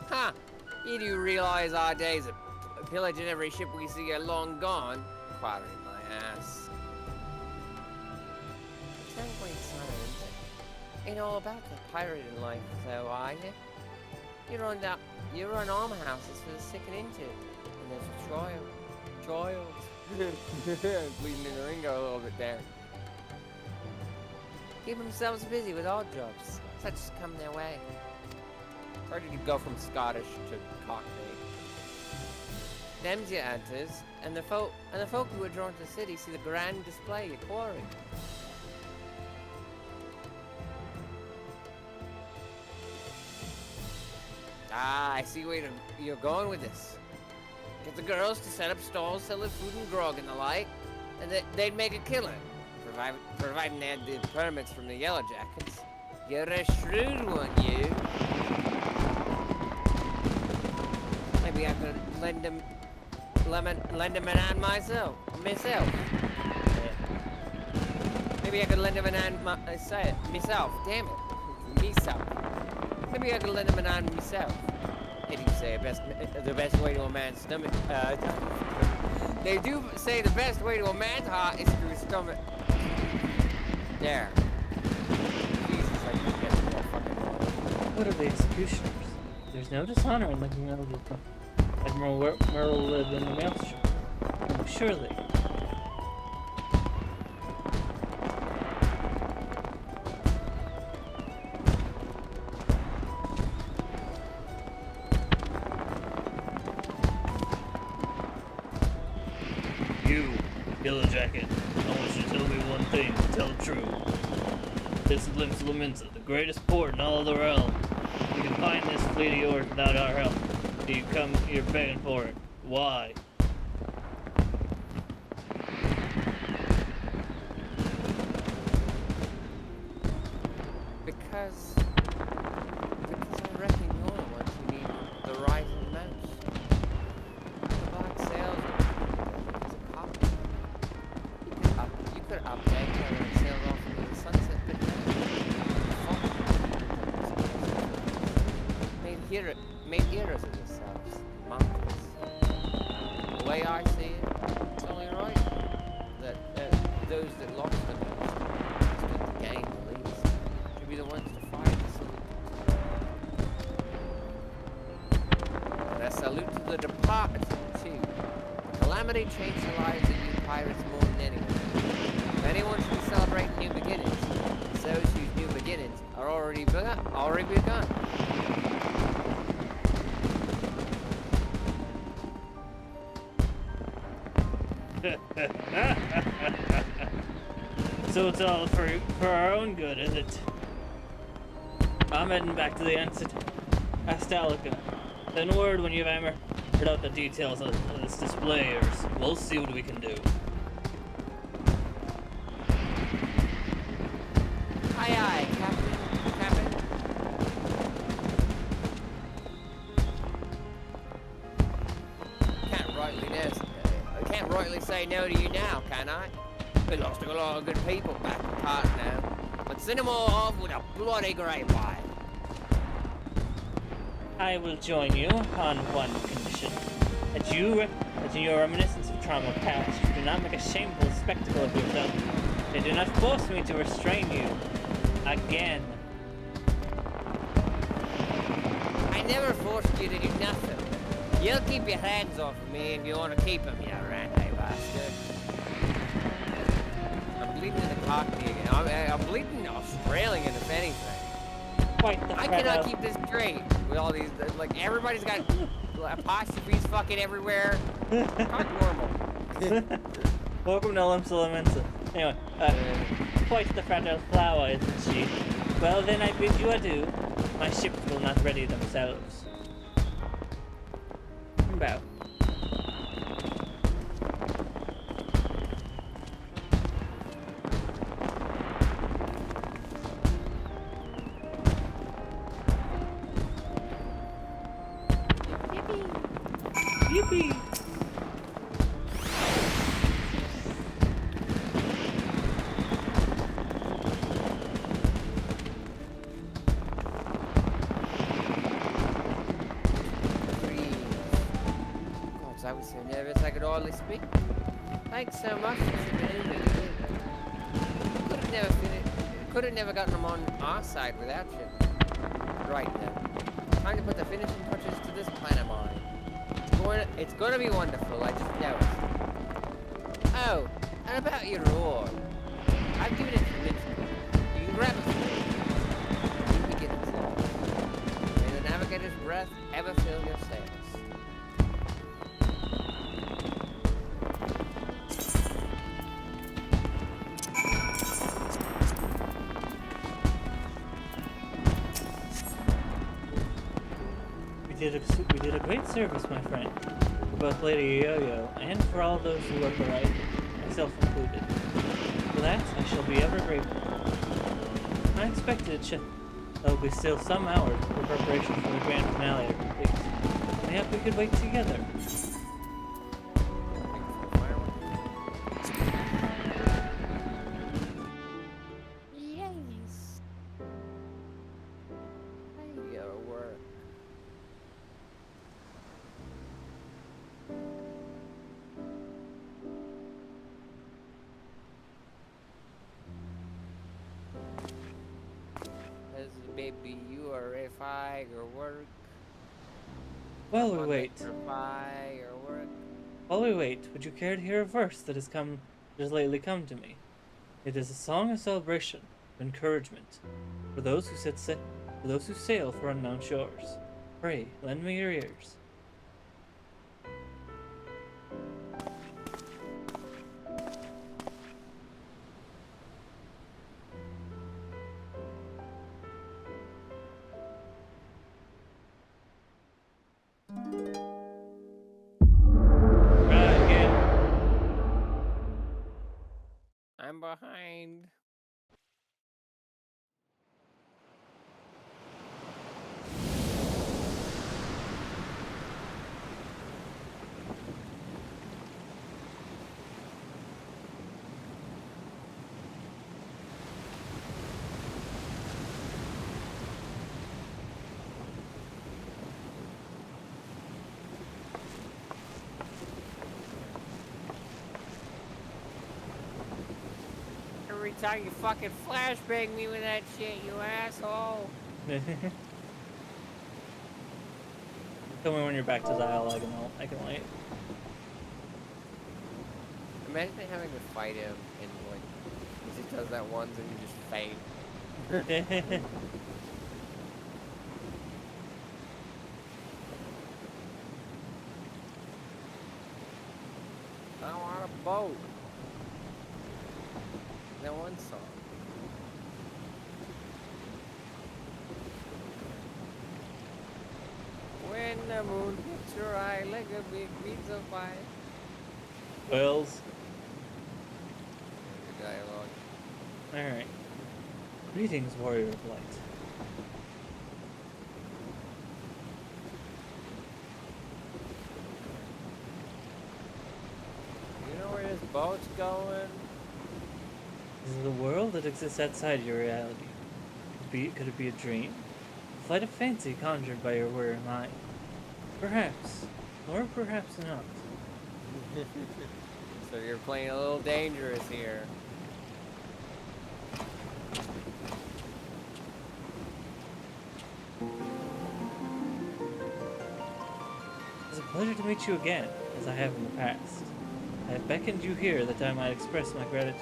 Ha! You do realize our days of pillaging every ship we see are long gone? Quarry my ass. Sanguine Sirens ain't all about the pirating life, though, are you? You run almshouses for the sick and injured, and there's trials. Bleeding in the Ringo a little bit there. Keep themselves busy with odd jobs, such as come their way. It's hard to go from Scottish to Cockney. Them's your hunters, and the folk who are drawn to the city see the grand display of quarry. Ah, I see where you're going with this. Get the girls to set up stalls selling food and grog and the like, and they'd make a killing, providing they had the permits from the Yellow Jackets. You're a shrewd one, you. Maybe I could lend him an hand myself. Maybe I could lend him an hand myself. Damn it, myself. Maybe I could lend him an hand myself. They do say the best way to a man's stomach. They do say the best way to a man's heart is through his stomach. There. Jesus, I just get more fucking wrong. What are the executioners? There's no dishonor in letting Admiral Merle live in the Maelstrom. Oh, surely. Yellow Jacket, I want you to tell me one thing, tell the truth. This is Lamenta, the greatest port in all of the realm. You can find this fleet of yours without our help. You're begging for it. Why? Because I reckon you're the ones who need the rising most. The black sails is a copy. You could update her and sail off into the sunset, but no. Made heroes of yourselves, monkeys. The way I see it, that those that lost the most, stood to gain the least, should be the ones to fight the salute. And a salute to the departed too. The calamity changed the lives of you pirates more than anyone. If anyone should be celebrating new beginnings, it's those whose new beginnings are already begun. So it's all for our own good, is it? I'm heading back to the Astalica. Send word when you've hammered out the details of this display, or we'll see what we can do. Aye, aye, Captain. I can't rightly say no to you now, can I? We lost a lot of good people back in part now. But send them all off with a bloody great white. I will join you on one condition. That in your reminiscence of trauma past, you do not make a shameful spectacle of yourself. They do not force me to restrain you. Again. I never forced you to do nothing. You'll keep your hands off of me if you want to keep them, you randy bastard. I'm bleeding in the Cockney again. I'm bleeding Australian, if anything. I cannot keep this straight with all these, like, everybody's got apostrophes fucking everywhere. Not normal. Welcome to Limsa. Anyway, quite the fragile flower, isn't she? Well, then I bid you adieu. My ships will not ready themselves. Bow. Yippee! I was so nervous I could hardly speak. Thanks so much for submitting me. Could have never gotten them on our side without you. Right then. Time to put the finishing touches to this plan of mine. It's gonna be wonderful, I just know it. Oh, and about your reward. I've given it to Mitchell. You can grab it from me. You begin it. May the navigator's breath ever fill your sails. We did a great service, my friend, for both Lady Yo-Yo and for all those who work the right, myself included. For that, I shall be ever grateful. Unexpected, there will be still some hours for preparation for the grand finale to complete. Mayhap we could wait together. Yes. I gotta work. Baby, you are if I or work. While we wait, would you care to hear a verse that has lately come to me? It is a song of celebration, of encouragement, for those who sail for unknown shores. Pray, lend me your ears. I'm behind. every time you fucking flashbang me with that shit, you asshole. Tell me when you're back to dialogue and I can wait. Imagine having to fight him and like he just does that once and you just faint. I want a boat. That one song. When the moon hits your eye like a big pizza pie. Wells. Good dialogue. Alright. Greetings, warrior of light. You know where this boat's going? This is the world that exists outside your reality. Could it be a dream? A flight of fancy conjured by your weary mind? Perhaps, or perhaps not. So you're playing a little dangerous here. It's a pleasure to meet you again, as I have in the past. I have beckoned you here that I might express my gratitude.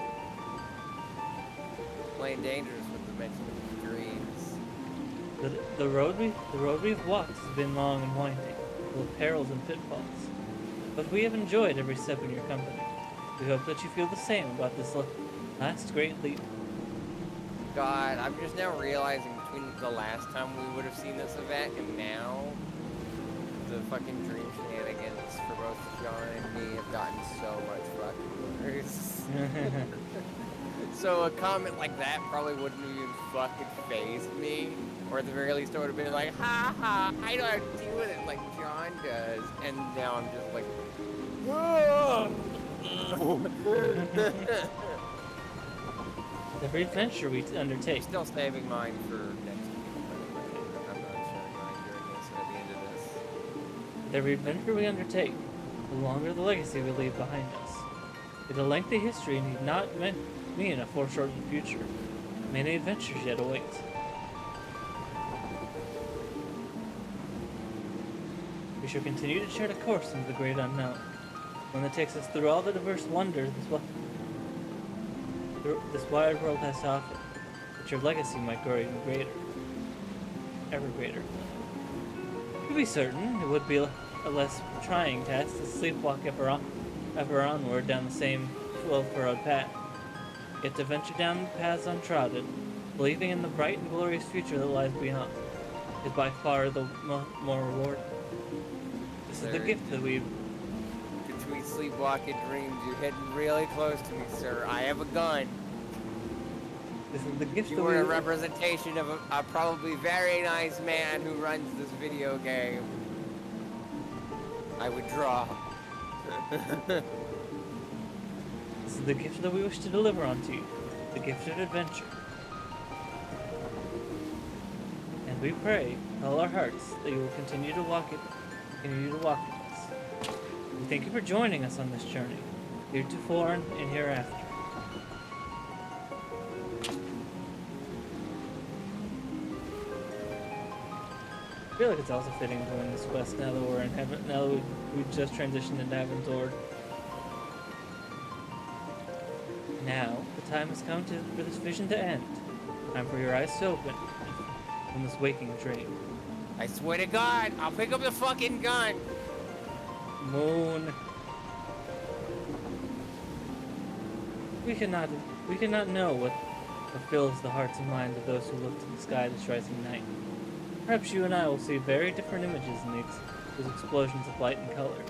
Playing dangerous with the mention of dreams. The road we've walked has been long and winding, full of perils and pitfalls. But we have enjoyed every step in your company. We hope that you feel the same about this last great leap. God, I'm just now realizing between the last time we would have seen this event and now, the fucking dream shenanigans for both John and me have gotten so much fucking worse. So a comment like that probably wouldn't even fucking faze me. Or at the very least I would have been like, ha ha, I don't have to deal with it like John does. And now I'm just like, Every adventure we undertake. I'm still saving mine for next week. I'm not sharing mine during this and at the end of this. Every adventure we undertake, the longer the legacy we leave behind us. Yet a lengthy history need not mean a foreshortened future. Many adventures yet await. We shall continue to chart a course into the great unknown, one that takes us through all the diverse wonders this wide world has to offer, that your legacy might grow even greater, ever greater. To be certain, it would be a less trying task to sleepwalk ever onward down the same well-furrowed path, yet to venture down the paths untrodden, believing in the bright and glorious future that lies beyond, is by far the more rewarding. This is the gift that we... Between sleepwalking dreams, you're hitting really close to me, sir. I have a gun. This is the gift You that were we... a representation of a probably very nice man who runs this video game. I would draw. This is the gift that we wish to deliver unto you, the gift of adventure. And we pray with all our hearts that you will continue to walk with us. We thank you for joining us on this journey, heretofore and hereafter. I feel like it's also fitting to win this quest now that we're in heaven. Now that we've just transitioned into Heavensward. Now, the time has come for this vision to end. Time for your eyes to open from this waking dream. I swear to God, I'll pick up the fucking gun. Moon. We cannot know what fills the hearts and minds of those who look to the sky this rising night. Perhaps you and I will see very different images in these explosions of light and color.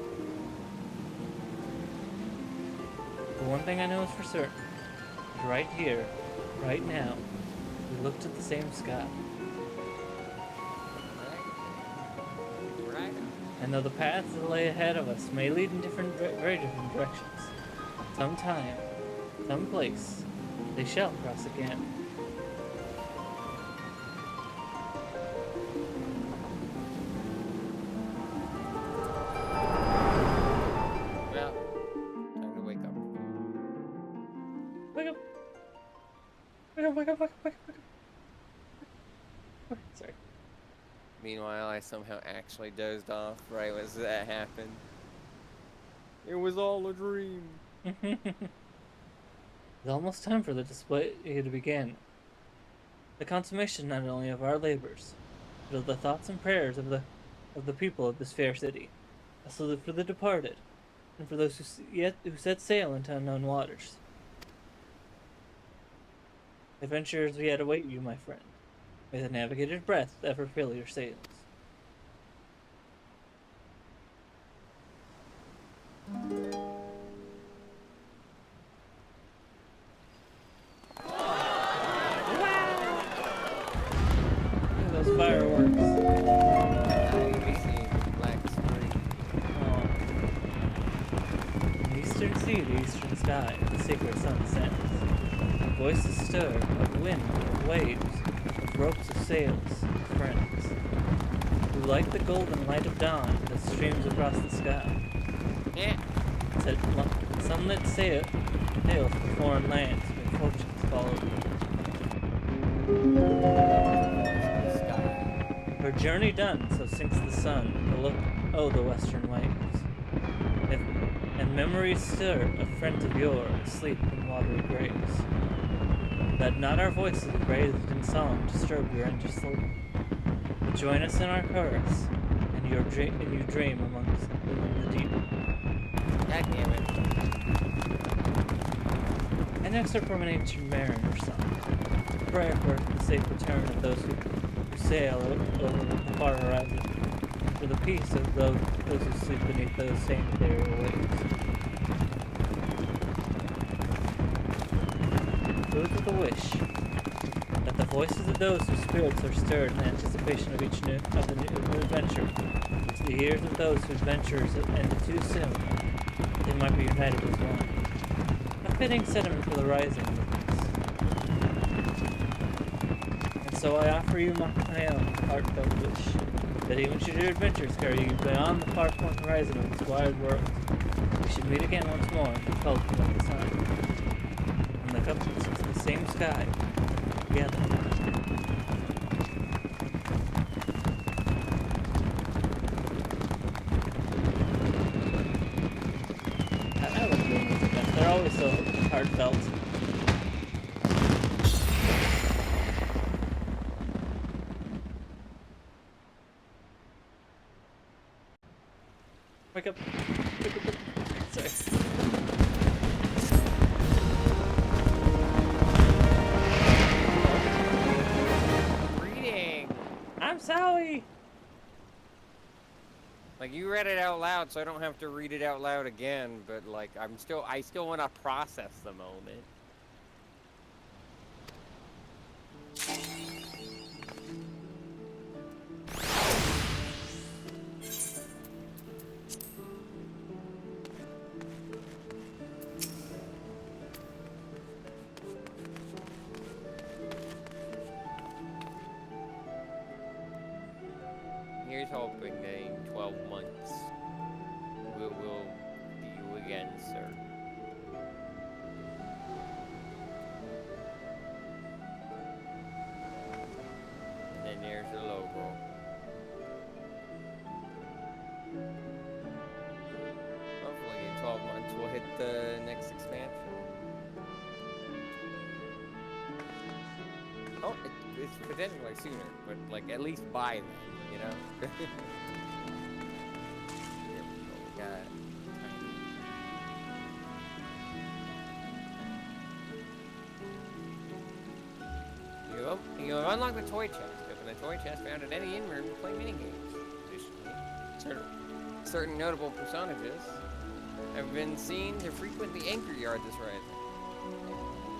But one thing I know is for certain, is right here, right now, we look to the same sky. Right. And though the paths that lay ahead of us may lead in very different directions, sometime, someplace, they shall cross again. Well, time to wake up. Wake up. up. Sorry. Meanwhile, I somehow actually dozed off right as that happened. It was all a dream. It's almost time for the display to begin. The consummation not only of our labors, but of the thoughts and prayers of the people of this fair city. A salute for the departed, and for those who set sail into unknown waters. Adventures yet await you, my friend. May the navigator's breath ever fill your sails. Those fireworks. Black screen. From the eastern sea to eastern sky, the sacred sun sends. Voices stir, of wind, of waves, of ropes of sails, of friends, who like the golden light of dawn that streams across the sky. Yeah. Set sunlit sails for foreign lands, may fortunes follow thee. Her journey done, so sinks the sun, the look, oh, the western waves. And memories stir of friends of yore, asleep in watery graves. Let not our voices raised in song disturb your endless sleep. But join us in our chorus, and you dream among the deep. God damn it. An excerpt from an ancient mariner's song. A prayer for the safe return of those who sail over the far horizon, for the peace of those who sleep beneath those same ethereal waves. Concludes with a wish that the voices of those whose spirits are stirred in anticipation of each new adventure, to the ears of those whose ventures ended too soon, that they might be united as one. A fitting sentiment for the rising of this. And so I offer you my own heartfelt wish, that even should your adventures carry you beyond the far-flung horizon of this wide world, we should meet again once more in the cloak of the sun. The couplets into the same sky, together. I love doing these events. They're always so heartfelt. Wake up. Sorry. I'm sorry. Like, you read it out loud, so I don't have to read it out loud again, but like I still want to process the moment. Here's hoping that in 12 months we'll see you again, sir. And then there's the logo. Hopefully in 12 months we'll hit the next expansion. Oh, it's potentially sooner, but like at least by then. You know? Here we go, we got you have unlocked the toy chest. Open the toy chest found in any inn room to play minigames. Additionally, certain notable personages have been seen to frequent the anchor yard this rising.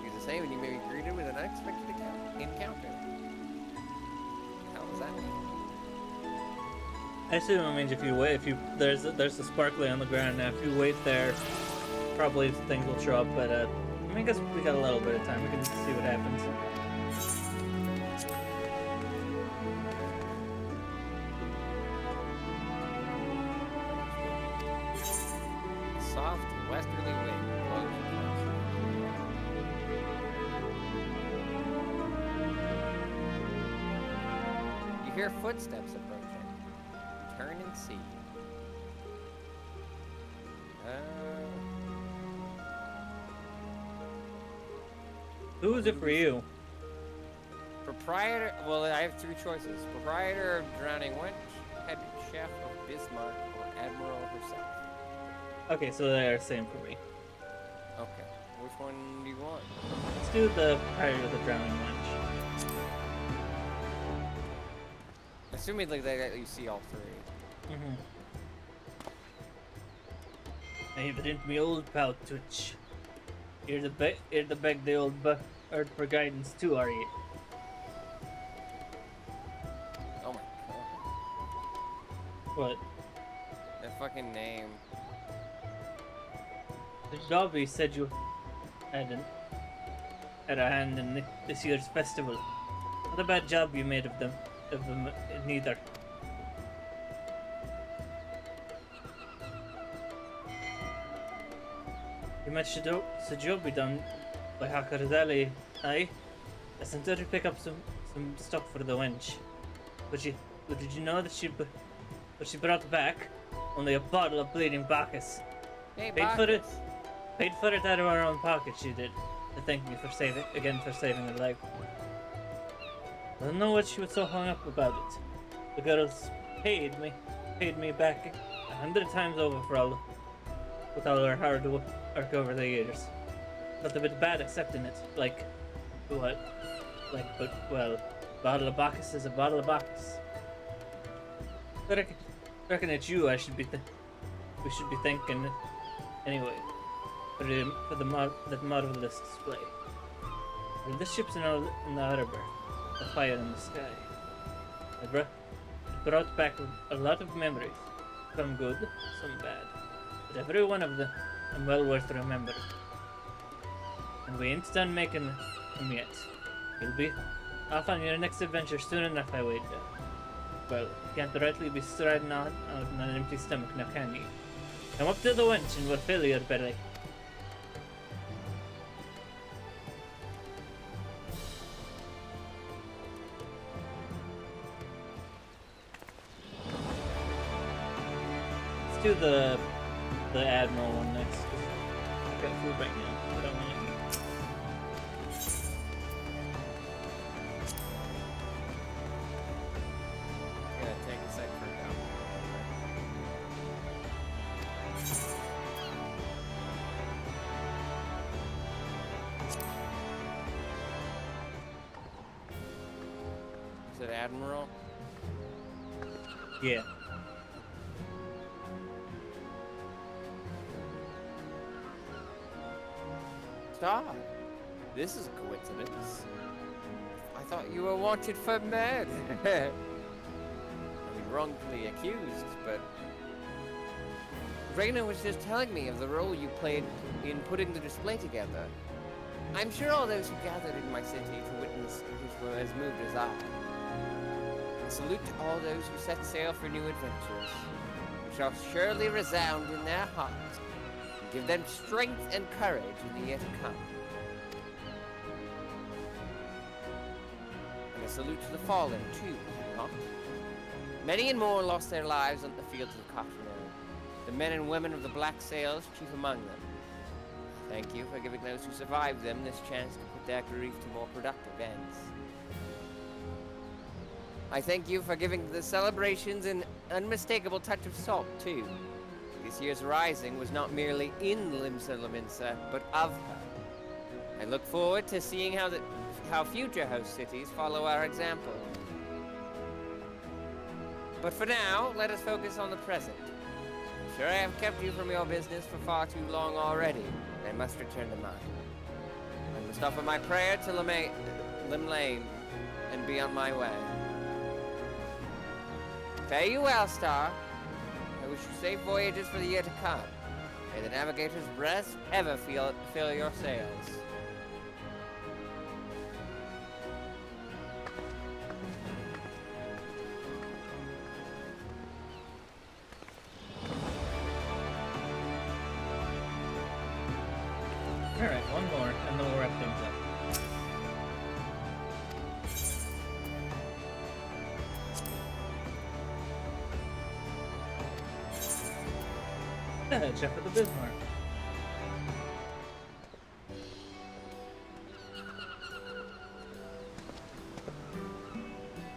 Do the same and you may be greeted with an unexpected encounter. How does that mean? I assume it means if you wait, there's a sparkly on the ground now. If you wait there, probably things will show up. But I guess we got a little bit of time. We can see what happens. Soft westerly wind blows across. hear footsteps approaching. Turn and see. Who's it for you? Proprietor. Well, I have three choices: proprietor of Drowning Wench, head chef of Bismarck, or Admiral herself. Okay, so they're the same for me. Okay. Which one do you want? Let's do the proprietor of the Drowning Wench. Assuming like they let you see all three. I have it into me old pal Twitch. Here to beg the old bird for guidance too, are you? Oh my god. What? That fucking name. The Dobby said you had a hand in this year's festival. Not a bad job you made of them neither. You mentioned Sajobi done by Hakarzali, aye? I sent her to pick up some stock for the wench. But did you know that she brought back only a bottle of bleeding Bacchus? Hey, Paid for it out of her own pocket, she did. To thank me for saving her life. I don't know what she was so hung up about it. The girls paid me back 100 times over with all her hard work over the years. Felt a bit bad accepting it. Like, what? Well, bottle of Bacchus is a bottle of Bacchus. I reckon it's you we should be thanking anyway for that marvelous display. Well, this ship's in the harbor, a fire in the sky. It brought back a lot of memories, some good, some bad, but every one of them well worth remembering. And we ain't done making them yet. You'll be off on your next adventure soon enough, I wait. Well, you can't rightly be striding out on an empty stomach now, can you? Come up to the wench and we'll fill your belly. Let's do the Admiral one next. I've got food right now. I don't want to eat. Gonna take a sec for now. Is it Admiral? Yeah. Stop. This is a coincidence. I thought you were wanted for murder. I mean, wrongfully accused, but Reyna was just telling me of the role you played in putting the display together. I'm sure all those who gathered in my city to witness it were as moved as I. A salute to all those who set sail for new adventures, which shall surely resound in their hearts and give them strength and courage in the year to come. And a salute to the fallen, too, not? Many and more lost their lives on the fields of Cottonelle, the men and women of the Black Sails chief among them. Thank you for giving those who survived them this chance to put their grief to more productive ends. I thank you for giving the celebrations an unmistakable touch of salt, too. This year's rising was not merely in Limsa Laminsa, but of her. I look forward to seeing how future host cities follow our example. But for now, let us focus on the present. I'm sure I have kept you from your business for far too long already. I must return to mine. I must offer my prayer to Lim Lane and be on my way. Fare you well, Star. I wish you safe voyages for the year to come. May the navigator's breath ever fill your sails. Alright, one more, and then we'll wrap things up. Jeff of the Bismarck.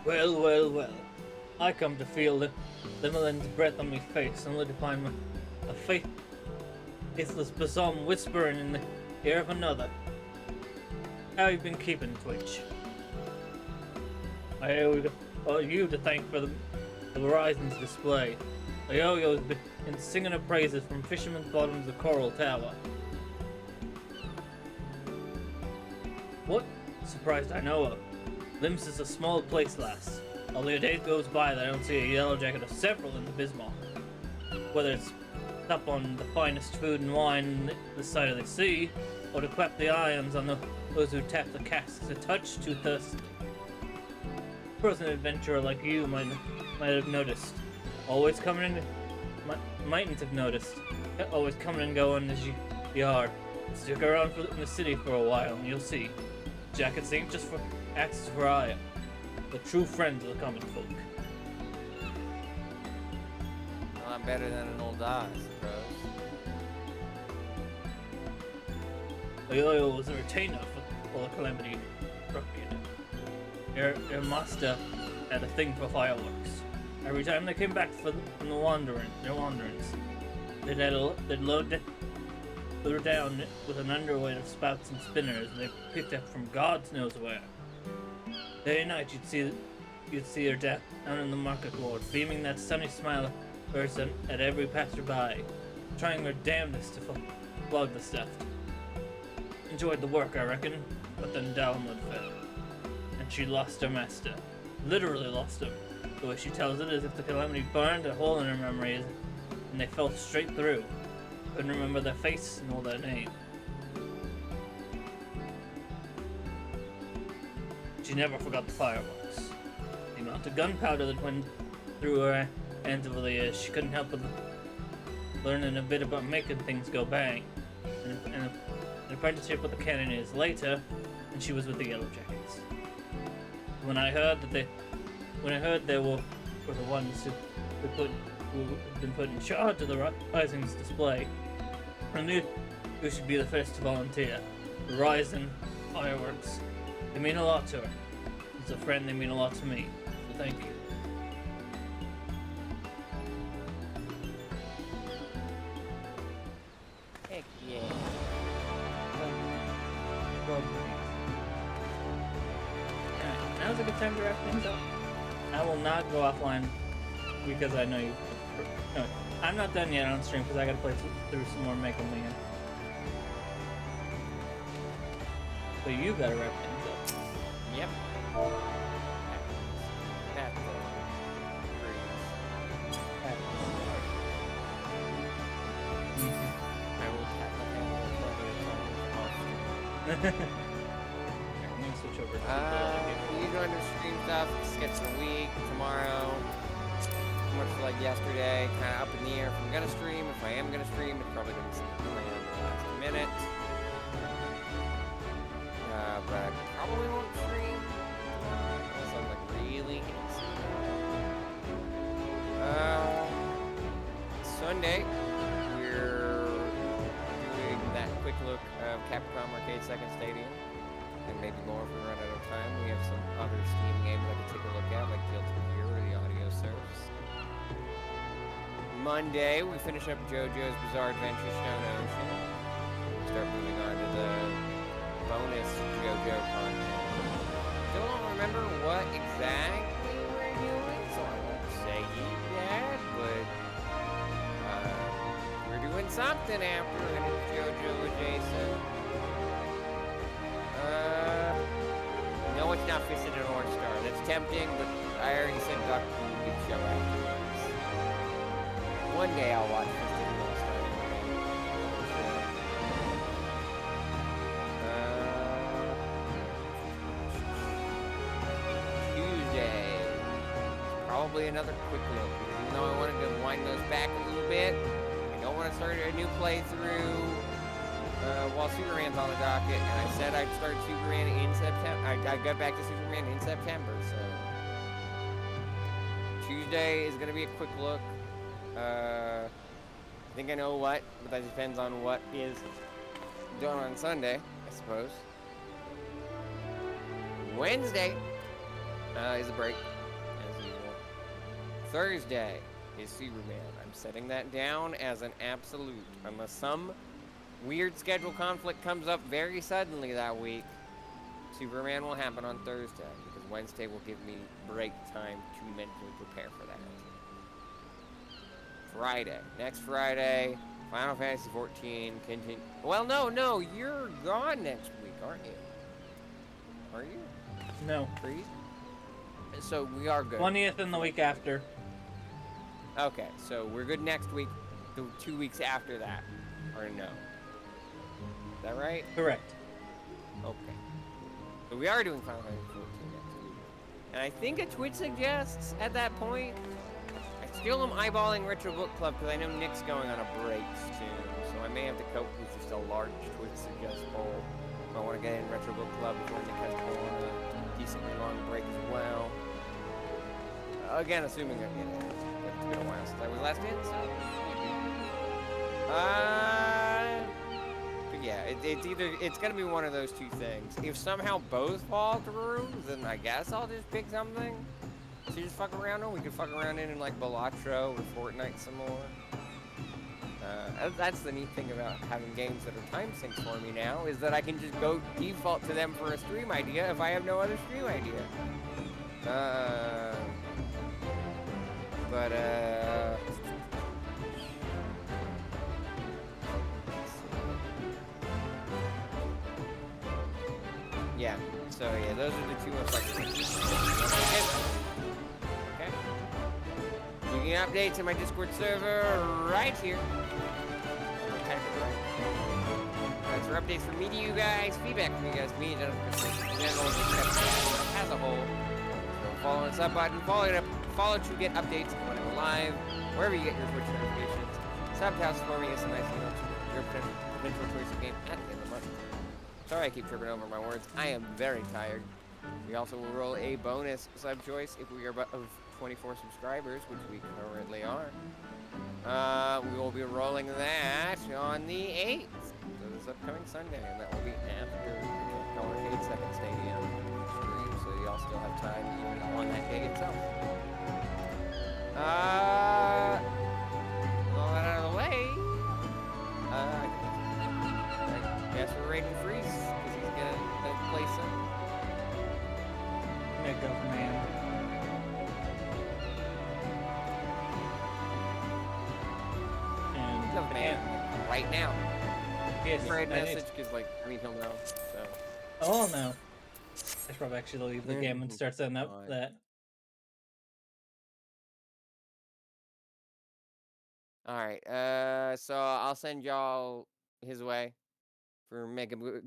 Well, well, well. I come to feel the Limeland's breath on me face, only to find a faithless bosom whispering in the ear of another. How you been keeping, Twitch? I owe you to thank for the Horizon's display. The Yo-Yo's been singing her praises from Fisherman's Bottoms to Coral Tower. What? Surprised I know of. Limbs is a small place, lass. Although a day goes by that I don't see a yellow jacket of several in the Bismarck. Whether it's up on the finest food and wine this side of the sea, or to clap the irons on those who tap the casks a touch too thirsty. A person adventurer like you might have noticed. Always coming in, mightn't have noticed. Always coming and going as you are. Stick around in the city for a while and you'll see. Jackets ain't just for axes for hire. The true friends of the common folk. Well, I'm better than an old dog, I suppose. Oyoyo was a retainer for the Calamity Ruffian. Their master had a thing for fireworks. Every time they came back from their wanderings, they'd load her down with an underweight of spouts and spinners they picked up from God knows where. Day and night you'd see her down in the market ward, beaming that sunny smile of hers at every passerby, trying her damnedest to flog the stuff. Enjoyed the work, I reckon, but then downward fell. And she lost her master. Literally lost him. The way she tells it is if the Calamity burned a hole in her memories and they fell straight through. Couldn't remember their face nor their name. She never forgot the fireworks. The amount of gunpowder that went through her hands over the years, she couldn't help but learning a bit about making things go bang. And an apprenticeship with the cannoneers later, and she was with the Yellow Jackets. When I heard they were the ones who had been put in charge of the Rising's display, I knew who should be the first to volunteer. The Rising fireworks. They mean a lot to her. As a friend, they mean a lot to me. So thank you. Heck yeah. Alright, now's a good time to wrap things up. I will not go offline because I know you. No, I'm not done yet on stream because I gotta play through some more Mega Man. So you gotta wrap things up. Yep. I will tap the hand. Let me switch over to You go into stream stuff, sketch the week, tomorrow. Much like yesterday, kind of up in the air if I'm gonna stream. If I am gonna stream, it's probably gonna be something in the last minute. But I probably won't stream unless I'm like really Sunday, we're doing that quick look of Capcom Arcade Second Stadium, and maybe more if we run out of time. We have some other Steam games I can take a look at, like Guilty Gear or the Audio Surfs. Monday, we finish up JoJo's Bizarre Adventure Stone Ocean. Start moving on to the bonus JoJo content. Still don't remember what exactly we're doing, so I won't say yet, but we're doing something after and it's JoJo adjacent. No, it's not Fisted and Orange Star. That's tempting, but I already said Dr. Who will be the show afterwards. One day I'll watch Fisted and Orange Star. Tuesday. Probably another quick look. Even though I wanted to wind those back a little bit, I don't want to start a new playthrough while Superman's on the docket, and I said I'd start Superman in September. I got back to Superman in September, so Tuesday is going to be a quick look. think I know what, but that depends on what is done on Sunday, I suppose. Wednesday is a break, as usual. Thursday is Superman. I'm setting that down as an absolute, unless some weird schedule conflict comes up very suddenly that week. Superman will happen on Thursday, because Wednesday will give me break time to mentally prepare for that. Friday. Next Friday, Final Fantasy 14, continue. Well, no, you're gone next week, aren't you? Are you? No. Freeze? So we are good. 20th and the week after. Okay, so we're good next week. The 2 weeks after that, or no? Is that right? Correct. Okay. So we are doing Final Fantasy 14 next week. And I think a Twitch suggests at that point. I still am eyeballing Retro Book Club because I know Nick's going on a break soon. So I may have to cope with just a large Twitch suggest poll. I want to get in Retro Book Club before Nick has to go on a decently long break as well. Again, assuming that it's been a while since I was last in, so but yeah, it's gonna be one of those two things. If somehow both fall through, then I guess I'll just pick something to just fuck around on. We could fuck around in like Balatro or Fortnite some more. That's the neat thing about having games that are time sinks for me now, is that I can just go default to them for a stream idea if I have no other stream idea. Yeah, so yeah, those are the two most likely. Okay. You can updates in my Discord server right here. That's for updates from me to you guys, feedback from you guys, me, and as a whole. So follow the sub button, follow to get updates when I'm live, wherever you get your Twitch notifications. Sub house for me is a nice email to your potential choice of game at the end of the month. Sorry I keep tripping over my words. I am very tired. We also will roll a bonus sub choice if we are of 24 subscribers, which we currently are. We will be rolling that on the 8th, so this upcoming Sunday, and that will be after the Arcade 2nd Stadium stream, so y'all still have time even on that day itself. All that out of the way, I guess we're raiding Freeze, because he's gonna play some. Mega Man. And man, right now. Yes, Raid message, because like, I mean, he'll know, so. Oh no. I should probably actually leave the game and start setting up that. Alright, so I'll send y'all his way for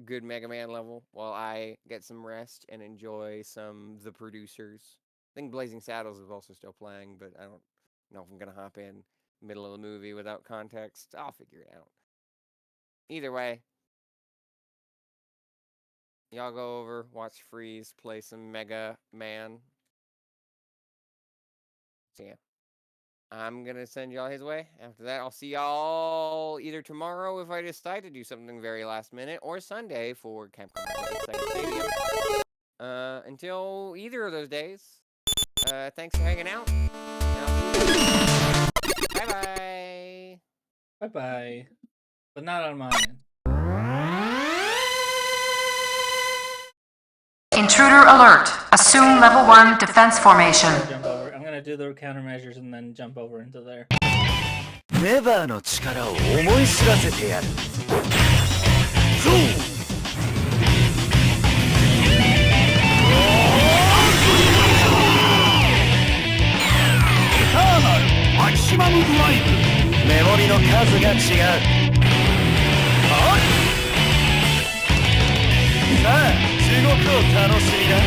good Mega Man level while I get some rest and enjoy some The Producers. I think Blazing Saddles is also still playing, but I don't know if I'm gonna hop in middle of the movie without context. I'll figure it out. Either way, y'all go over, watch Freeze, play some Mega Man. So yeah. I'm gonna send y'all his way. After that, I'll see y'all either tomorrow if I decide to do something very last minute, or Sunday for Capcom Stadium. Until either of those days, thanks for hanging out. Bye bye. Bye bye. But not on my end. Intruder alert. Assume level 1 defense formation. Jump over. I'm gonna do the countermeasures and then jump over into there. Never の力を思い知らせてやる。エターナルマキシマムドライブ。メモリの数が違う。はい。さあ、地獄を楽しみだ。